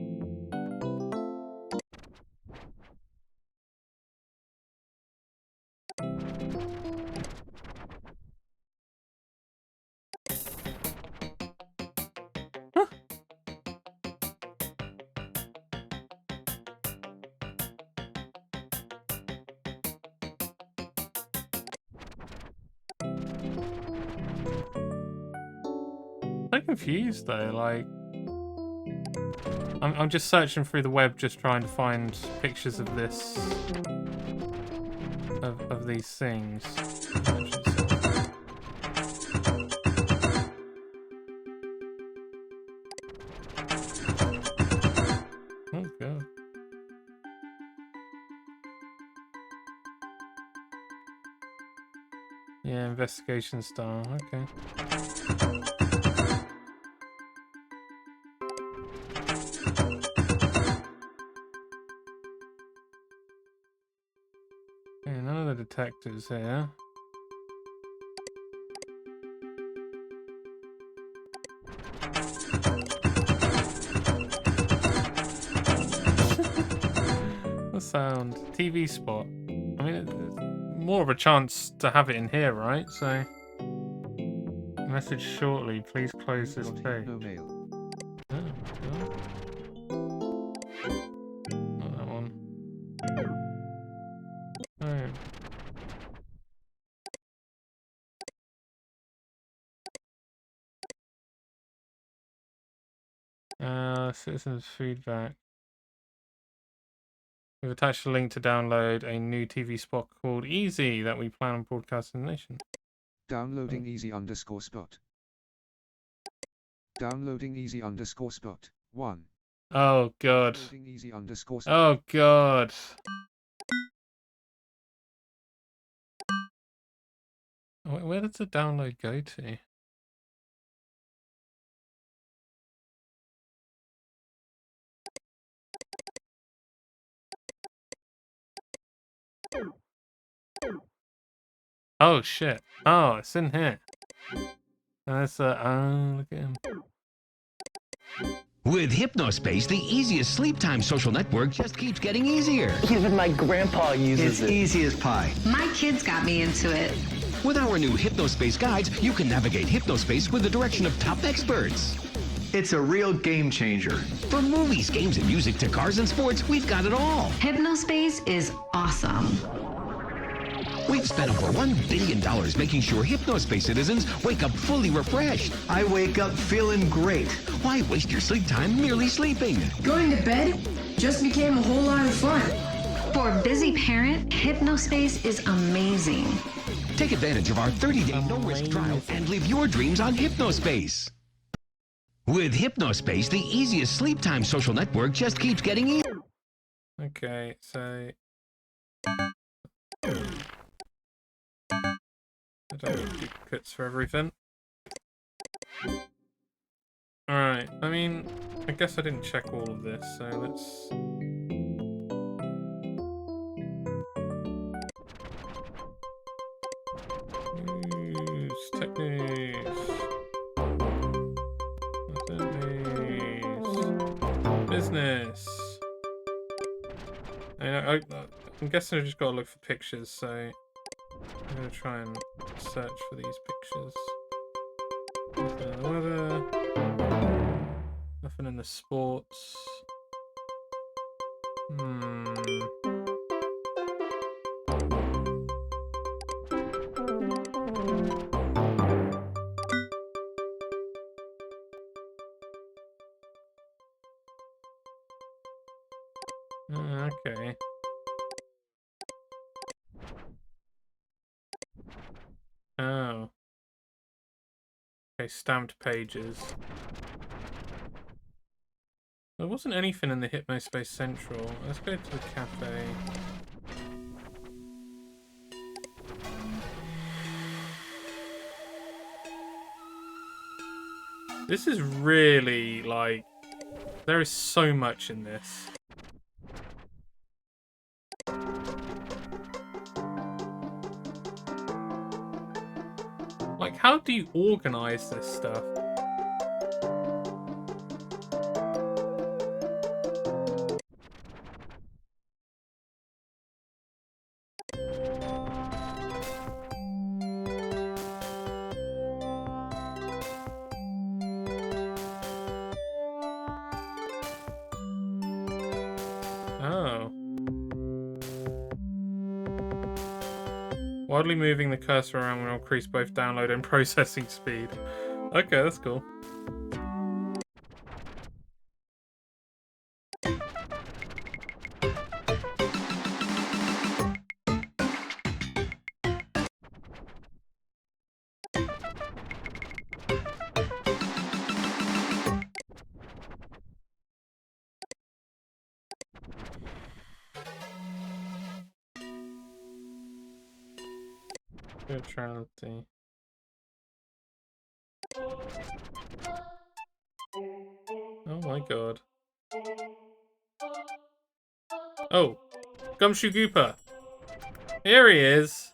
I'm confused though, like I'm just searching through the web just trying to find pictures of this of these things. Oh god. Yeah, investigation style, okay. Okay, none of the detectives here. The sound. TV spot. I mean, it's more of a chance to have it in here, right? So, message shortly. Please close this page. No mail. Oh, not that one. Oh. Citizens feedback. We've attached a link to download a new TV spot called Easy that we plan on broadcasting to the nation. Downloading easy_spot. Downloading easy_spot. 1. Oh god. Downloading easy_spot. Oh god. Where does the download go to? Oh shit. Oh, it's in here. That's look at him. With Hypnospace, the easiest sleep time social network just keeps getting easier. Even my grandpa uses it. It's easy as pie. My kids got me into it. With our new Hypnospace guides, you can navigate Hypnospace with the direction of top experts. It's a real game changer. From movies, games, and music to cars and sports, we've got it all. Hypnospace is awesome. We've spent over $1 billion making sure Hypnospace citizens wake up fully refreshed. I wake up feeling great. Why waste your sleep time merely sleeping? Going to bed just became a whole lot of fun. For a busy parent, Hypnospace is amazing. Take advantage of our 30-day no-risk trial and live your dreams on Hypnospace. With Hypnospace, the easiest sleep time social network just keeps getting easier. Okay, so... I don't need duplicates for everything. Alright, I mean, I guess I didn't check all of this, so let's... Use techniques. Business. I'm guessing I just gotta look for pictures, so I'm gonna try and search for these pictures. Nothing in the weather. Nothing in the sports. Okay. Oh. Okay, stamped pages. There wasn't anything in the Hypnospace Central. Let's go to the cafe. This is really, like... There is so much in this. Like, how do you organize this stuff? Oh. Wildly moving the cursor around will increase both download and processing speed. Okay, that's cool. Neutrality. Oh my god. Oh, Gumshoe Gooper. Here he is.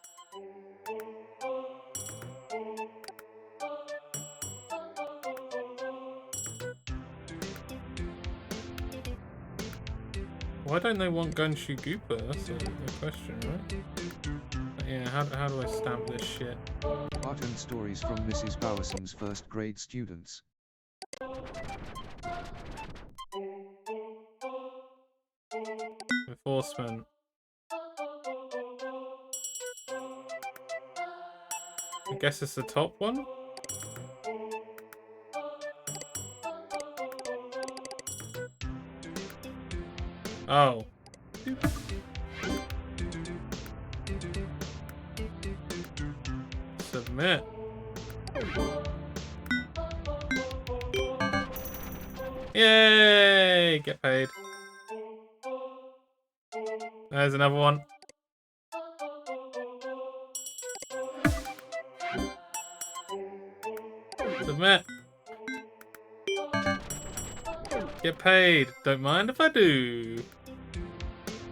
Why don't they want Gumshoe Gooper? That's a question, right? Yeah, how do I stamp this shit? Art and stories from Mrs. Bowerson's first grade students. Enforcement. I guess it's the top one? Oh. Submit. Yay! Get paid. There's another one. Submit. Get paid. Don't mind if I do.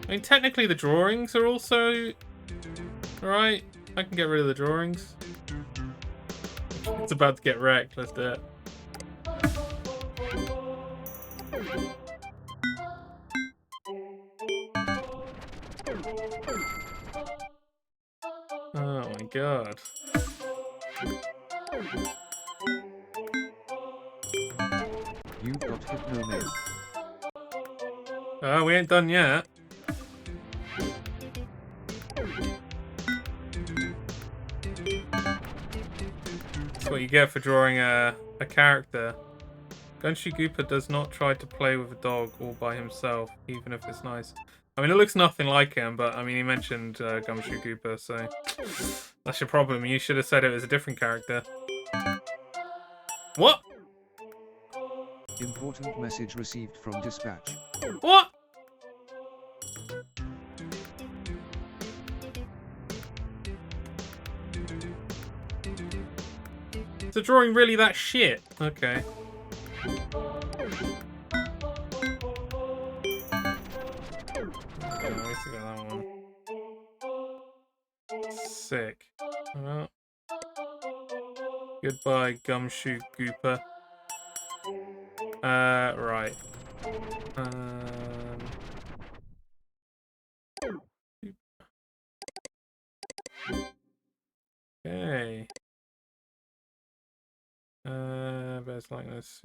I mean, technically the drawings are also... Alright, I can get rid of the drawings. It's about to get wrecked. Let's do it. Oh my god. You've got Hypnomail. Oh, we ain't done yet. That's what you get for drawing a character. Gumshoe Gooper does not try to play with a dog all by himself, even if it's nice. I mean, it looks nothing like him, but I mean, he mentioned Gumshoe Gooper, so that's your problem. You should have said it was a different character. What? Important message received from dispatch. What? Is the drawing really that shit? Okay. Okay, at least I got that one. Sick. Well, goodbye, Gumshoe Gooper. Right. Okay. Best like this.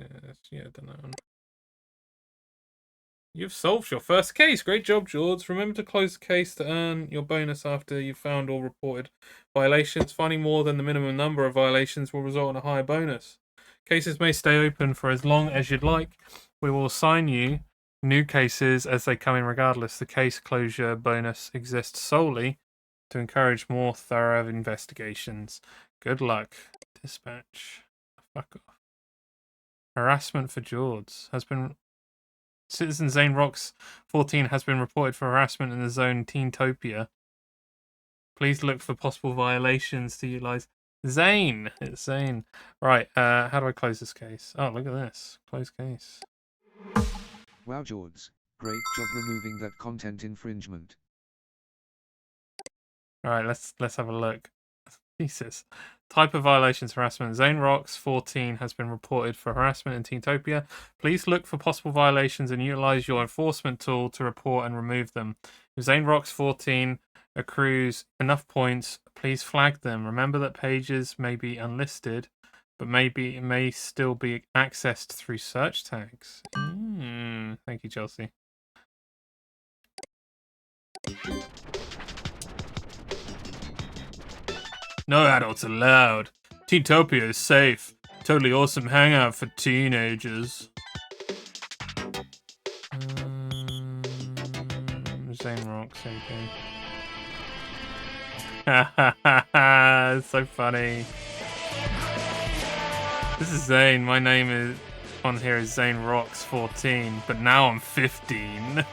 Yeah, done that one. You've solved your first case. Great job, George. Remember to close the case to earn your bonus after you've found or reported violations. Finding more than the minimum number of violations will result in a higher bonus. Cases may stay open for as long as you'd like. We will assign you new cases as they come in regardless. The case closure bonus exists solely to encourage more thorough investigations. Good luck. Dispatch. Fuck off. Harassment for George has been... Citizen Zane Rocks 14 has been reported for harassment in the zone Teentopia. Please look for possible violations to utilize... Zane! It's Zane. Right, how do I close this case? Oh, look at this. Close case. Wow, George. Great job removing that content infringement. Alright, let's have a look. Jesus. Type of violations, harassment. Zane Rocks 14 has been reported for harassment in Teentopia. Please look for possible violations and utilize your enforcement tool to report and remove them. If Zane Rocks 14 accrues enough points, please flag them. Remember that pages may be unlisted, but maybe it may still be accessed through search tags. Thank you, Chelsea. No adults allowed. Teentopia is safe. Totally awesome hangout for teenagers. Zane Rocks, okay. It's so funny. This is Zane. My name is on here is Zane Rocks 14, but now I'm 15.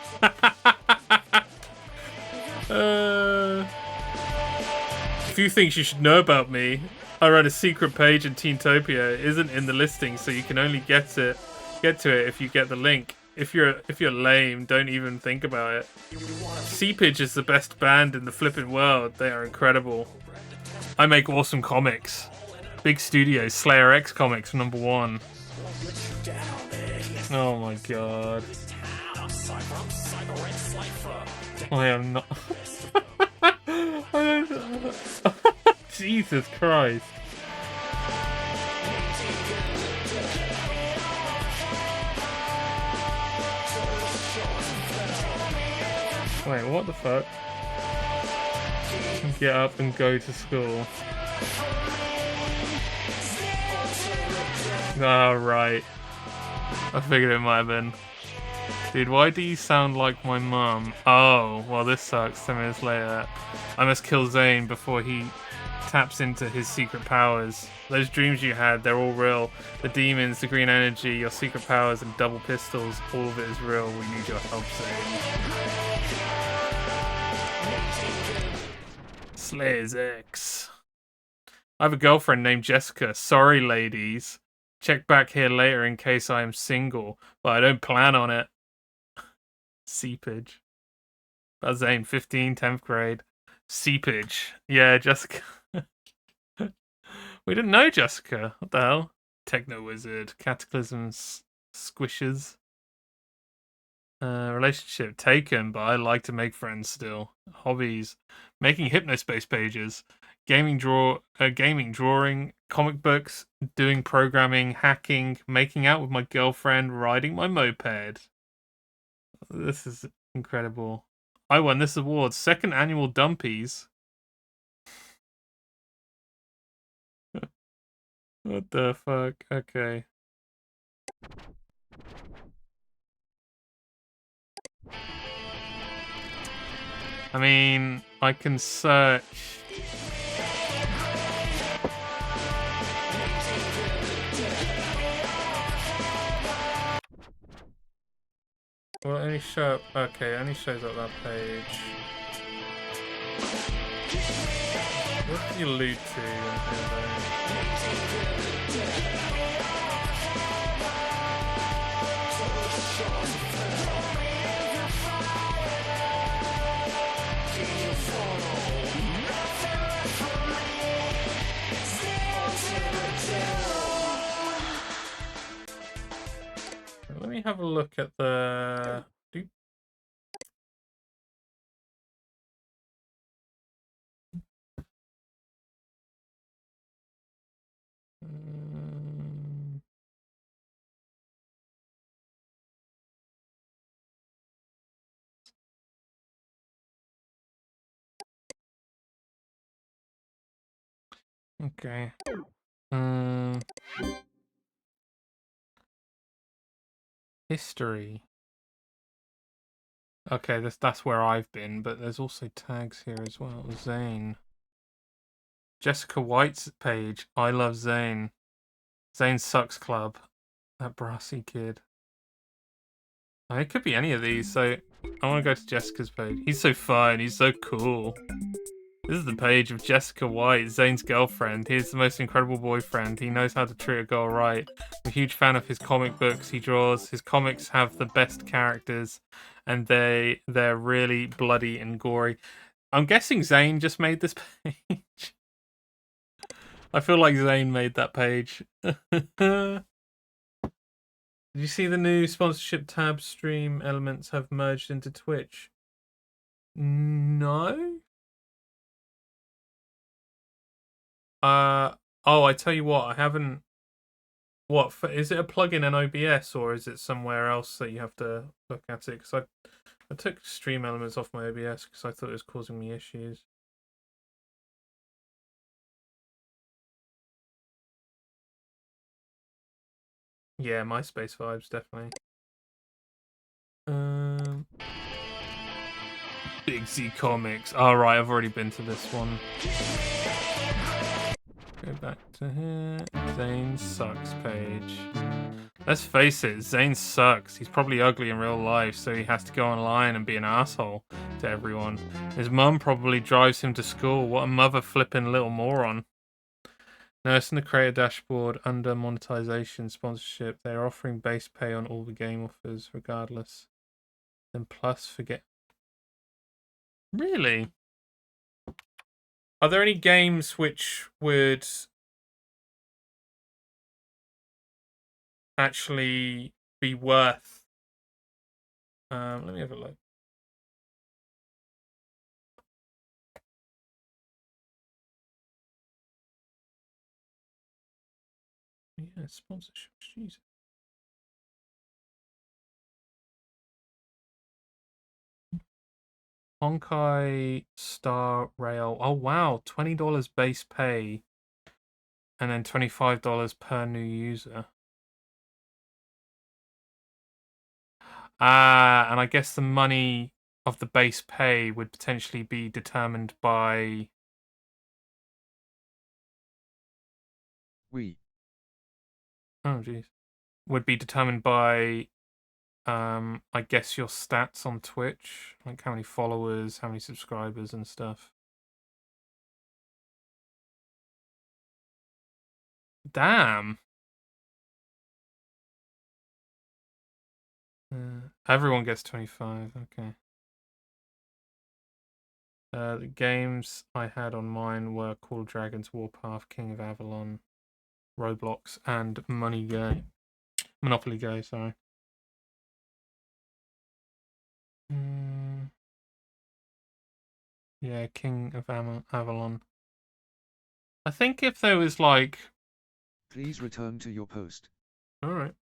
A few things you should know about me. I run a secret page in Teentopia. It isn't in the listing, so you can only get to it if you get the link. If you're lame, don't even think about it. Seepage is the best band in the flipping world. They are incredible. I make awesome comics. Big studios, Slayer X Comics #1. Oh my god. I am not. Jesus Christ. Wait, what the fuck? Get up and go to school. Oh, right. I figured it might have been. Dude, why do you sound like my mum? Oh, well this sucks. 10 minutes later. I must kill Zane before he taps into his secret powers. Those dreams you had, they're all real. The demons, the green energy, your secret powers, and double pistols, all of it is real. We need your help, Zane. Slayer's X. I have a girlfriend named Jessica. Sorry, ladies. Check back here later in case I am single, but I don't plan on it. Seepage. That's Zane, 15, 10th grade. Seepage. Yeah, Jessica. We didn't know Jessica. What the hell? Techno Wizard, Cataclysms, Squishes. Relationship taken, but I like to make friends still. Hobbies: making Hypnospace pages, gaming, drawing, comic books, doing programming, hacking, making out with my girlfriend, riding my moped. This is incredible. I won this award, 2nd annual Dumpies. What the fuck? Okay. I mean, I can search. Well, it only show. Okay, it only shows up that page. What do you allude to? Let me have a look at the. Okay. History. Okay, that's where I've been, but there's also tags here as well. Zane. Jessica White's page. I love Zane. Zane Sucks Club. That brassy kid. It could be any of these, so I want to go to Jessica's page. He's so fun. He's so cool. This is the page of Jessica White, Zane's girlfriend. He's the most incredible boyfriend. He knows how to treat a girl right. I'm a huge fan of his comic books he draws. His comics have the best characters, and they're really bloody and gory. I'm guessing Zane just made this page. I feel like Zane made that page. Did you see the new sponsorship tab stream elements have merged into Twitch? No? Oh, I tell you what, I haven't. What is it? A plugin in OBS or is it somewhere else that you have to look at it? Because I took stream elements off my OBS because I thought it was causing me issues. Yeah, MySpace vibes definitely. Big Z Comics. All right, I've already been to this one. Go back to here. Zane Sucks page. Let's face it, Zane sucks. He's probably ugly in real life, so he has to go online and be an asshole to everyone. His mum probably drives him to school. What a mother flipping little moron. Nurse in the creator dashboard under monetization sponsorship. They are offering base pay on all the game offers, regardless. Then plus forget. Really? Are there any games which would actually be worth? Let me have a look. Yeah, sponsorship. Jesus. Honkai Star Rail. Oh wow, $20 base pay, and then $25 per new user. And I guess the money of the base pay would potentially be determined by. Oh jeez. Would be determined by. I guess your stats on Twitch, like how many followers, how many subscribers, and stuff. Damn. Everyone gets 25. Okay. The games I had on mine were Call of Dragons, Warpath, King of Avalon, Roblox, and Monopoly Go, sorry. Yeah, King of Avalon. I think if there was like... Please return to your post. Alright.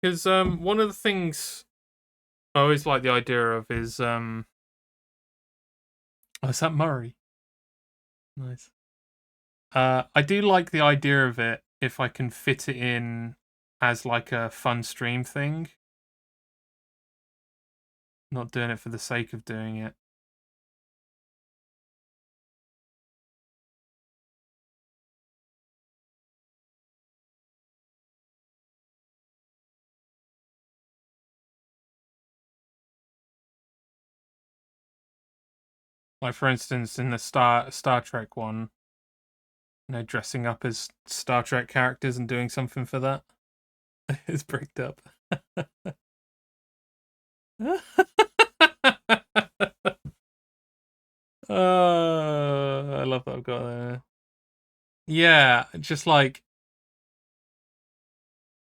Because one of the things I always like the idea of is... Oh, is that Murray? Nice. I do like the idea of it if I can fit it in as like a fun stream thing. Not doing it for the sake of doing it. Like, for instance, in the Star Trek one, dressing up as Star Trek characters and doing something for that. It's bricked up. I love that I've got there. Yeah, just like...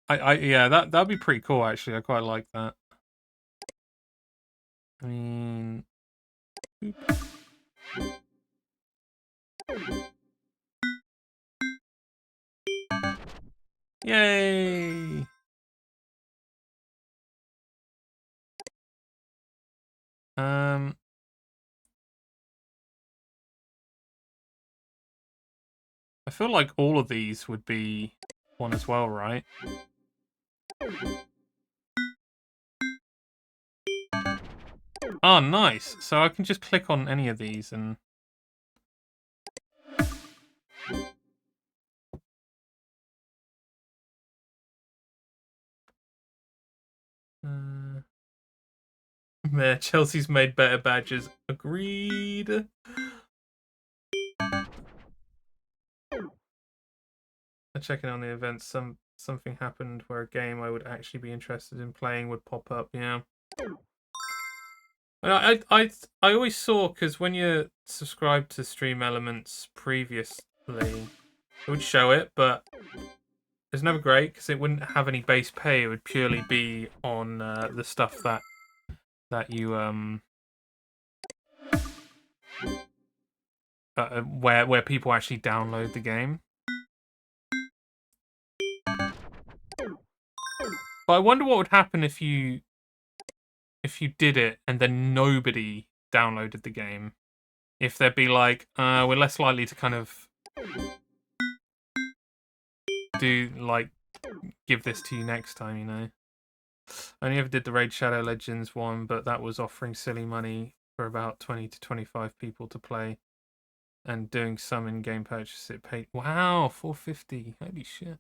yeah, that'd be pretty cool, actually. I quite like that. I mean... Yay! I feel like all of these would be one as well, right? Oh, nice. So I can just click on any of these and... Yeah, Chelsea's made better badges. Agreed. Checking on the events, something happened where a game I would actually be interested in playing would pop up. Yeah. I always saw, because when you're subscribed to Stream Elements previously, it would show it, but it's never great because it wouldn't have any base pay. It would purely be on the stuff that you where people actually download the game. But I wonder what would happen if you did it and then nobody downloaded the game. If they'd be like, we're less likely to kind of give this to you next time, you know. I only ever did the Raid Shadow Legends one, but that was offering silly money for about 20 to 25 people to play. And doing some in-game purchases, it paid... Wow, $4.50. Holy shit.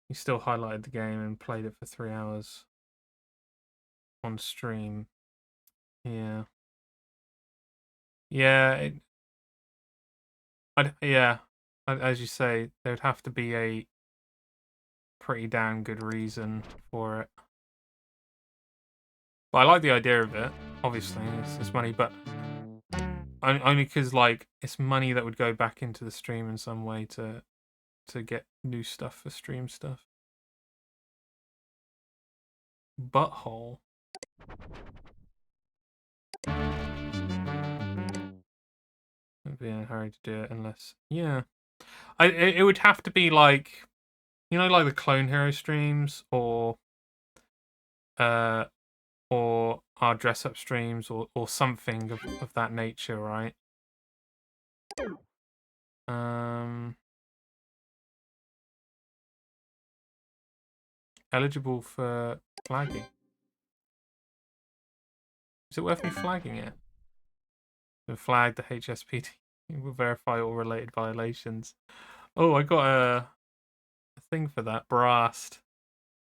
You still highlighted the game and played it for 3 hours on stream. Yeah. Yeah. As you say, there'd have to be a pretty damn good reason for it. But I like the idea of it. Obviously, it's money, but only because like it's money that would go back into the stream in some way to get new stuff for stream stuff. Butthole. I'd be in a hurry to do it unless... Yeah. It would have to be like... You know, like the Clone Hero streams or our dress-up streams or something of that nature, right? Eligible for flagging. Is it worth me flagging it? To flag the HSPD. Will verify all related violations. Oh, I got a thing for that. Brast.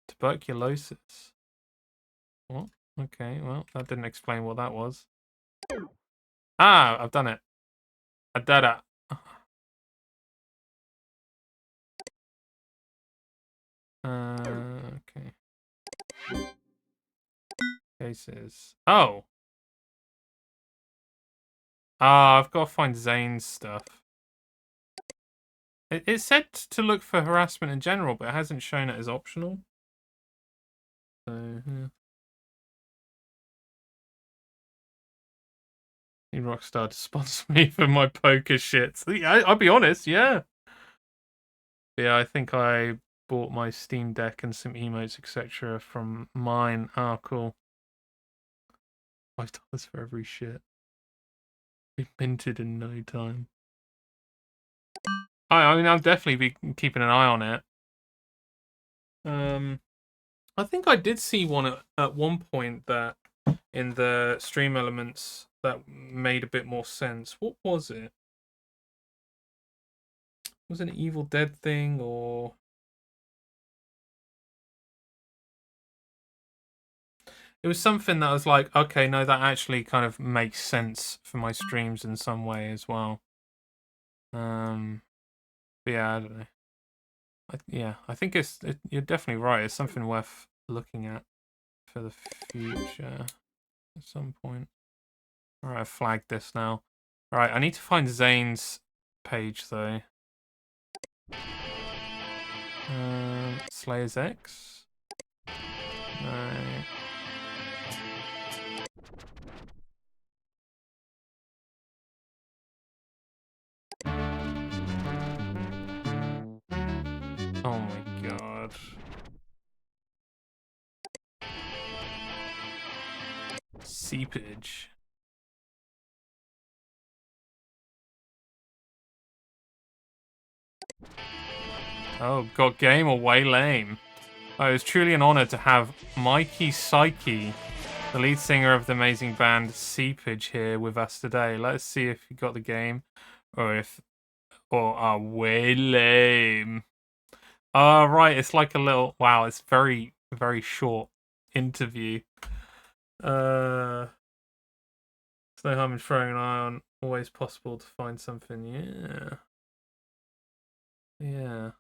Tuberculosis. What? Okay, well, that didn't explain what that was. Ah, I've done it. I did it. Okay. Cases. Oh. Ah, I've got to find Zane's stuff. It said to look for harassment in general, but it hasn't shown it as optional. So, yeah. Need Rockstar to sponsor me for my poker shit. I'll be honest, yeah. Yeah, I think I bought my Steam Deck and some emotes, etc. from mine. Oh, cool. $5 for every shit. Be minted in no time. I mean, I'll definitely be keeping an eye on it. I think I did see one at one point that in the stream elements that made a bit more sense. What was it? Was it an Evil Dead thing or... It was something that was like, okay, no, that actually kind of makes sense for my streams in some way as well. But yeah, I don't know. I think you're definitely right. It's something worth looking at for the future at some point. All right, I've flagged this now. All right, I need to find Zane's page though. Slayers X? No. Oh my god. Seepage. Oh, got game or way lame. Oh, it was truly an honor to have Mikey Psyche, the lead singer of the amazing band Seepage, here with us today. Let's see if he got the game or way lame. Right, it's like a little, wow, it's very, very short interview. There's no harm in throwing an eye on. Always possible to find something. Yeah. Yeah.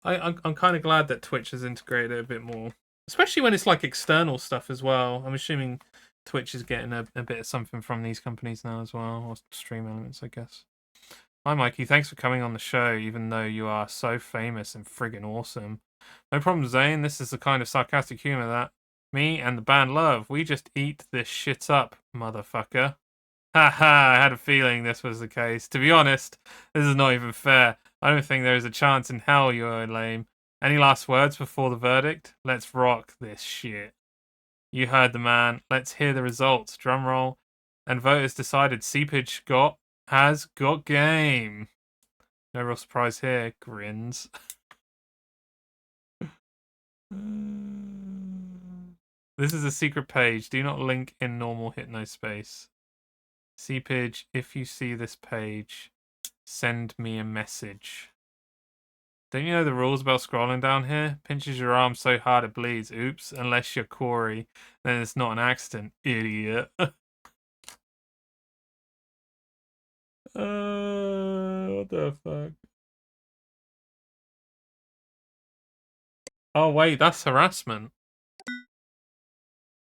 I'm kind of glad that Twitch has integrated it a bit more, especially when it's like external stuff as well. I'm assuming Twitch is getting a bit of something from these companies now as well, or stream elements, I guess. Hi, Mikey. Thanks for coming on the show, even though you are so famous and friggin' awesome. No problem, Zane. This is the kind of sarcastic humor that me and the band love. We just eat this shit up, motherfucker. Haha, I had a feeling this was the case. To be honest, this is not even fair. I don't think there is a chance in hell you're lame. Any last words before the verdict? Let's rock this shit. You heard the man. Let's hear the results. Drum roll. And voters decided Seepage has got game. No real surprise here. Grins. This is a secret page. Do not link in normal Hypnospace. Seepage, if you see this page, send me a message. Don't you know the rules about scrolling down here? Pinches your arm so hard it bleeds. Oops, unless you're Corey, then it's not an accident, idiot. What the fuck? Oh wait, that's harassment.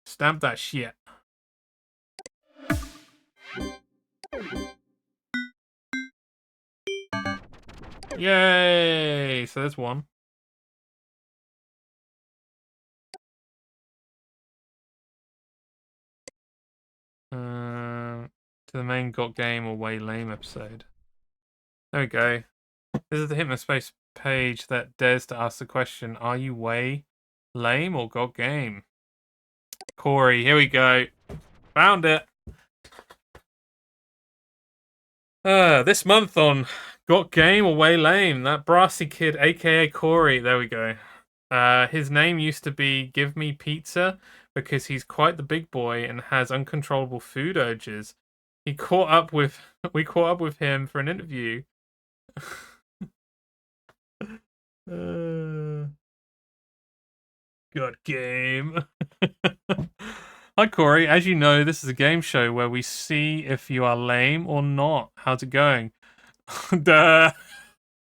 Stamp that shit. Yay! So there's one. To the main got game or way lame episode. There we go. This is the Hypnospace page that dares to ask the question: are you way lame or got game? Corey, here we go. Found it. This month on Got Game or Way Lame, that brassy kid, aka Corey, there we go. His name used to be Give Me Pizza because he's quite the big boy and has uncontrollable food urges. We caught up with him for an interview. Got game. Hi Corey, as you know, this is a game show where we see if you are lame or not. How's it going? I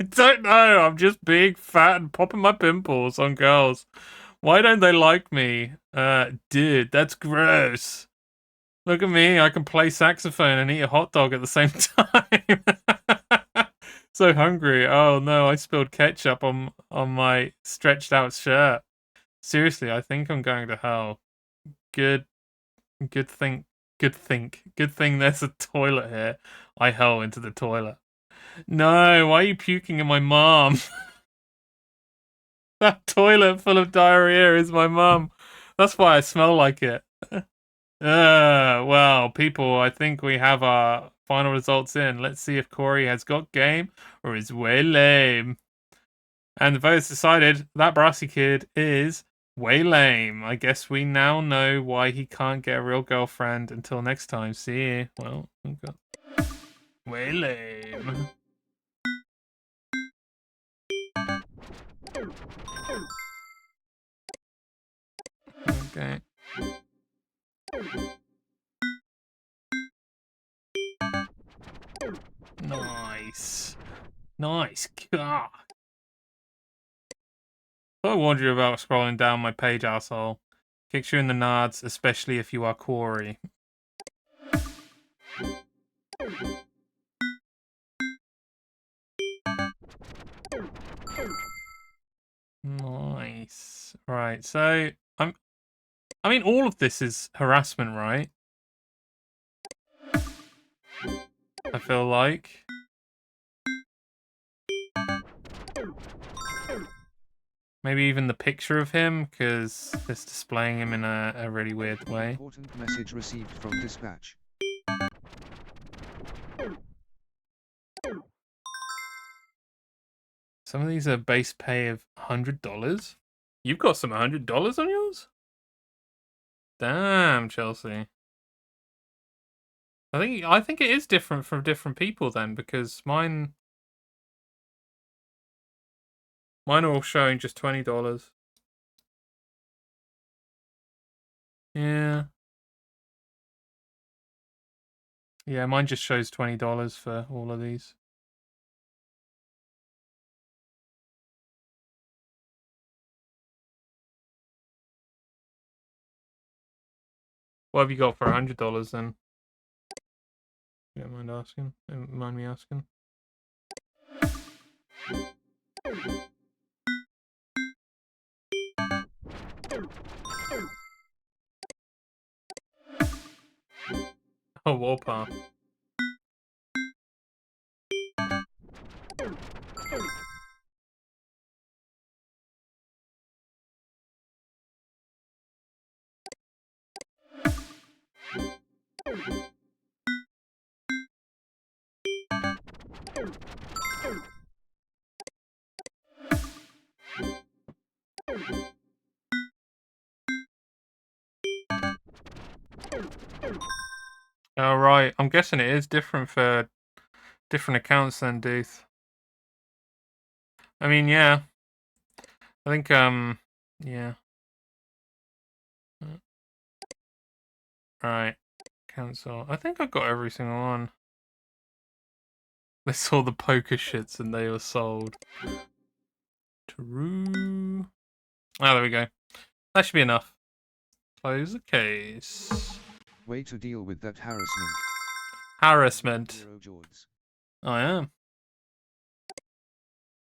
don't know, I'm just big, fat, and popping my pimples on girls. Why don't they like me? Dude, that's gross. Look at me, I can play saxophone and eat a hot dog at the same time. So hungry. Oh no, I spilled ketchup on my stretched out shirt. Seriously, I think I'm going to hell. Good thing there's a toilet here. I hell into the toilet. No, why are you puking at my mom? That toilet full of diarrhea is my mum. That's why I smell like it. Well, people, I think we have our final results in. Let's see if Corey has got game or is way lame. And the votes decided that brassy kid is way lame. I guess we now know why he can't get a real girlfriend. Until next time, see you. Well, we've got way lame. Okay. Nice. Nice. God. I warned you about scrolling down my page, asshole. Kicks you in the nards, especially if you are Corey. Nice. Right, so I mean, all of this is harassment, right? I feel like. Maybe even the picture of him, because it's displaying him in a really weird way. Important message received from dispatch. Some of these are base pay of $100. You've got some $100 on yours? Damn, Chelsea. I think it is different from different people then, because mine are all showing just $20. Yeah. Yeah, mine just shows $20 for all of these. What have you got for $100 then? You don't mind asking? Don't mind me asking? Oh, Warpath. Oh, right. I'm guessing it is different for different accounts then, Duth. I mean, yeah. I think, yeah. Right. Cancel. I think I got every single one. They saw the poker shits and they were sold. True. Oh, there we go. That should be enough. Close the case. Way to deal with that harassment. Harassment. I am.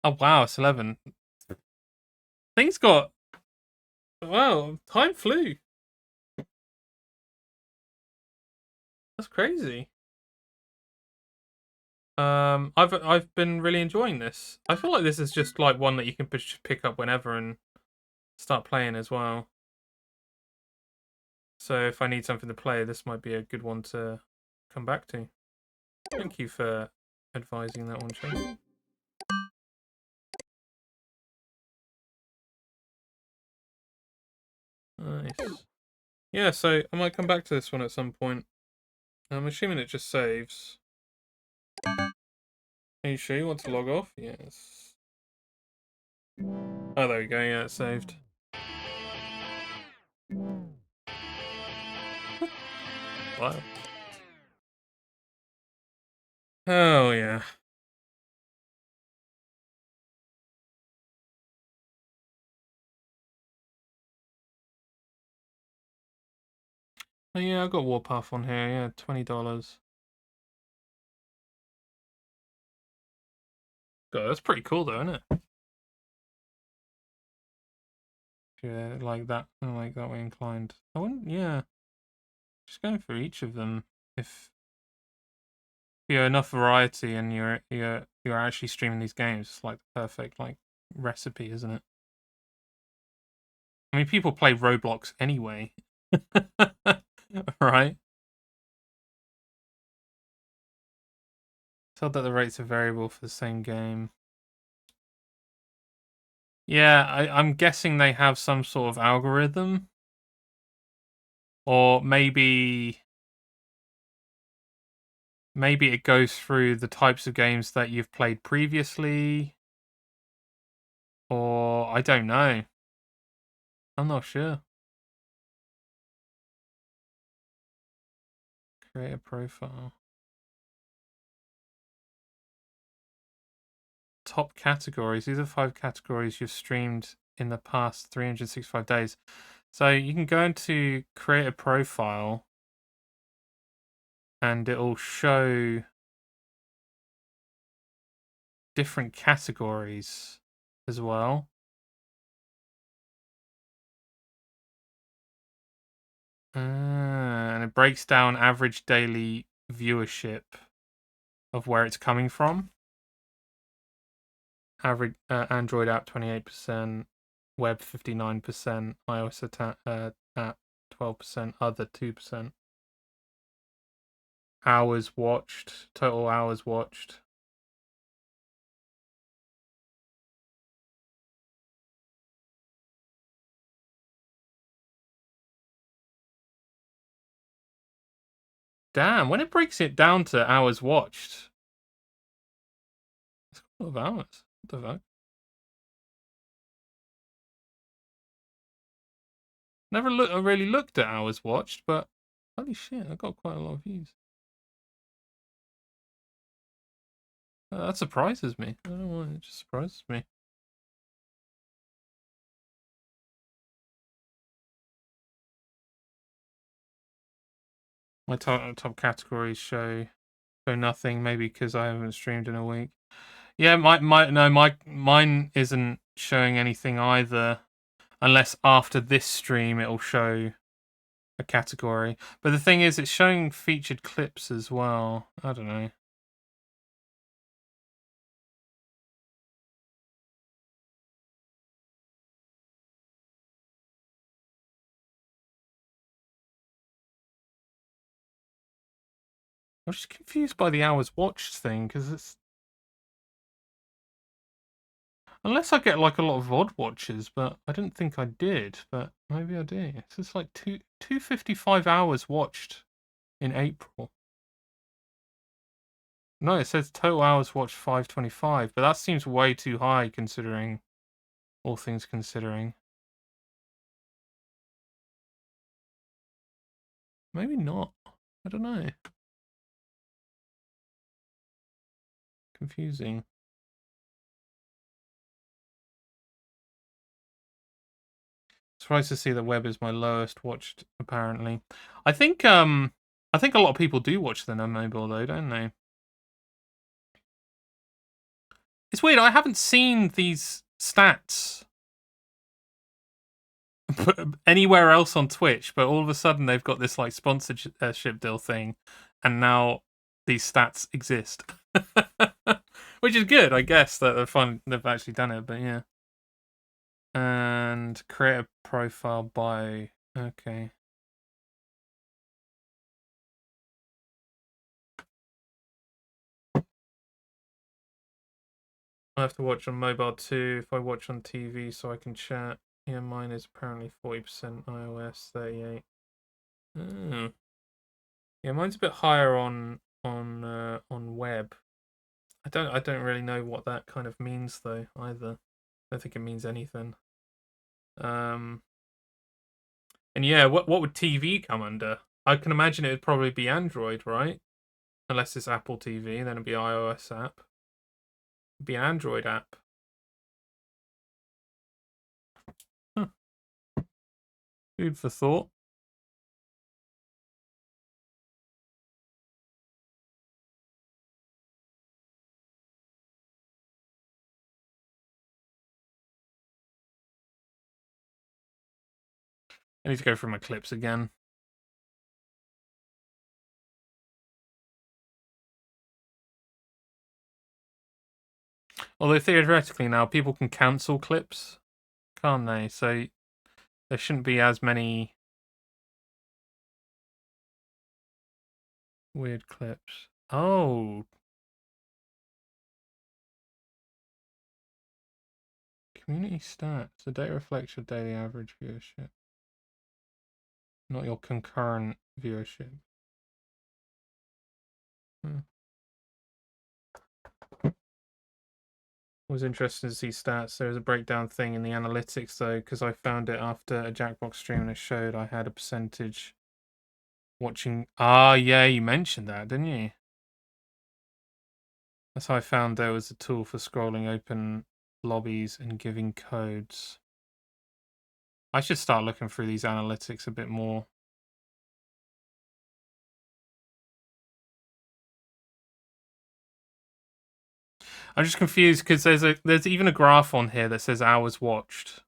Oh, wow, it's 11. Things got... Wow, time flew. That's crazy. I've been really enjoying this. I feel like this is just like one that you can pick up whenever and start playing as well. So if I need something to play, this might be a good one to come back to. Thank you for advising that one, Chelsea. Nice. Yeah, so I might come back to this one at some point. I'm assuming it just saves. Are you sure you want to log off? Yes. Oh, there we go. Yeah, it's saved. Wow. Oh, yeah. Oh, yeah, I got Warpath on here. Yeah, $20. God, that's pretty cool, though, isn't it? Yeah, like that way inclined. I wouldn't. Yeah, just going for each of them. If you have enough variety and you're actually streaming these games, it's like the perfect like recipe, isn't it? I mean, people play Roblox anyway, right? It's odd that the rates are variable for the same game. Yeah, I'm guessing they have some sort of algorithm, or maybe it goes through the types of games that you've played previously, or I don't know. I'm not sure. Create a profile. Top categories. These are 5 categories you've streamed in the past 365 days. So you can go into create a profile and it'll show different categories as well. And it breaks down average daily viewership of where it's coming from. Average Android app 28%, web 59%, iOS app 12%, other 2%. Hours watched, total hours watched. Damn, when it breaks it down to hours watched, it's a lot of hours. What the fuck? Never really looked at hours watched, but holy shit, I got quite a lot of views. That surprises me. I don't know why, it just surprises me. My top categories show nothing, maybe because I haven't streamed in a week. Yeah, mine isn't showing anything either, unless after this stream it'll show a category. But the thing is, it's showing featured clips as well. I don't know. I'm just confused by the hours watched thing, because it's... Unless I get like a lot of VOD watchers, but I didn't think I did, but maybe I do. So it's like 255 hours watched in April. No, it says total hours watched 525, but that seems way too high considering all things considering. Maybe not. I don't know. Confusing. Surprised to see that web is my lowest watched, apparently. I think a lot of people do watch them on mobile though, don't they? It's weird, I haven't seen these stats anywhere else on Twitch, but all of a sudden they've got this like sponsorship deal thing, and now these stats exist. Which is good, I guess, that they've actually done it, but yeah. And create a profile by... Okay. I have to watch on mobile too if I watch on TV so I can chat. Yeah, mine is apparently 40% iOS, 38. Oh. Yeah, mine's a bit higher on web. I don't really know what that kind of means though either. I don't think it means anything. And yeah, what would TV come under? I can imagine it would probably be Android, right? Unless it's Apple TV, then it'd be iOS app. It'd be an Android app. Huh. Food for thought. I need to go through my clips again. Although theoretically now people can cancel clips, can't they? So there shouldn't be as many weird clips. Oh. Community stats. The data reflects your daily average viewership, not your concurrent viewership. It was interesting to see stats. There was a breakdown thing in the analytics though, because I found it after a Jackbox stream and it showed I had a percentage watching. Ah, yeah, you mentioned that, didn't you? That's how I found there was a tool for scrolling open lobbies and giving codes. I should start looking through these analytics a bit more. I'm just confused because there's even a graph on here that says hours watched,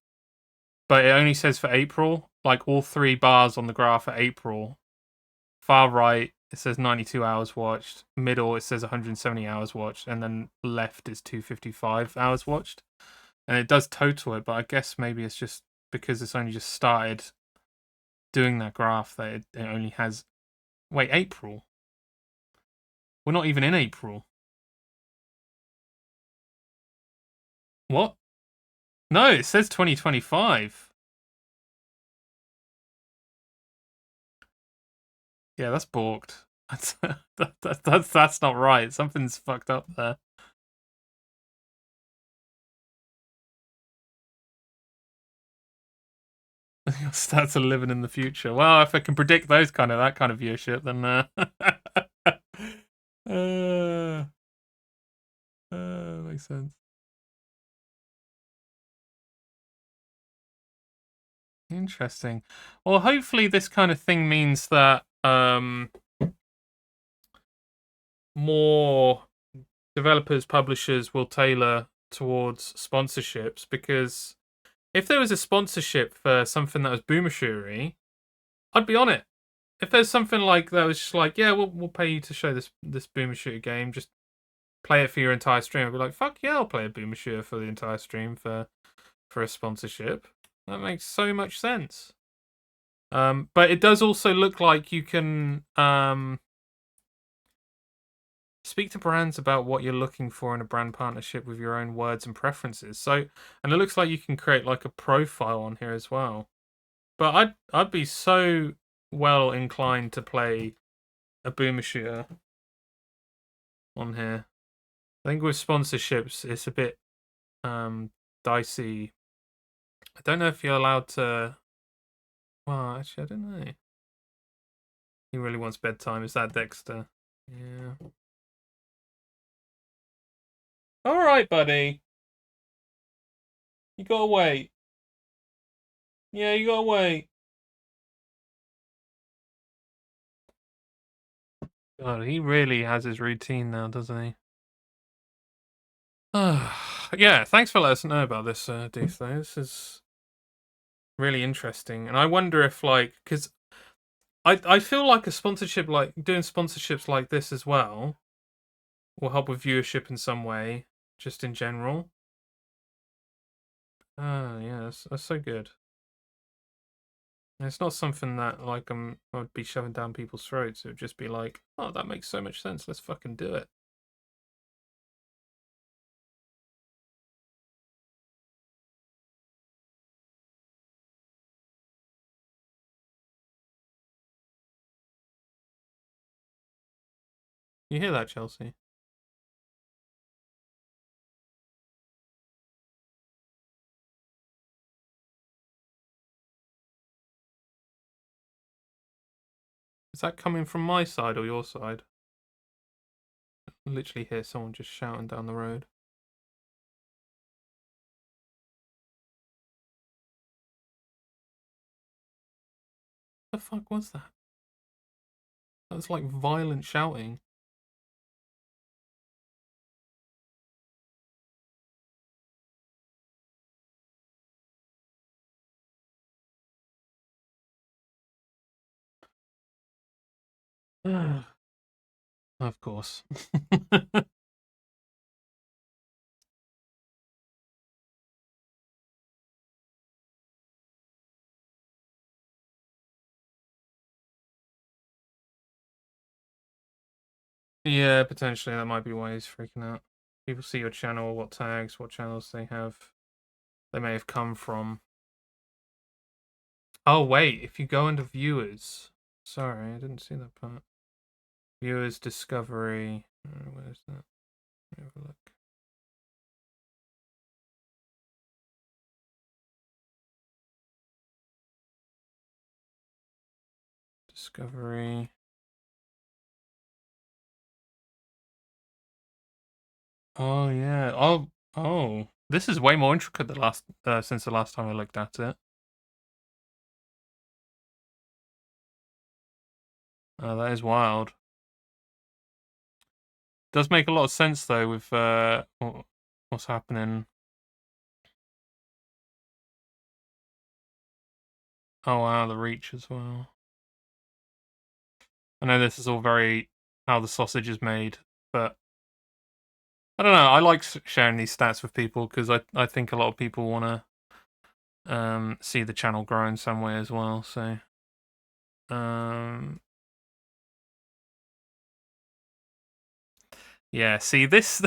but it only says for April. Like all 3 bars on the graph are April. Far right it says 92 hours watched. Middle it says 170 hours watched, and then left is 255 hours watched. And it does total it, but I guess maybe it's just because it's only just started doing that graph that it only has. Wait, April? We're not even in April. What? No, it says 2025. Yeah, that's balked. That's not right. Something's fucked up there. Your stats are living in the future. Well, if I can predict that kind of viewership, then makes sense. Interesting. Well, hopefully this kind of thing means that more developers, publishers will tailor towards sponsorships, because if there was a sponsorship for something that was boomer shootery, I'd be on it. If there's something like that was just like, yeah, we'll pay you to show this boomer shooter game, just play it for your entire stream, I'd be like, fuck yeah, I'll play a boomer shooter for the entire stream for a sponsorship. That makes so much sense. But it does also look like you can speak to brands about what you're looking for in a brand partnership with your own words and preferences. So, and it looks like you can create like a profile on here as well. But I'd be so well inclined to play a boomer shooter on here. I think with sponsorships, it's a bit dicey. I don't know if you're allowed to. Well, actually, I don't know. He really wants bedtime. Is that Dexter? Yeah. All right, buddy. You gotta wait. Yeah, you gotta wait. God, he really has his routine now, doesn't he? Yeah, thanks for letting us know about this, Deuce, though. This is really interesting. And I wonder if, like, because I feel like a sponsorship, like, doing sponsorships like this as well, will help with viewership in some way, just in general. Yeah, that's so good. And it's not something that, like, I'd be shoving down people's throats. It would just be like, oh, that makes so much sense. Let's fucking do it. You hear that, Chelsea? Is that coming from my side or your side? I literally hear someone just shouting down the road. What the fuck was that? That was like violent shouting. Of course. Yeah, potentially that might be why he's freaking out. People see your channel, what tags, what channels they may have come from. Oh wait, if you go into viewers, sorry, I didn't see that part. Viewers discovery. Where's that? Let me have a look. Discovery. Oh yeah. Oh. This is way more intricate since the last time I looked at it. Oh, that is wild. Does make a lot of sense though with what's happening. Oh wow, the reach as well. I know this is all very how the sausage is made, but I don't know. I like sharing these stats with people because I think a lot of people want to see the channel grow in some way as well. So yeah. See this.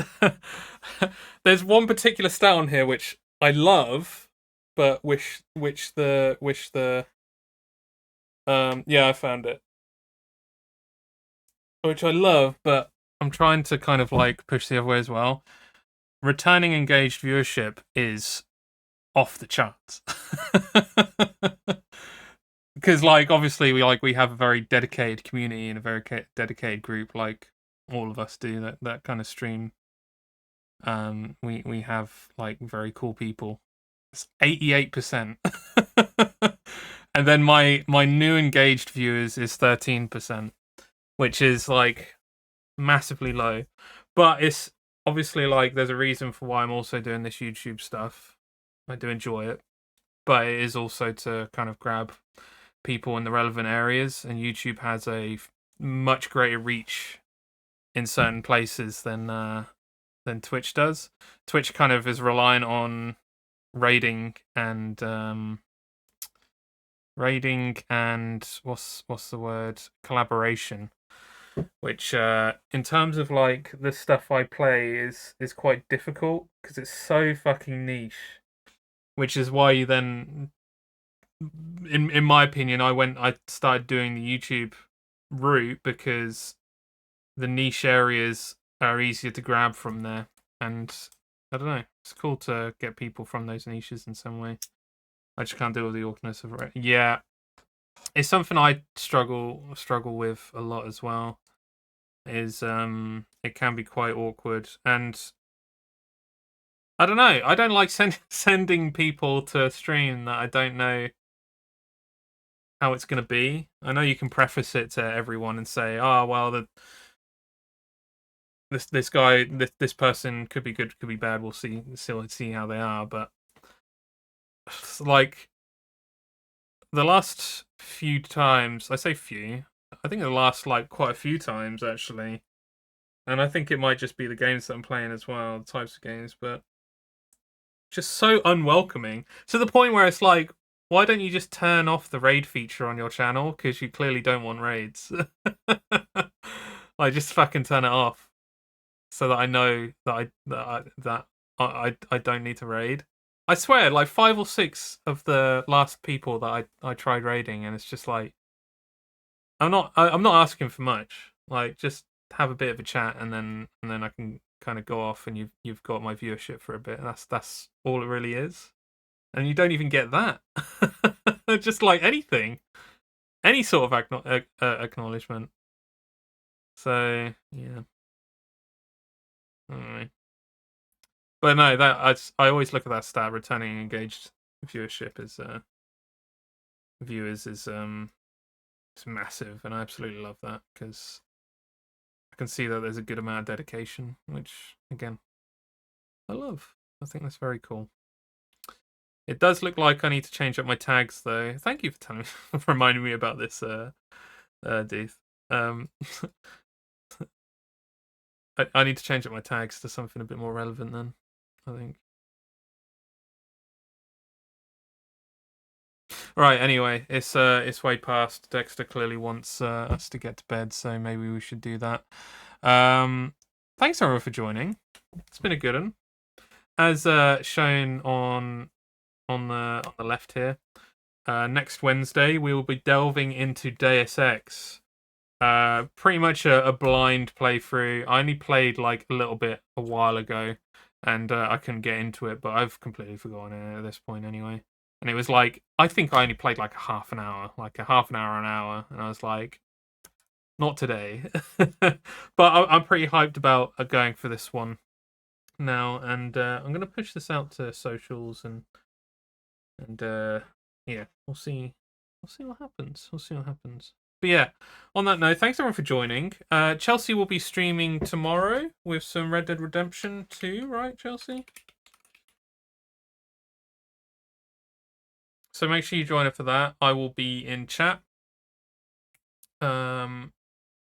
There's one particular stat on here which I love, but wish the yeah, I found it. Which I love, but I'm trying to kind of like push the other way as well. Returning engaged viewership is off the charts. Because like obviously we have a very dedicated community and a very dedicated group, like all of us do that kind of stream. We have like very cool people. It's 88%. And then my new engaged viewers is 13%, which is like massively low. But it's obviously like there's a reason for why I'm also doing this YouTube stuff. I do enjoy it, but it is also to kind of grab people in the relevant areas, and YouTube has a much greater reach in certain places than Twitch does. Twitch kind of is reliant on raiding and what's the word, collaboration, which in terms of like the stuff I play is quite difficult because it's so fucking niche, which is why you then in my opinion I started doing the YouTube route because the niche areas are easier to grab from there, and I don't know, it's cool to get people from those niches in some way. I just can't deal with the awkwardness of it. Yeah, it's something I struggle with a lot as well. Is it can be quite awkward, and I don't know. I don't like sending people to a stream that I don't know how it's going to be. I know you can preface it to everyone and say, "Oh, well, this guy, this person could be good, could be bad. We'll see how they are." But like the last few times, I say few, I think the last like quite a few times actually, and I think it might just be the games that I'm playing as well, the types of games, but just so unwelcoming to the point where it's like, why don't you just turn off the raid feature on your channel? Because you clearly don't want raids. Like, just fucking turn it off, so that I know that I don't need to raid. I swear, like 5 or 6 of the last people that I tried raiding, and it's just like, I'm not asking for much. Like, just have a bit of a chat, and then I can kind of go off, and you've got my viewership for a bit. That's all it really is. And you don't even get that. Just like anything, any sort of acknowledgement. So yeah, alright. But no, that I always look at that stat. Returning engaged viewership is viewers is it's massive, and I absolutely love that because I can see that there's a good amount of dedication, which again I love. I think that's very cool. It does look like I need to change up my tags though. Thank you for telling me, for reminding me about this, Deeth. I need to change up my tags to something a bit more relevant then, I think. Right, anyway, it's way past. Dexter clearly wants us to get to bed, so maybe we should do that. Thanks everyone for joining. It's been a good one. As shown on the left here, next Wednesday we will be delving into Deus Ex. Pretty much a blind playthrough. I only played like a little bit a while ago, and I couldn't get into it, but I've completely forgotten it at this point anyway. And it was like, I think I only played like half an hour, an hour, and I was like, not today. But I'm pretty hyped about going for this one now, and I'm gonna push this out to socials, and yeah, we'll see what happens. But yeah, on that note, thanks everyone for joining. Chelsea will be streaming tomorrow with some Red Dead Redemption 2, right, Chelsea? So make sure you join her for that. I will be in chat,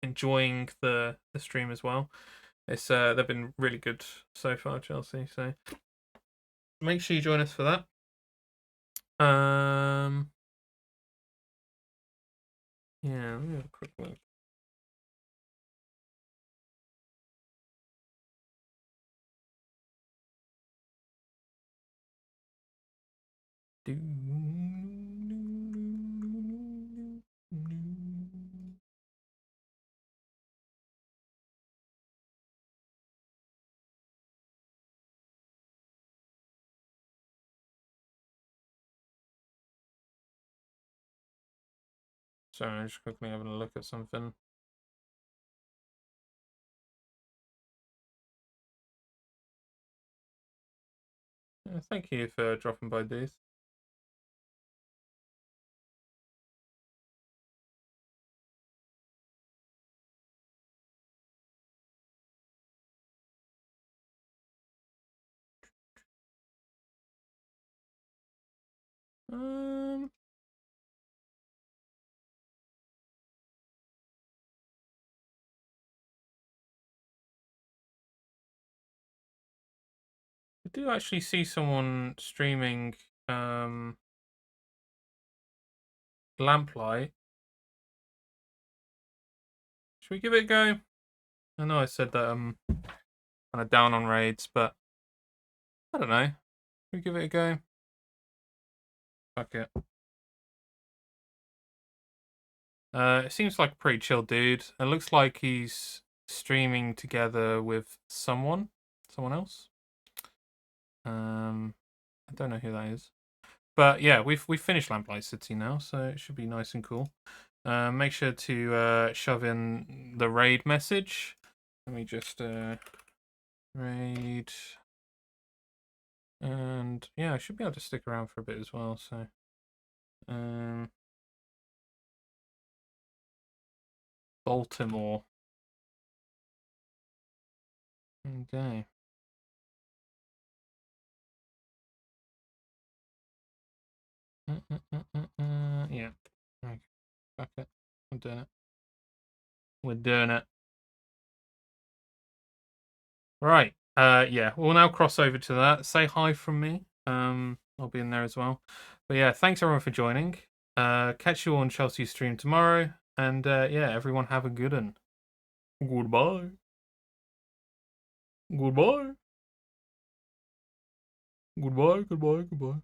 enjoying the stream as well. It's they've been really good so far, Chelsea. So make sure you join us for that. Yeah, let me have a quick look. Sorry, I'm just quickly having a look at something. Yeah, thank you for dropping by, dude. I do actually see someone streaming Lamplight. Should we give it a go? I know I said that I'm kind of down on raids, but I don't know. Should we give it a go? Fuck it. It seems like a pretty chill dude. It looks like he's streaming together with someone else. I don't know who that is, but yeah, we've finished Lamplight City now, so it should be nice and cool. Make sure to shove in the raid message. Let me just raid, and yeah, I should be able to stick around for a bit as well. So, Baltimore. Okay. Yeah. Okay. Fuck it. I'm doing it. We're doing it. Right. Yeah. We'll now cross over to that. Say hi from me. I'll be in there as well. But yeah, thanks everyone for joining. Catch you on Chelsea's stream tomorrow. And yeah, everyone have a good one. Goodbye. Goodbye. Goodbye.